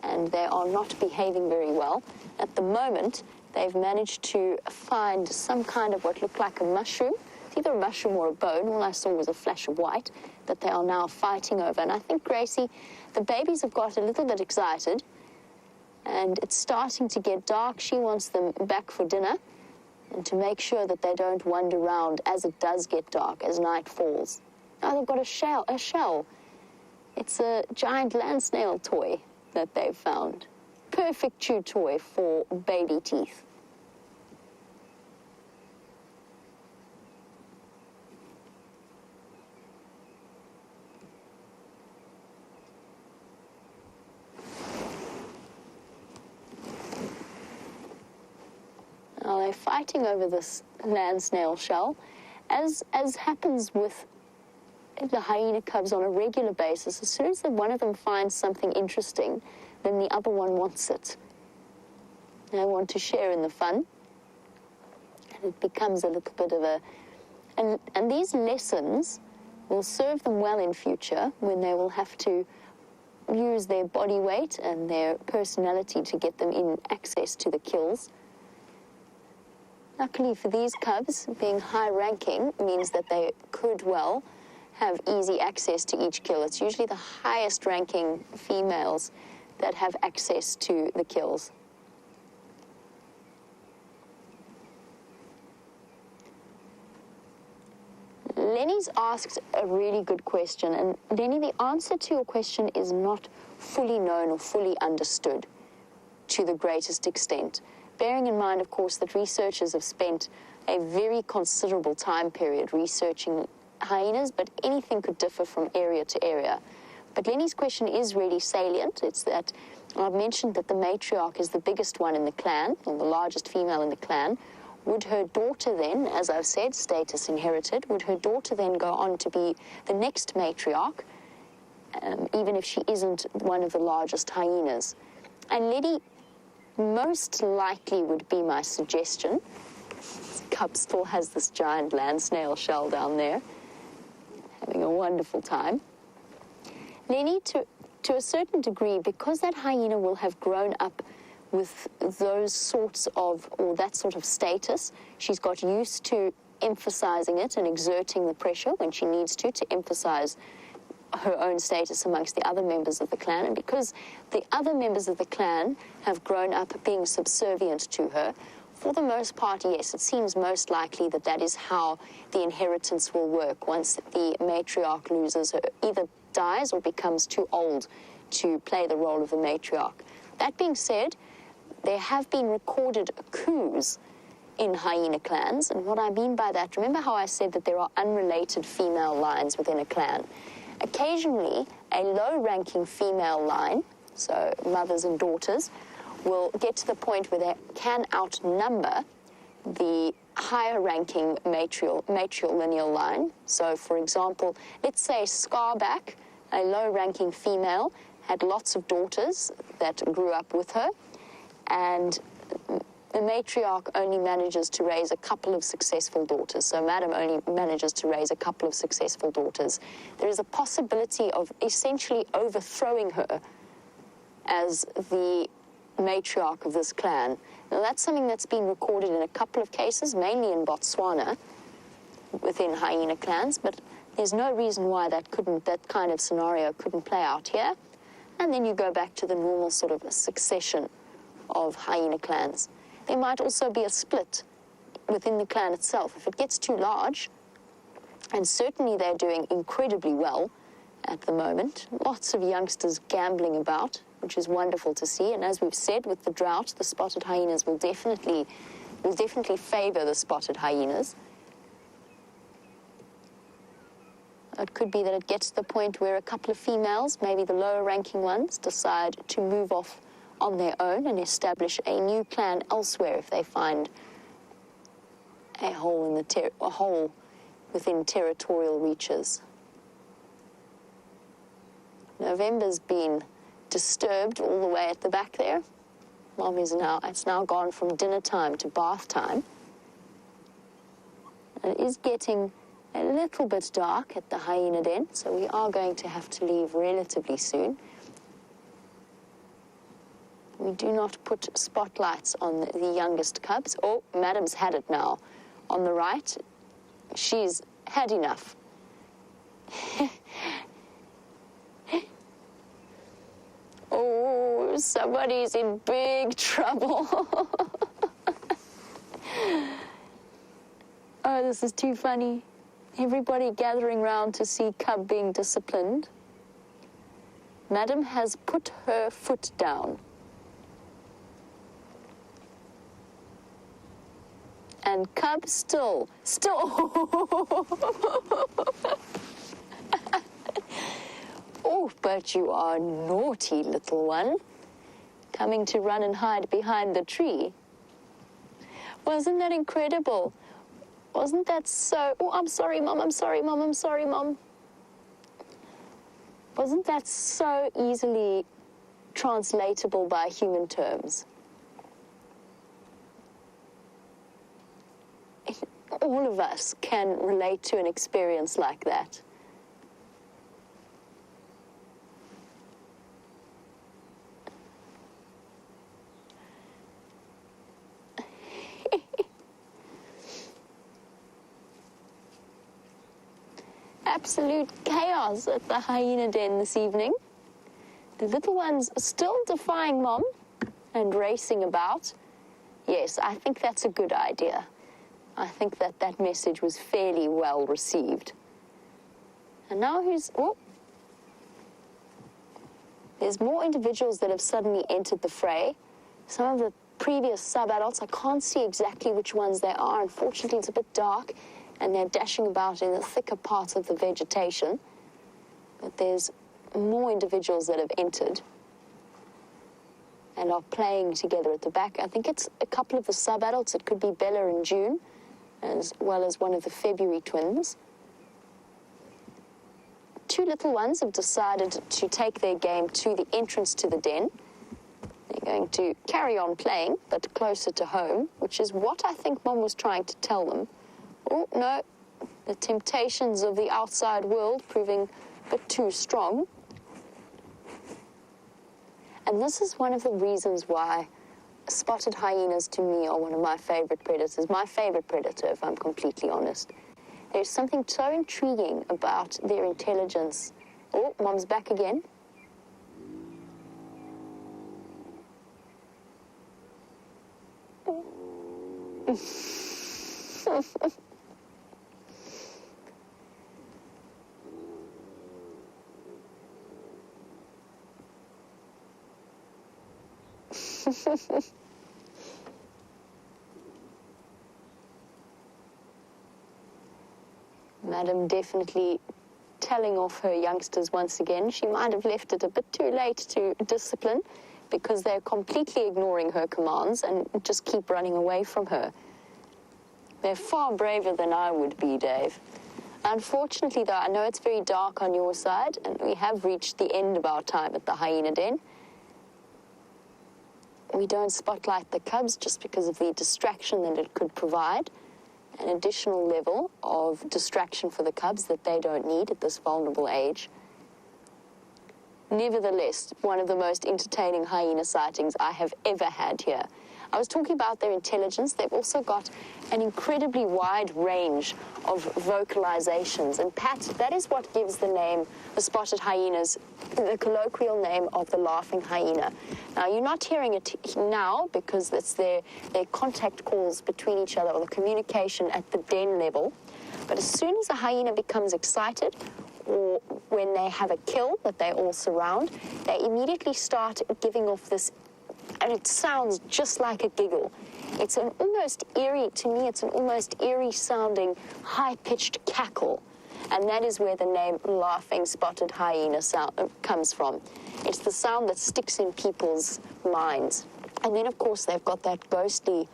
and they are not behaving very well. At the moment, they've managed to find some kind of what looked like a mushroom. It's either a mushroom or a bone. All I saw was a flash of white that they are now fighting over. And I think Gracie, the babies have got a little bit excited, and it's starting to get dark. She wants them back for dinner, and to make sure that they don't wander around as it does get dark, as night falls. Now they've got a shell. It's a giant land snail toy that they've found. Perfect chew toy for baby teeth. they're fighting over this land snail shell. As happens with the hyena cubs on a regular basis, as soon as one of them finds something interesting, then the other one wants it. They want to share in the fun. And it becomes a little bit of a... And these lessons will serve them well in future when they will have to use their body weight and their personality to get them in access to the kills. Luckily for these cubs, being high-ranking means that they could well have easy access to each kill. It's usually the highest-ranking females that have access to the kills. Lenny's asked a really good question, and Lenny, the answer to your question is not fully known or fully understood to the greatest extent. Bearing in mind, of course, that researchers have spent a very considerable time period researching hyenas, but anything could differ from area to area. But Lenny's question is really salient. It's that I've mentioned that the matriarch is the biggest one in the clan, or the largest female in the clan. Would her daughter then, as I've said, status inherited, would her daughter then go on to be the next matriarch, even if she isn't one of the largest hyenas? And Lenny, most likely would be my suggestion. Cub still has this giant land snail shell down there, having a wonderful time. Lenny, to a certain degree, because that hyena will have grown up with those sorts of, or that sort of status, she's got used to emphasizing it and exerting the pressure when she needs to emphasize her own status amongst the other members of the clan. And because the other members of the clan have grown up being subservient to her, for the most part, yes, it seems most likely that that is how the inheritance will work once the matriarch loses her, either dies or becomes too old to play the role of the matriarch. That being said, there have been recorded coups in hyena clans, and what I mean by that, remember how I said that there are unrelated female lines within a clan? Occasionally, a low-ranking female line, so mothers and daughters, will get to the point where they can outnumber the higher-ranking matrilineal line. So, for example, let's say Scarback, a low-ranking female, had lots of daughters that grew up with her, and the matriarch only manages to raise a couple of successful daughters. So Madam only manages to raise a couple of successful daughters. There is a possibility of essentially overthrowing her as the matriarch of this clan. Now that's something that's been recorded in a couple of cases, mainly in Botswana, within hyena clans, but there's no reason why that kind of scenario couldn't play out here. And then you go back to the normal sort of succession of hyena clans. There might also be a split within the clan itself. If it gets too large, and certainly they're doing incredibly well at the moment, lots of youngsters gambling about, which is wonderful to see. And as we've said, with the drought, the spotted hyenas will definitely favor the spotted hyenas. It could be that it gets to the point where a couple of females, maybe the lower ranking ones, decide to move off on their own and establish a new clan elsewhere if they find a hole within territorial reaches. November's been disturbed all the way at the back there. It's now gone from dinner time to bath time. And it is getting a little bit dark at the hyena den, so we are going to have to leave relatively soon. We do not put spotlights on the youngest cubs. Oh, Madam's had it now. On the right, she's had enough. Oh, somebody's in big trouble. Oh, this is too funny. Everybody gathering round to see cub being disciplined. Madam has put her foot down. And cub still. Oh, but you are naughty, little one. Coming to run and hide behind the tree. Well, Wasn't that incredible? Wasn't that so... Oh, I'm sorry, Mom. I'm sorry, Mom. I'm sorry, Mom. Wasn't that so easily translatable by human terms? All of us can relate to an experience like that. Absolute chaos at the hyena den this evening. The little ones are still defying Mom and racing about. Yes, I think that's a good idea. I think that message was fairly well received. And now there's more individuals that have suddenly entered the fray. Some of the previous sub-adults, I can't see exactly which ones they are. Unfortunately, it's a bit dark, and they're dashing about in the thicker parts of the vegetation. But there's more individuals that have entered and are playing together at the back. I think it's a couple of the sub-adults. It could be Bella and June, as well as one of the February twins. Two little ones have decided to take their game to the entrance to the den. They're going to carry on playing, but closer to home, which is what I think Mom was trying to tell them. Oh, no, the temptations of the outside world proving a bit too strong. And this is one of the reasons why spotted hyenas to me are one of my favorite predators. My favorite predator, if I'm completely honest. There's something so intriguing about their intelligence. Oh, Mom's back again. Madam definitely telling off her youngsters once again. She might have left it a bit too late to discipline because they're completely ignoring her commands and just keep running away from her. They're far braver than I would be, Dave. Unfortunately, though, I know it's very dark on your side, and we have reached the end of our time at the hyena den. We don't spotlight the cubs just because of the distraction that it could provide, an additional level of distraction for the cubs that they don't need at this vulnerable age. Nevertheless, one of the most entertaining hyena sightings I have ever had here. I was talking about their intelligence. They've also got an incredibly wide range of vocalizations. And Pat, that is what gives the name, the spotted hyenas, the colloquial name of the laughing hyena. Now, you're not hearing it now because it's their contact calls between each other or the communication at the den level. But as soon as a hyena becomes excited or when they have a kill that they all surround, they immediately start giving off this, and it sounds just like a giggle. It's an almost eerie, to me, it's an almost eerie sounding, high-pitched cackle. And that is where the name laughing spotted hyena comes from. It's the sound that sticks in people's minds. And then, of course, they've got that ghostly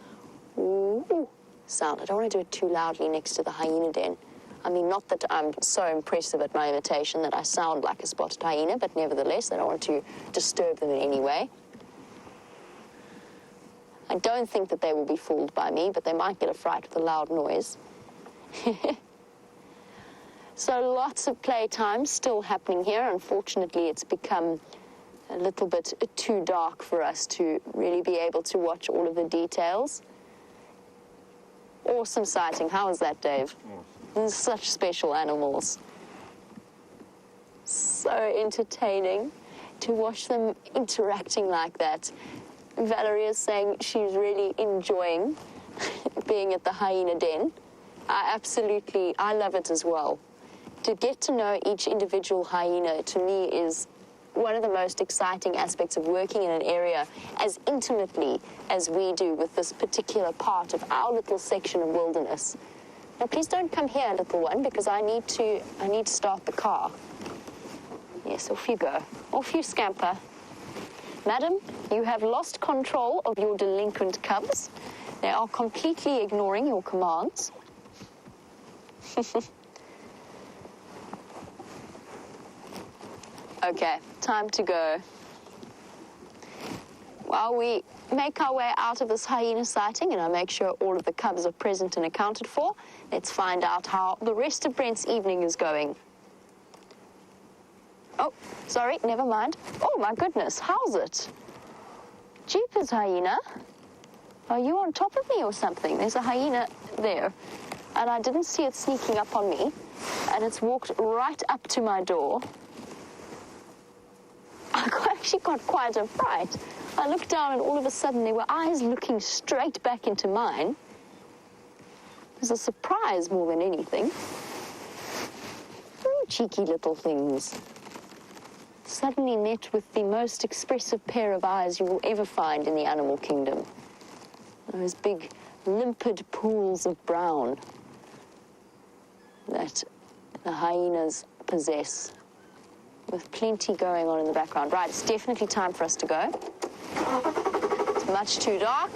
ooh sound. I don't want to do it too loudly next to the hyena den. I mean, not that I'm so impressive at my imitation that I sound like a spotted hyena, but nevertheless, I don't want to disturb them in any way. I don't think that they will be fooled by me, but they might get a fright with a loud noise. So lots of playtime still happening here. Unfortunately, it's become a little bit too dark for us to really be able to watch all of the details. Awesome sighting. How was that, Dave? Awesome. Such special animals. So entertaining to watch them interacting like that. Valerie is saying she's really enjoying being at the hyena den. I love it as well. To get to know each individual hyena, to me, is one of the most exciting aspects of working in an area as intimately as we do with this particular part of our little section of wilderness. Now, please don't come here, little one, because I need to start the car. Yes, off you go. Off you scamper. Madam, you have lost control of your delinquent cubs. They are completely ignoring your commands. Okay, time to go. While we make our way out of this hyena sighting and I make sure all of the cubs are present and accounted for, let's find out how the rest of Brent's evening is going. Oh, sorry, never mind. Oh my goodness, how's it? Jeepers, hyena. Are you on top of me or something? There's a hyena there, and I didn't see it sneaking up on me, and it's walked right up to my door. I actually got quite a fright. I looked down and all of a sudden there were eyes looking straight back into mine. It was a surprise more than anything. Oh, cheeky little things. Suddenly met with the most expressive pair of eyes you will ever find in the animal kingdom. Those big, limpid pools of brown that the hyenas possess, with plenty going on in the background. Right, it's definitely time for us to go. It's much too dark.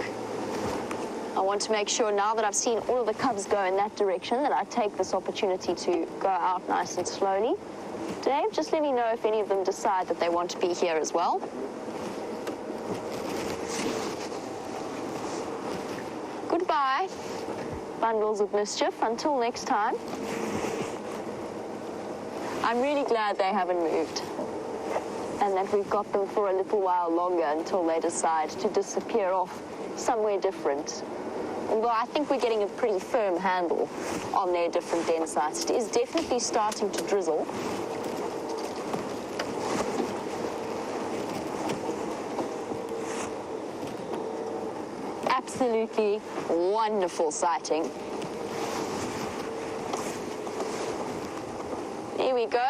I want to make sure now that I've seen all of the cubs go in that direction that I take this opportunity to go out nice and slowly. Dave, just let me know if any of them decide that they want to be here as well. Goodbye, bundles of mischief. Until next time. I'm really glad they haven't moved and that we've got them for a little while longer until they decide to disappear off somewhere different. Although I think we're getting a pretty firm handle on their different den sites. It is definitely starting to drizzle. Absolutely wonderful sighting. Here we go.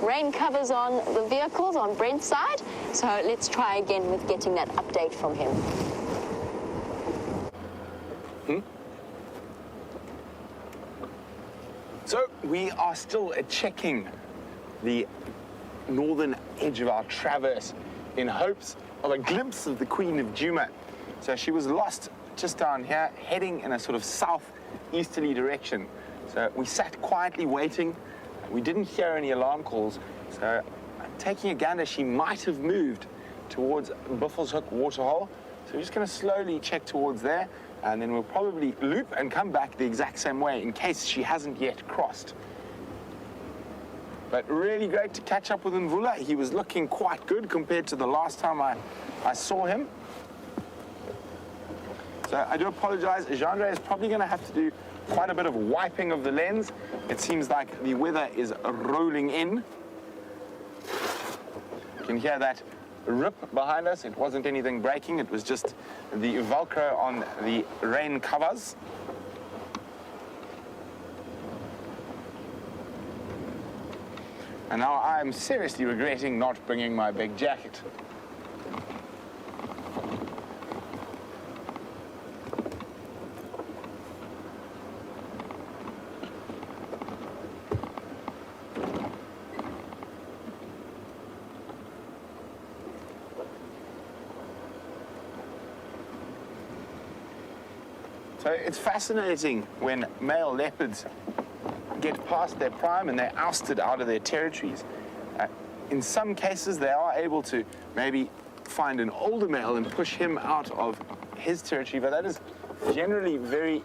Rain covers on the vehicles on Brent's side, so let's try again with getting that update from him. So we are still checking the northern edge of our traverse in hopes of a glimpse of the Queen of Djuma. So she was lost just down here, heading in a sort of southeasterly direction. So we sat quietly waiting. We didn't hear any alarm calls. So taking a gander, she might have moved towards Buffelshoek waterhole. So we're just going to slowly check towards there, and then we'll probably loop and come back the exact same way in case she hasn't yet crossed. But really great to catch up with Mvula. He was looking quite good compared to the last time I saw him. So I do apologize. Jeandre is probably going to have to do quite a bit of wiping of the lens. It seems like the weather is rolling in. You can hear that rip behind us. It wasn't anything breaking. It was just the Velcro on the rain covers. And now I'm seriously regretting not bringing my big jacket. So it's fascinating when male leopards get past their prime and they're ousted out of their territories. In some cases, they are able to maybe find an older male and push him out of his territory, but that is generally very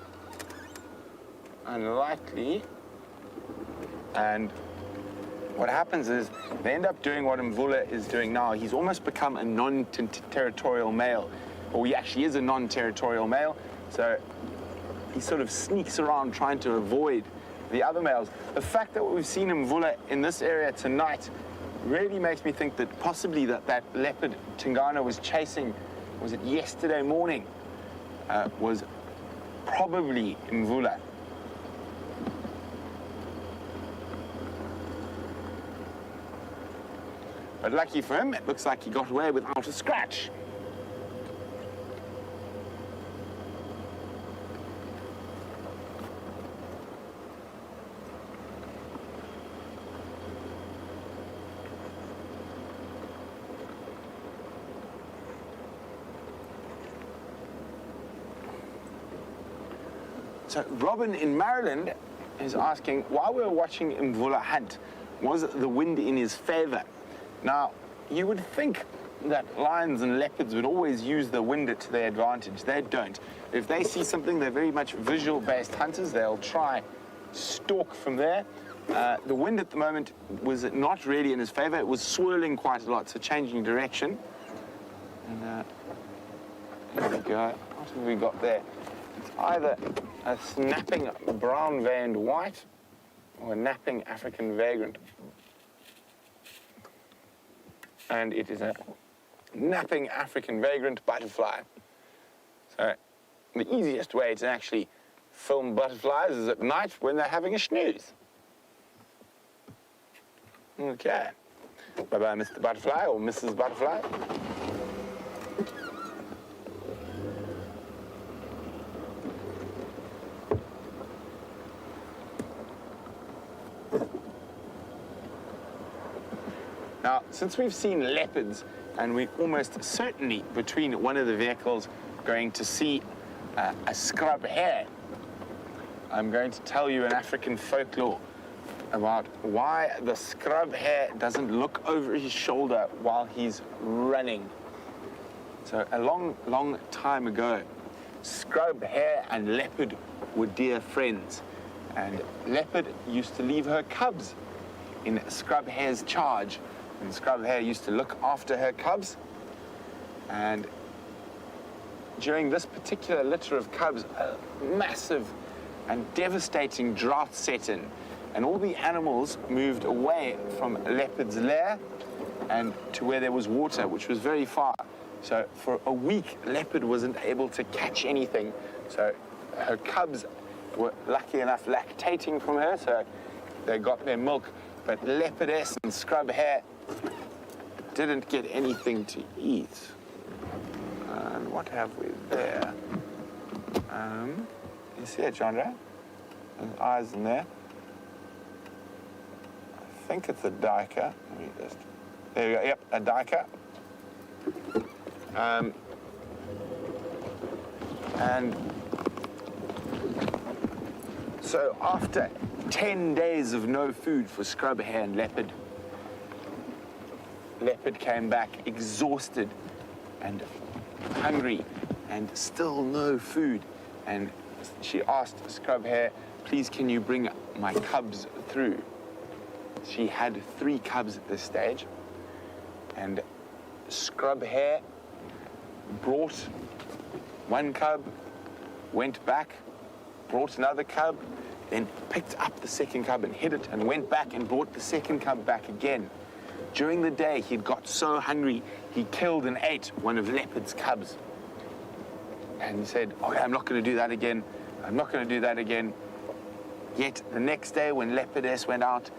unlikely. And what happens is they end up doing what Mvula is doing now. He's almost become a non-territorial male, or he actually is a non-territorial male. So he sort of sneaks around trying to avoid the other males. The fact that we've seen Mvula in this area tonight really makes me think that possibly that leopard Tingana was chasing, was it yesterday morning, was probably Mvula. But lucky for him, it looks like he got away without a scratch. So Robin in Maryland is asking, while we were watching Mvula hunt, was the wind in his favor? Now, you would think that lions and leopards would always use the wind to their advantage. They don't. If they see something, they're very much visual-based hunters. They'll try stalk from there. The wind at the moment was not really in his favor. It was swirling quite a lot, so changing direction. And there we go. What have we got there? It's either a snapping brown veined white or a napping African vagrant. And it is a napping African vagrant butterfly. So the easiest way to actually film butterflies is at night when they're having a snooze. Okay. Bye-bye, Mr. Butterfly or Mrs. Butterfly. Now, since we've seen leopards, and we're almost certainly between one of the vehicles going to see a scrub hare, I'm going to tell you an African folklore about why the scrub hare doesn't look over his shoulder while he's running. So a long, long time ago, scrub hare and leopard were dear friends, and leopard used to leave her cubs in scrub hare's charge. And scrub hare used to look after her cubs. And during this particular litter of cubs, a massive and devastating drought set in. And all the animals moved away from leopard's lair and to where there was water, which was very far. So for a week, leopard wasn't able to catch anything. So her cubs were lucky enough lactating from her, so they got their milk. But leopardess and scrub hare didn't get anything to eat. And what have we there? You see it, Chandra? There's eyes in there. I think it's a duiker. Let me just... There we go. Yep, a duiker. And so after 10 days of no food for scrub hare and leopard, leopard came back exhausted and hungry and still no food. And she asked scrub hare, please can you bring my cubs through? She had 3 cubs at this stage. And scrub hare brought 1 cub, went back, brought another cub, then picked up the 2nd cub and hid it and went back and brought the 2nd cub back again. During the day, he'd got so hungry, he killed and ate one of leopard's cubs. And he said, okay, I'm not going to do that again. I'm not going to do that again. Yet the next day when leopardess went out,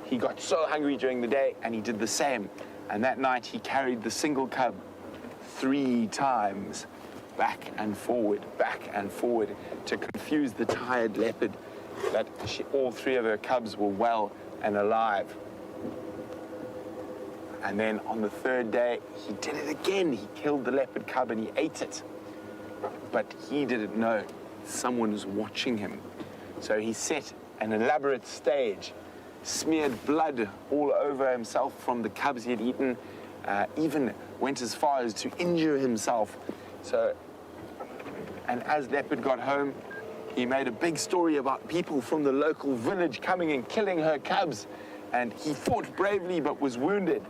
he got so hungry during the day and he did the same. And that night he carried the single cub 3 times, back and forward to confuse the tired leopard that all 3 of her cubs were well and alive. And then on the 3rd day, he did it again. He killed the leopard cub and he ate it. But he didn't know someone was watching him. So he set an elaborate stage, smeared blood all over himself from the cubs he had eaten, even went as far as to injure himself. So, and as leopard got home, he made a big story about people from the local village coming and killing her cubs. And he fought bravely but was wounded.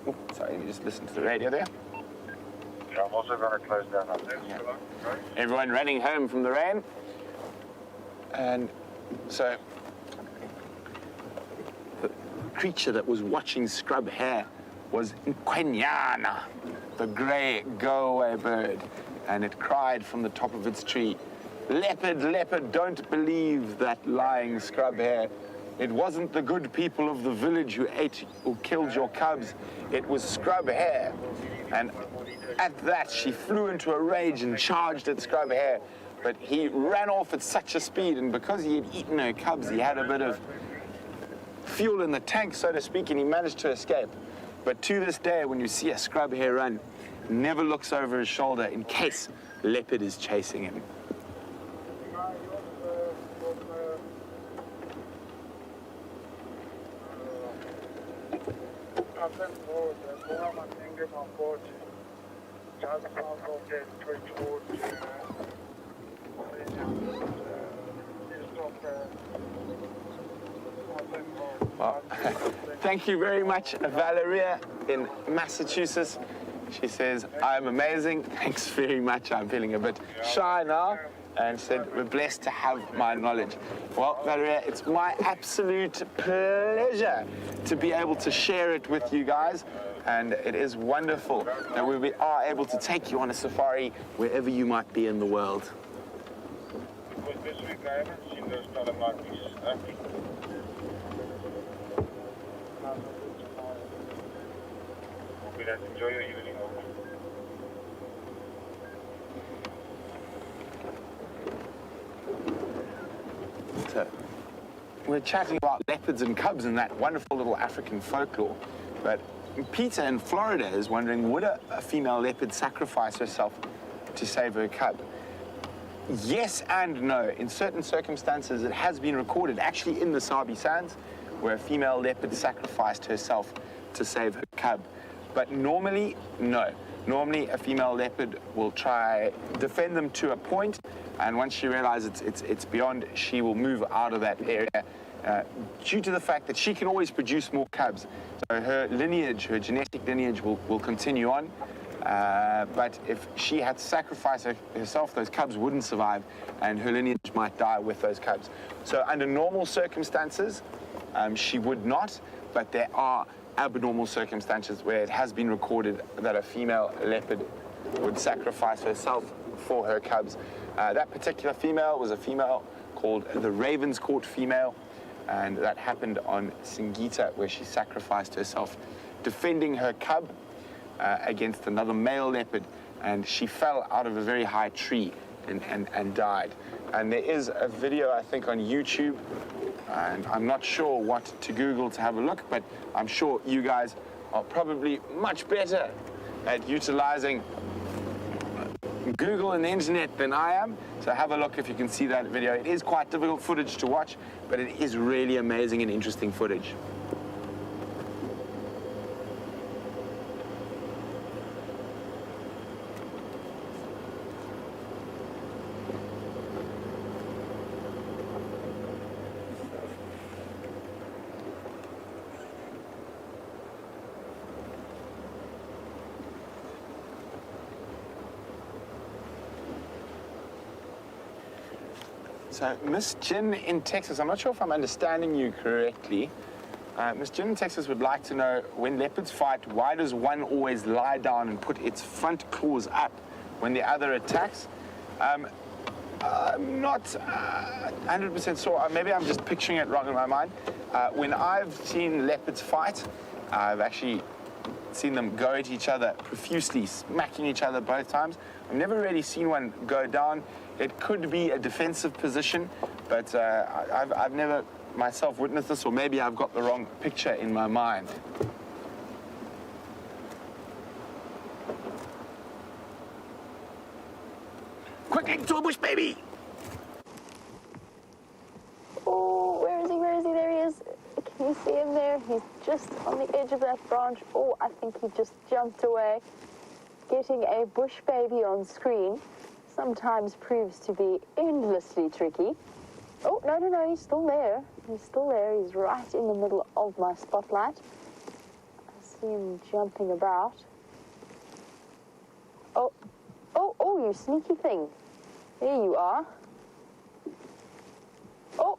Oh, sorry, let me just listen to the radio there. Yeah, I'm also going to close down up there. Yeah. Everyone running home from the rain. And so the creature that was watching scrub hare was Nkwenyana, the grey go-away bird. And it cried from the top of its tree, leopard, leopard, don't believe that lying scrub hare. It wasn't the good people of the village who killed your cubs. It was scrub hare. And at that, she flew into a rage and charged at scrub hare. But he ran off at such a speed, and because he had eaten her cubs, he had a bit of fuel in the tank, so to speak, and he managed to escape. But to this day, when you see a scrub hare run, never looks over his shoulder in case leopard is chasing him. Kaptan Road, Muhammad Ingram on board. Just south of the 24 Well, thank you very much, Valeria in Massachusetts. She says, I'm amazing. Thanks very much. I'm feeling a bit shy now. And said, we're blessed to have my knowledge. Well, Valeria, it's my absolute pleasure to be able to share it with you guys. And it is wonderful that we are able to take you on a safari wherever you might be in the world. Because this week I haven't seen those telemarketers. Hope you guys enjoy your evening. So, we're chatting about leopards and cubs and that wonderful little African folklore. But Peter in Florida is wondering, would a female leopard sacrifice herself to save her cub? Yes and no. In certain circumstances, it has been recorded, actually in the Sabi Sands, where a female leopard sacrificed herself to save her cub. But normally, no. Normally, a female leopard will try defend them to a point, and once she realizes it's beyond, she will move out of that area due to the fact that she can always produce more cubs. So her lineage, her genetic lineage will continue on. But if she had to sacrifice herself, those cubs wouldn't survive, and her lineage might die with those cubs. So under normal circumstances, she would not, but there are abnormal circumstances where it has been recorded that a female leopard would sacrifice herself for her cubs. That particular female was a female called the Ravenscourt female, and that happened on Singita, where she sacrificed herself defending her cub against another male leopard, and she fell out of a very high tree and died. And there is a video, I think, on YouTube, and I'm not sure what to Google to have a look, but I'm sure you guys are probably much better at utilizing Google and the internet than I am. So have a look if you can see that video. It is quite difficult footage to watch, but it is really amazing and interesting footage. So, Miss Jin in Texas, I'm not sure if I'm understanding you correctly. Miss Jin in Texas would like to know, when leopards fight, why does one always lie down and put its front claws up when the other attacks? I'm not 100% sure. Maybe I'm just picturing it wrong in my mind. When I've seen leopards fight, I've actually seen them go at each other profusely, smacking each other both times. I've never really seen one go down. It could be a defensive position, but I've never myself witnessed this, or maybe I've got the wrong picture in my mind. Quickly to a bush, baby! Oh, where is he? Where is he? There he is. Can you see him there? He's just on the edge of that branch. Oh, I think he just jumped away. Getting a bush baby on screen sometimes proves to be endlessly tricky. Oh, no, he's still there. He's still there. He's right in the middle of my spotlight. I see him jumping about. Oh, you sneaky thing. There you are. Oh.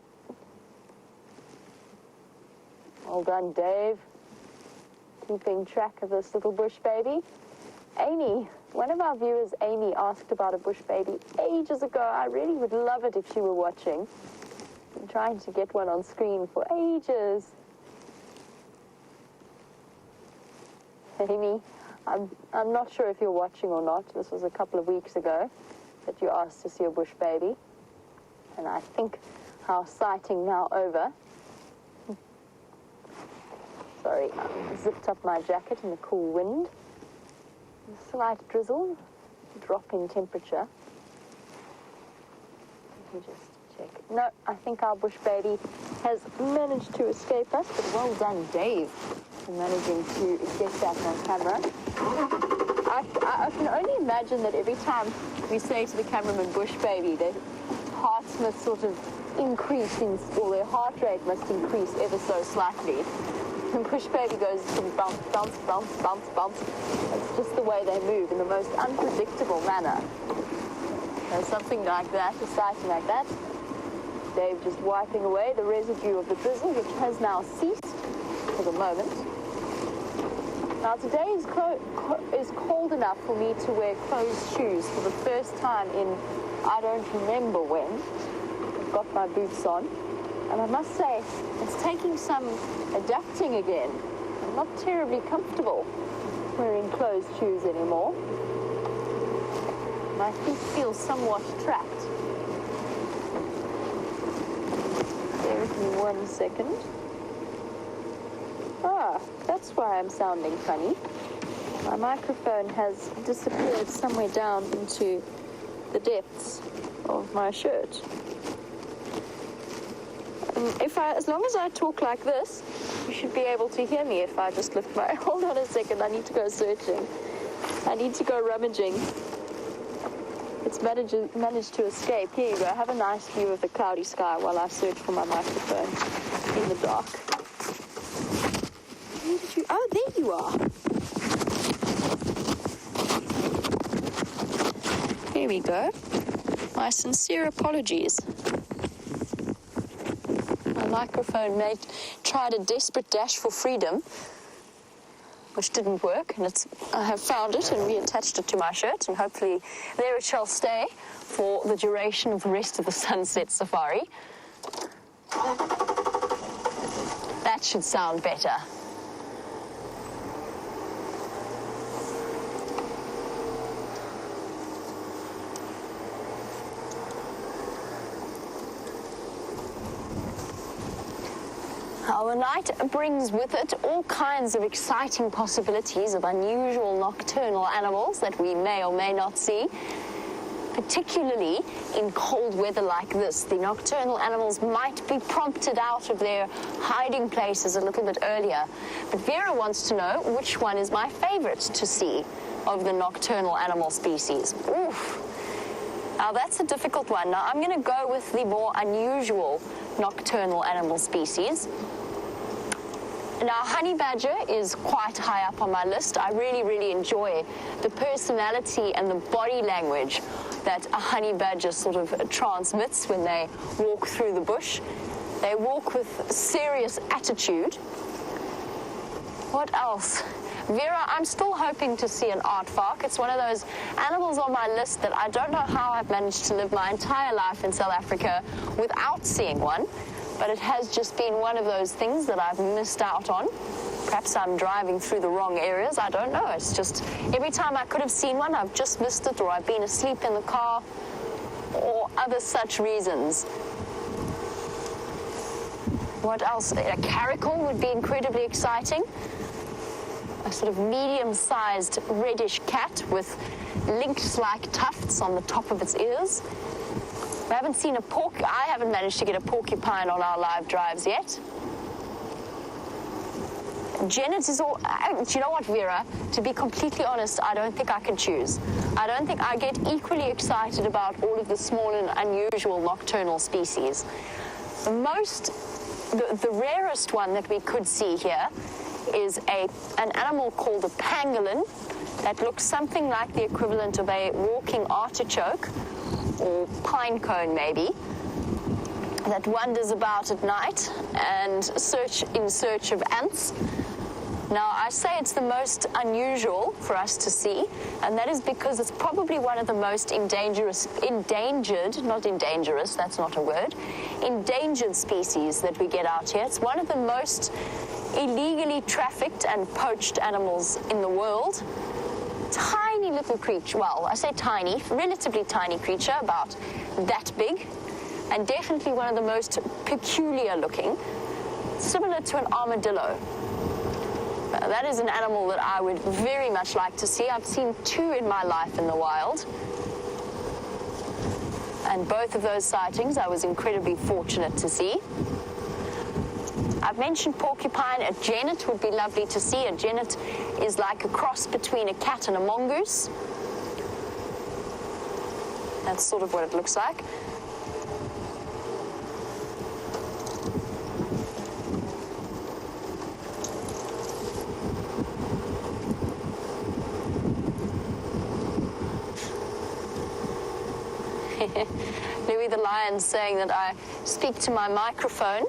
Well done, Dave. Keeping track of this little bush baby. Amy, one of our viewers, Amy, asked about a bush baby ages ago. I really would love it if she were watching. Been trying to get one on screen for ages. Amy, I'm not sure if you're watching or not. This was a couple of weeks ago that you asked to see a bush baby. And I think our sighting now over. Sorry, I zipped up my jacket in the cool wind. A slight drizzle, drop in temperature. Let me just check. No, I think our bush baby has managed to escape us, but well done, Dave. and managing to get that on camera. I can only imagine that every time we say to the cameraman, bush baby, their hearts must sort of increase, or their heart rate must increase ever so slightly. And bush baby goes from bounce, bounce, bounce, bounce, bounce. It's just the way they move in the most unpredictable manner. And something like that, a sighting like that, Dave just wiping away the residue of the drizzle, which has now ceased for the moment. Now today is cold enough for me to wear closed shoes for the first time in I don't remember when. I've got my boots on, and I must say it's taking some adapting again. I'm not terribly comfortable wearing closed shoes anymore. My feet feel somewhat trapped. Bear with me 1 second. Ah, that's why I'm sounding funny. My microphone has disappeared somewhere down into the depths of my shirt. As long as I talk like this, you should be able to hear me if I just lift my... Hold on a second, I need to go searching. I need to go rummaging. It's managed to escape. Here you go. Have a nice view of the cloudy sky while I search for my microphone in the dark. Where did you... Oh, there you are. Here we go. My sincere apologies. My microphone tried a desperate dash for freedom, which didn't work, and I have found it and reattached it to my shirt, and hopefully there it shall stay for the duration of the rest of the sunset safari. That should sound better. Our night brings with it all kinds of exciting possibilities of unusual nocturnal animals that we may or may not see. Particularly in cold weather like this, the nocturnal animals might be prompted out of their hiding places a little bit earlier. But Vera wants to know which one is my favorite to see of the nocturnal animal species. Oof. Now that's a difficult one. Now I'm going to go with the more unusual nocturnal animal species. Now, honey badger is quite high up on my list. I really, really enjoy the personality and the body language that a honey badger sort of transmits when they walk through the bush. They walk with serious attitude. What else? Vera, I'm still hoping to see an aardvark. It's one of those animals on my list that I don't know how I've managed to live my entire life in South Africa without seeing one. But it has just been one of those things that I've missed out on. Perhaps I'm driving through the wrong areas. I don't know. It's just every time I could have seen one, I've just missed it, or I've been asleep in the car, or other such reasons. What else? A caracal would be incredibly exciting. A sort of medium-sized reddish cat with lynx-like tufts on the top of its ears. We haven't seen I haven't managed to get a porcupine on our live drives yet. Genet is all... Do you know what, Vera? To be completely honest, I don't think I can choose. I don't think I get equally excited about all of the small and unusual nocturnal species. The rarest one that we could see here is an animal called a pangolin that looks something like the equivalent of a walking artichoke, or pine cone maybe, that wanders about at night and in search of ants. Now, I say it's the most unusual for us to see, and that is because it's probably one of the most endangered species that we get out here. It's one of the most illegally trafficked and poached animals in the world. Tiny little creature, well, I say tiny, relatively tiny creature, about that big, and definitely one of the most peculiar looking, similar to an armadillo. That is an animal that I would very much like to see. I've seen two in my life in the wild, and both of those sightings I was incredibly fortunate to see. I've mentioned porcupine. A genet would be lovely to see. A genet is like a cross between a cat and a mongoose. That's sort of what it looks like. Louis the Lion's saying that I speak to my microphone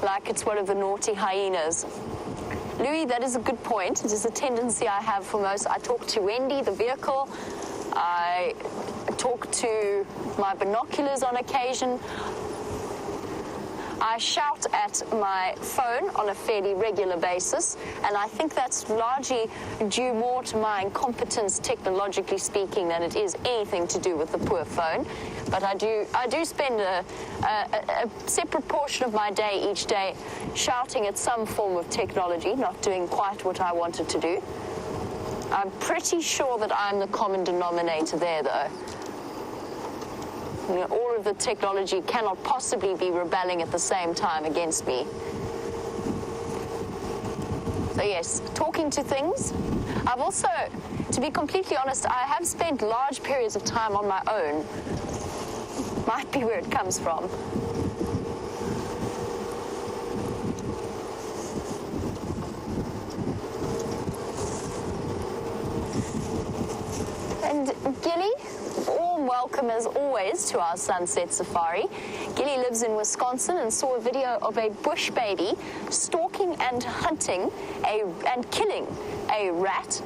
like it's one of the naughty hyenas. Louis, that is a good point. It is a tendency I have for most. I talk to Wendy, the vehicle. I talk to my binoculars on occasion. I shout at my phone on a fairly regular basis, and I think that's largely due more to my incompetence, technologically speaking, than it is anything to do with the poor phone. But I do spend a separate portion of my day each day shouting at some form of technology, not doing quite what I wanted to do. I'm pretty sure that I'm the common denominator there, though. You know, all of the technology cannot possibly be rebelling at the same time against me. So yes, talking to things. I've also, to be completely honest, I have spent large periods of time on my own. Might be where it comes from. And Gilly, warm welcome as always to our sunset safari. Gilly lives in Wisconsin and saw a video of a bush baby stalking and hunting and killing a rat,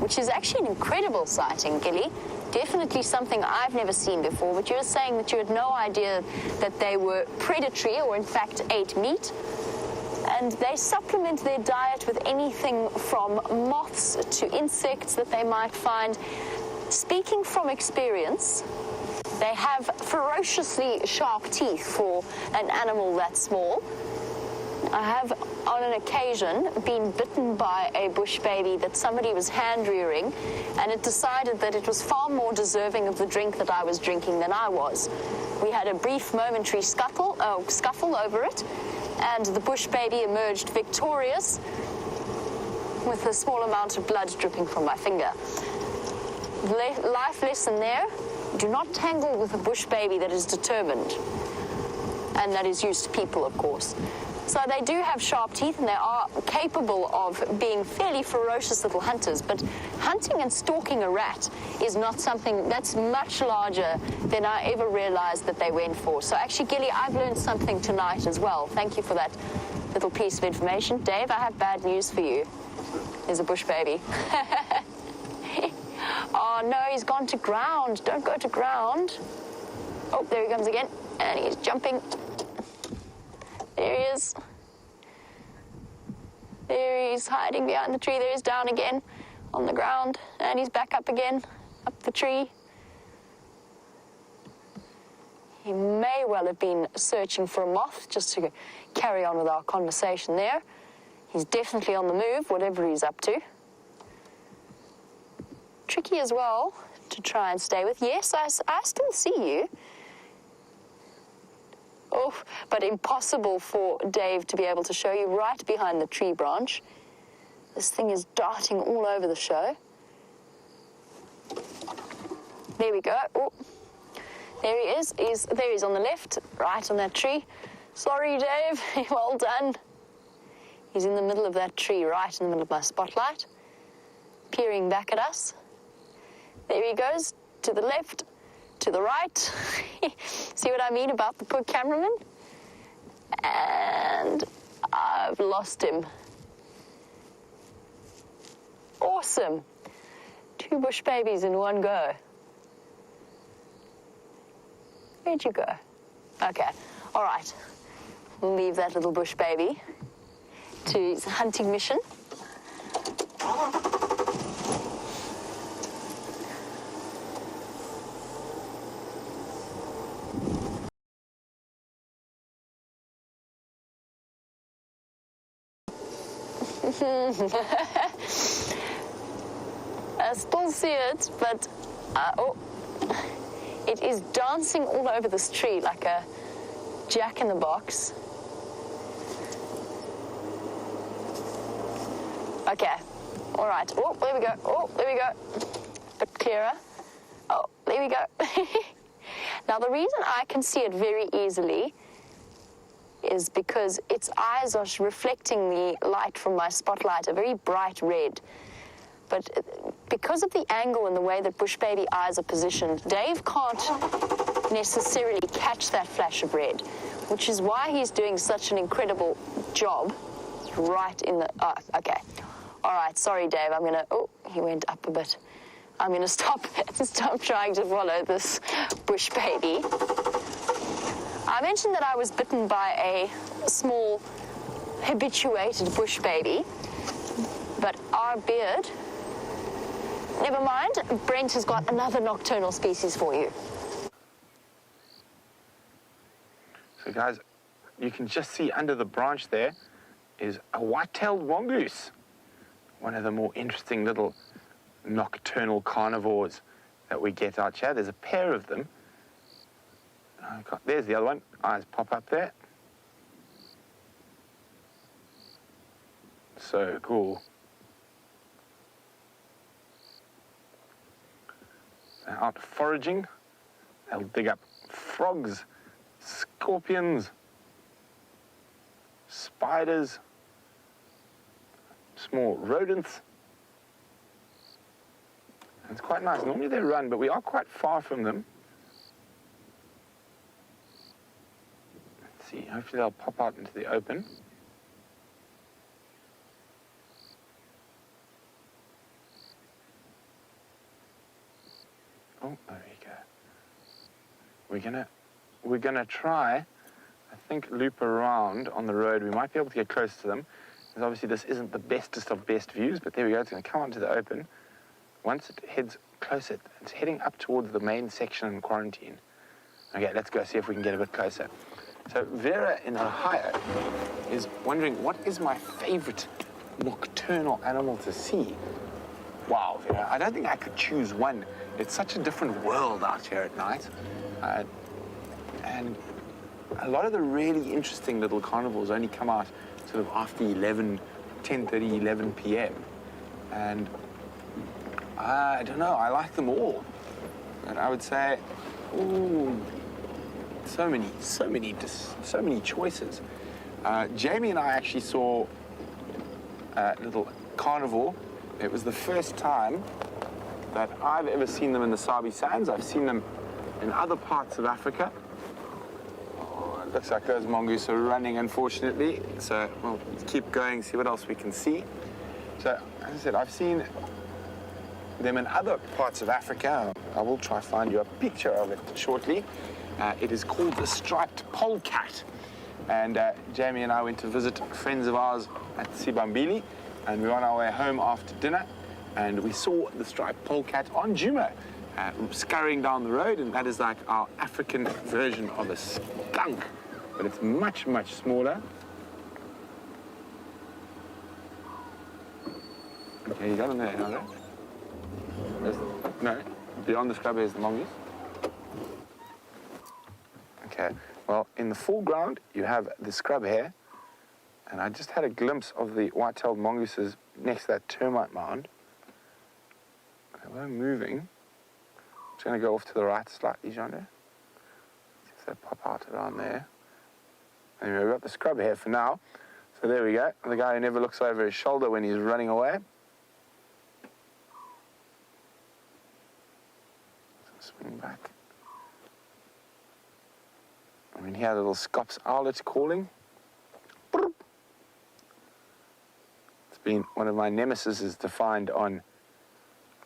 which is actually an incredible sighting, Gilly. Definitely something I've never seen before, but you were saying that you had no idea that they were predatory or in fact ate meat. And they supplement their diet with anything from moths to insects that they might find. Speaking from experience, they have ferociously sharp teeth for an animal that small. I have, on an occasion, been bitten by a bush baby that somebody was hand-rearing, and it decided that it was far more deserving of the drink that I was drinking than I was. We had a brief momentary scuffle over it, and the bush baby emerged victorious with a small amount of blood dripping from my finger. Life lesson there: do not tangle with a bush baby that is determined, and that is used to people, of course. So they do have sharp teeth, and they are capable of being fairly ferocious little hunters, but hunting and stalking a rat is not something that's much larger than I ever realized that they went for. So actually, Gilly, I've learned something tonight as well. Thank you for that little piece of information. Dave, I have bad news for you. There's a bush baby. Oh no, he's gone to ground. Don't go to ground. Oh, there he comes again, and he's jumping. There he is. There he's hiding behind the tree. There he's down again on the ground, and he's back up again, up the tree. He may well have been searching for a moth, just to carry on with our conversation there. He's definitely on the move, whatever he's up to. Tricky as well to try and stay with. Yes, I still see you. Oh, but impossible for Dave to be able to show you right behind the tree branch. This thing is darting all over the show. There we go. Oh, there he is. There he's on the left, right on that tree. Sorry, Dave. Well done. He's in the middle of that tree, right in the middle of my spotlight, peering back at us. There he goes, to the left, to the right. See what I mean about the poor cameraman? And I've lost him. Awesome. 2 bush babies in one go. Where'd you go? Okay, all right. We'll leave that little bush baby to his hunting mission. I still see it, but it is dancing all over this tree like a jack-in-the-box. Okay. All right. Oh, there we go. Oh, there we go. Bit clearer. Oh, there we go. Now, the reason I can see it very easily is because its eyes are reflecting the light from my spotlight, a very bright red. But because of the angle and the way that bush baby eyes are positioned, Dave can't necessarily catch that flash of red, which is why he's doing such an incredible job right in the... Oh, okay. All right, sorry, Dave. I'm going to... Oh, he went up a bit. I'm going to stop trying to follow this bush baby. I mentioned that I was bitten by a small habituated bush baby, but our beard... Never mind, Brent has got another nocturnal species for you. So guys, you can just see under the branch there is a white-tailed mongoose. One of the more interesting little nocturnal carnivores that we get out here. There's a pair of them. There's the other one. Eyes pop up there. So cool. They're out foraging. They'll dig up frogs, scorpions, spiders, small rodents. And it's quite nice. Normally they run, but we are quite far from them. Let's see, hopefully they'll pop out into the open. Oh, there we go. We're gonna try, I think, loop around on the road. We might be able to get close to them. Because obviously this isn't the bestest of best views, but there we go. It's gonna come onto the open. Once it heads closer, it's heading up towards the main section in quarantine. Okay, let's go see if we can get a bit closer. So Vera in Ohio is wondering, what is my favorite nocturnal animal to see? Wow, Vera, I don't think I could choose one. It's such a different world out here at night. And a lot of the really interesting little carnivores only come out sort of after 10:30, 11 p.m. And I don't know, I like them all. And I would say, ooh, so many choices. Jamie and I actually saw a little carnivore. It was the first time that I've ever seen them in the Sabi Sands. I've seen them in other parts of Africa. Oh, it looks like those mongoose are running, unfortunately. So we'll keep going, see what else we can see. So, as I said, I've seen them in other parts of Africa. I will try to find you a picture of it shortly. It is called the striped polecat. And Jamie and I went to visit friends of ours at Sibambili, and we were on our way home after dinner, and we saw the striped polecat on Juma, scurrying down the road, and that is like our African version of a skunk, but it's much, much smaller. Okay, you got them there, no? No, beyond the scrub is the mongoose. Okay, well, in the foreground, you have the scrub hare, and I just had a glimpse of the white-tailed mongooses next to that termite mound. They were moving. I'm just going to go off to the right slightly, Jean-de. See if they pop out around there. Anyway, we've got the scrub hare for now. So there we go. The guy who never looks over his shoulder when he's running away. Swing back. I mean, here, little Scops owlet calling. It's been one of my nemesis to find on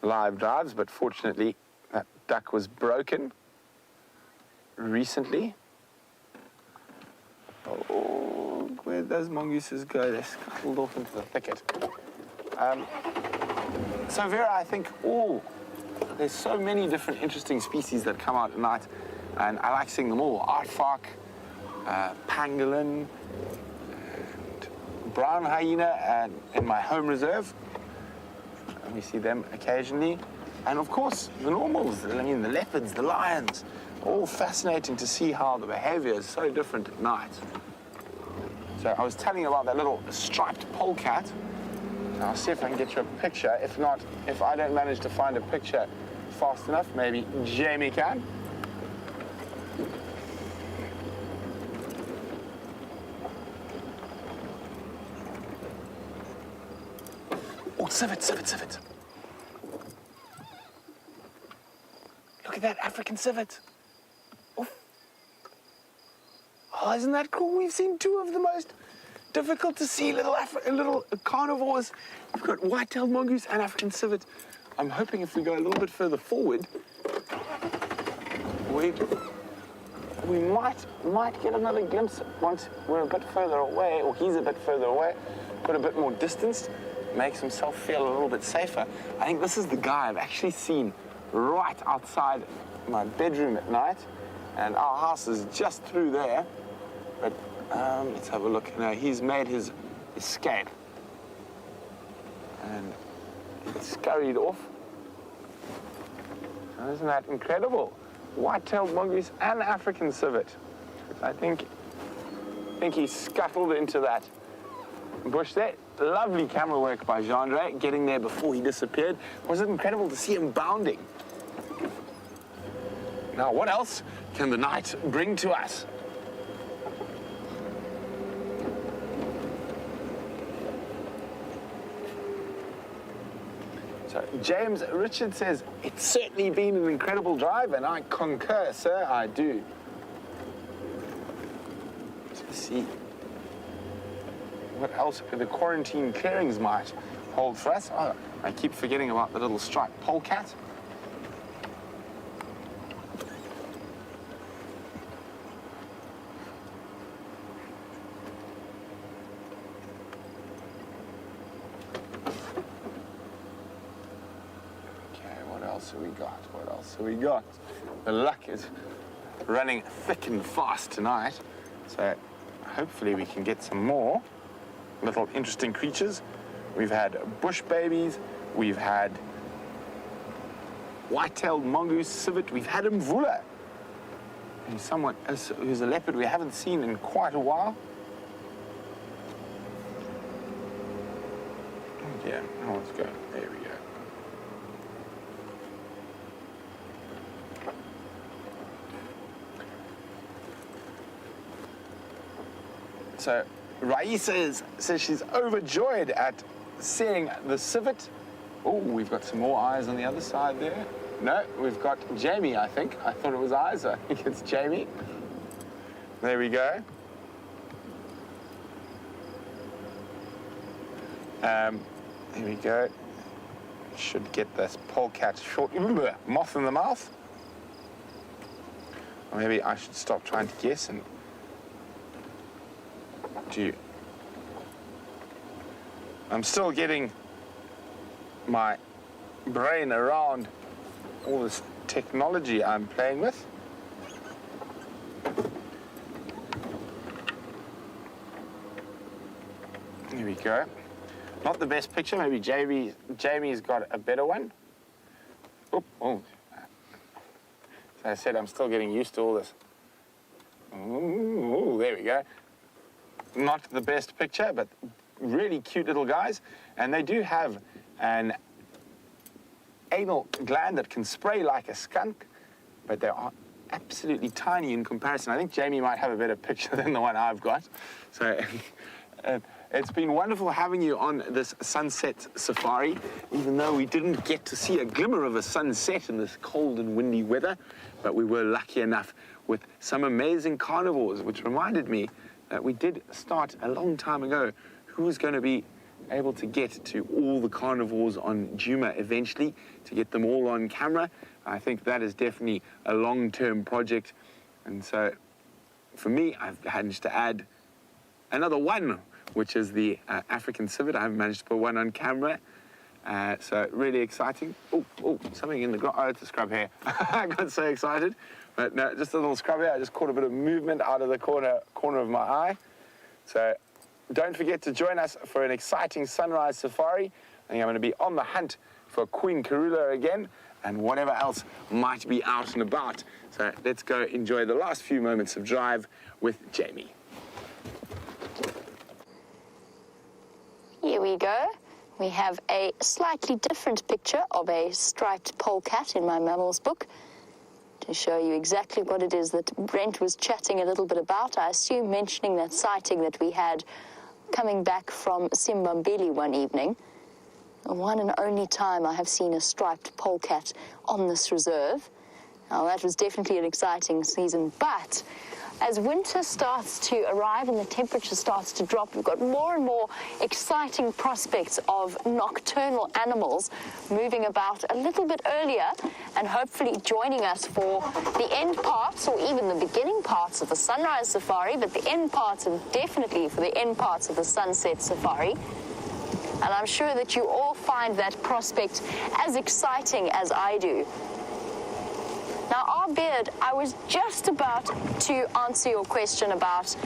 live drives, but fortunately, that duck was broken recently. Oh, where'd those mongooses go? They're scuttled off into the thicket. So, Vera, I think, there's so many different interesting species that come out at night, and I like seeing them all. Aardvark, pangolin, and brown hyena in my home reserve. And we see them occasionally. And of course, the normals, I mean, the leopards, the lions, all fascinating to see how the behavior is so different at night. So I was telling you about that little striped polecat. I'll see if I can get you a picture. If not, if I don't manage to find a picture fast enough, maybe Jamie can. Oh, civet. Look at that African civet. Oh, isn't that cool? We've seen two of the most difficult to see little carnivores. We've got white-tailed mongoose and African civet. I'm hoping if we go a little bit further forward, we might get another glimpse once we're a bit further away, or he's a bit further away, put a bit more distance, makes himself feel a little bit safer. I think this is the guy I've actually seen right outside my bedroom at night, and our house is just through there. But let's have a look. Now, he's made his escape and scurried off. Isn't that incredible? White-tailed mongoose and African civet. I think he scuttled into that bush there. Lovely camera work by Jean-Andre, getting there before he disappeared. Was it incredible to see him bounding? Now, what else can the night bring to us? So, James Richard says, it's certainly been an incredible drive, and I concur, sir, I do. Let's see what else the quarantine clearings might hold for us. Oh, I keep forgetting about the little striped polecat. What else have we got? The luck is running thick and fast tonight, so hopefully we can get some more little interesting creatures. We've had bush babies, we've had white-tailed mongoose, civet, we've had mvula, who's a leopard we haven't seen in quite a while. Yeah, now let's go. There we go. So Raisa says she's overjoyed at seeing the civet. Oh, we've got some more eyes on the other side there. No, we've got Jamie, I think. I thought it was eyes. I think it's Jamie. There we go. Here we go. Should get this polecat short. Moth in the mouth. Or maybe I should stop trying to guess and do. I'm still getting my brain around all this technology I'm playing with. Here we go. Not the best picture. Maybe Jamie's got a better one. Oh. As I said, I'm still getting used to all this. Oh, there we go. Not the best picture, but really cute little guys. And they do have an anal gland that can spray like a skunk, but they are absolutely tiny in comparison. I think Jamie might have a better picture than the one I've got. So it's been wonderful having you on this sunset safari, even though we didn't get to see a glimmer of a sunset in this cold and windy weather, but we were lucky enough with some amazing carnivores, which reminded me that we did start a long time ago who was going to be able to get to all the carnivores on Djuma eventually, to get them all on camera. I think that is definitely a long-term project. And so for me, I've managed to add another one, which is the African civet. I haven't managed to put one on camera. So really exciting. Oh, something in the grass. Oh, it's a scrub hair. I got so excited. But no, just a little scrub hair. I just caught a bit of movement out of the corner of my eye. So don't forget to join us for an exciting sunrise safari. I think I'm going to be on the hunt for Queen Karula again and whatever else might be out and about. So let's go enjoy the last few moments of drive with Jamie. Here we go. We have a slightly different picture of a striped polecat in my mammals book to show you exactly what it is that Brent was chatting a little bit about. I assume mentioning that sighting that we had coming back from Simbambili one evening. The one and only time I have seen a striped polecat on this reserve. Now, that was definitely an exciting season, but as winter starts to arrive and the temperature starts to drop, we've got more and more exciting prospects of nocturnal animals moving about a little bit earlier and hopefully joining us for the end parts or even the beginning parts of the sunrise safari, but the end parts and definitely for the end parts of the sunset safari. And I'm sure that you all find that prospect as exciting as I do. Now, Beard, I was just about to answer your question about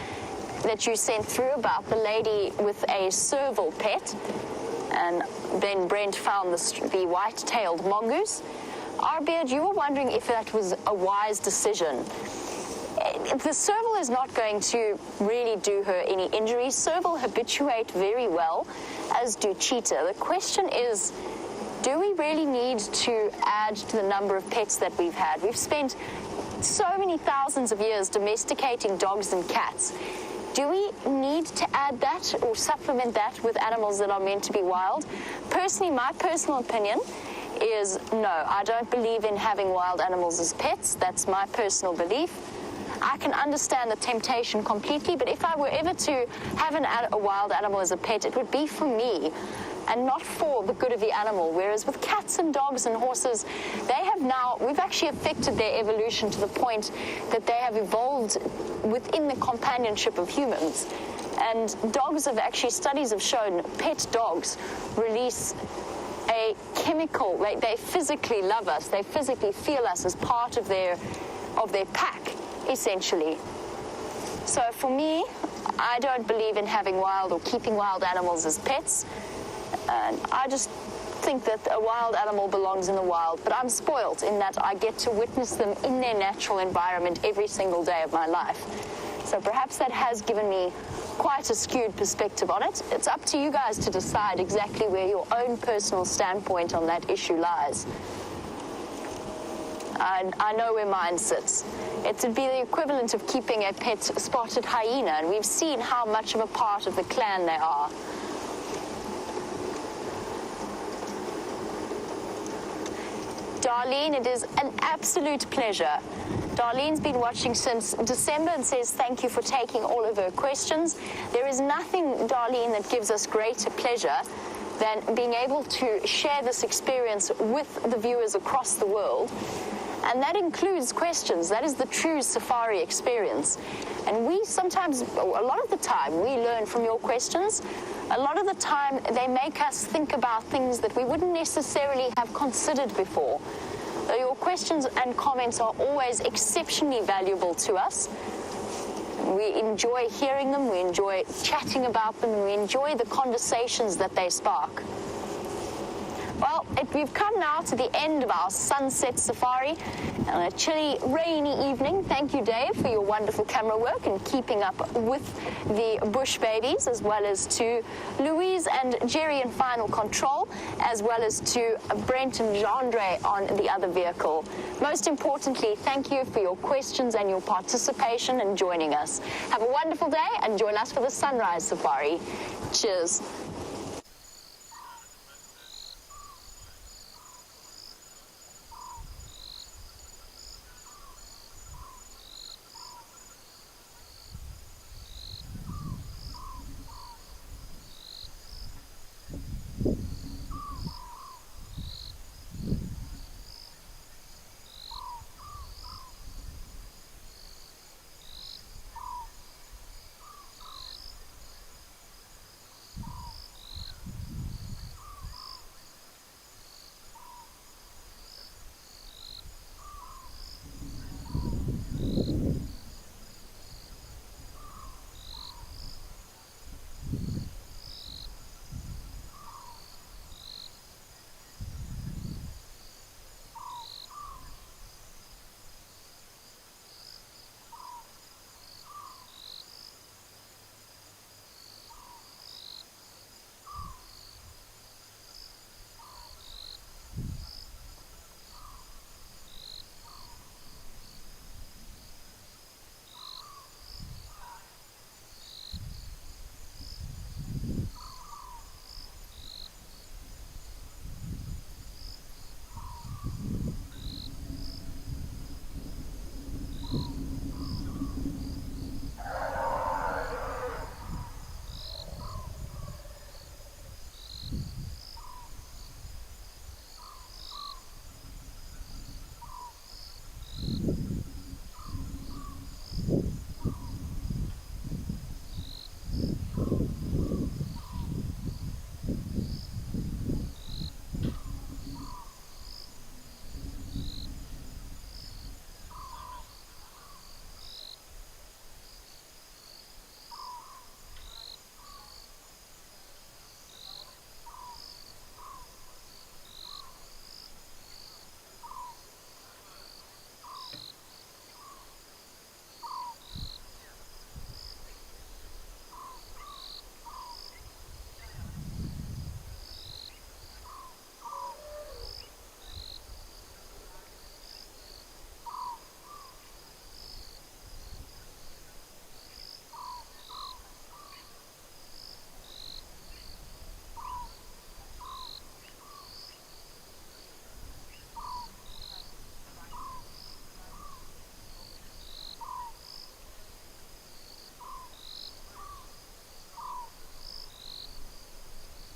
that you sent through about the lady with a serval pet, and then Brent found the white-tailed mongoose. Beard, you were wondering if that was a wise decision. The serval is not going to really do her any injury. Serval habituate very well, as do cheetah. The question is, do we really need to add to the number of pets that we've had? We've spent so many thousands of years domesticating dogs and cats. Do we need to add that or supplement that with animals that are meant to be wild? Personally, my personal opinion is no. I don't believe in having wild animals as pets. That's my personal belief. I can understand the temptation completely, but if I were ever to have a wild animal as a pet, it would be for me and not for the good of the animal. Whereas with cats and dogs and horses, we've actually affected their evolution to the point that they have evolved within the companionship of humans. And studies have shown pet dogs release a chemical, they physically love us, they physically feel us as part of their pack, essentially. So for me, I don't believe in having wild or keeping wild animals as pets. And I just think that a wild animal belongs in the wild, but I'm spoiled in that I get to witness them in their natural environment every single day of my life. So perhaps that has given me quite a skewed perspective on it. It's up to you guys to decide exactly where your own personal standpoint on that issue lies. I know where mine sits. It would be the equivalent of keeping a pet spotted hyena, and we've seen how much of a part of the clan they are. Darlene, it is an absolute pleasure. Darlene's been watching since December and says thank you for taking all of her questions. There is nothing, Darlene, that gives us greater pleasure than being able to share this experience with the viewers across the world. And that includes questions. That is the true safari experience. And we sometimes, a lot of the time, we learn from your questions. A lot of the time, they make us think about things that we wouldn't necessarily have considered before. Your questions and comments are always exceptionally valuable to us. We enjoy hearing them, we enjoy chatting about them, and we enjoy the conversations that they spark. Well, we've come now to the end of our sunset safari on a chilly, rainy evening. Thank you, Dave, for your wonderful camera work and keeping up with the bush babies, as well as to Louise and Jerry in final control, as well as to Brent and Jandre on the other vehicle. Most importantly, thank you for your questions and your participation and joining us. Have a wonderful day and join us for the sunrise safari. Cheers.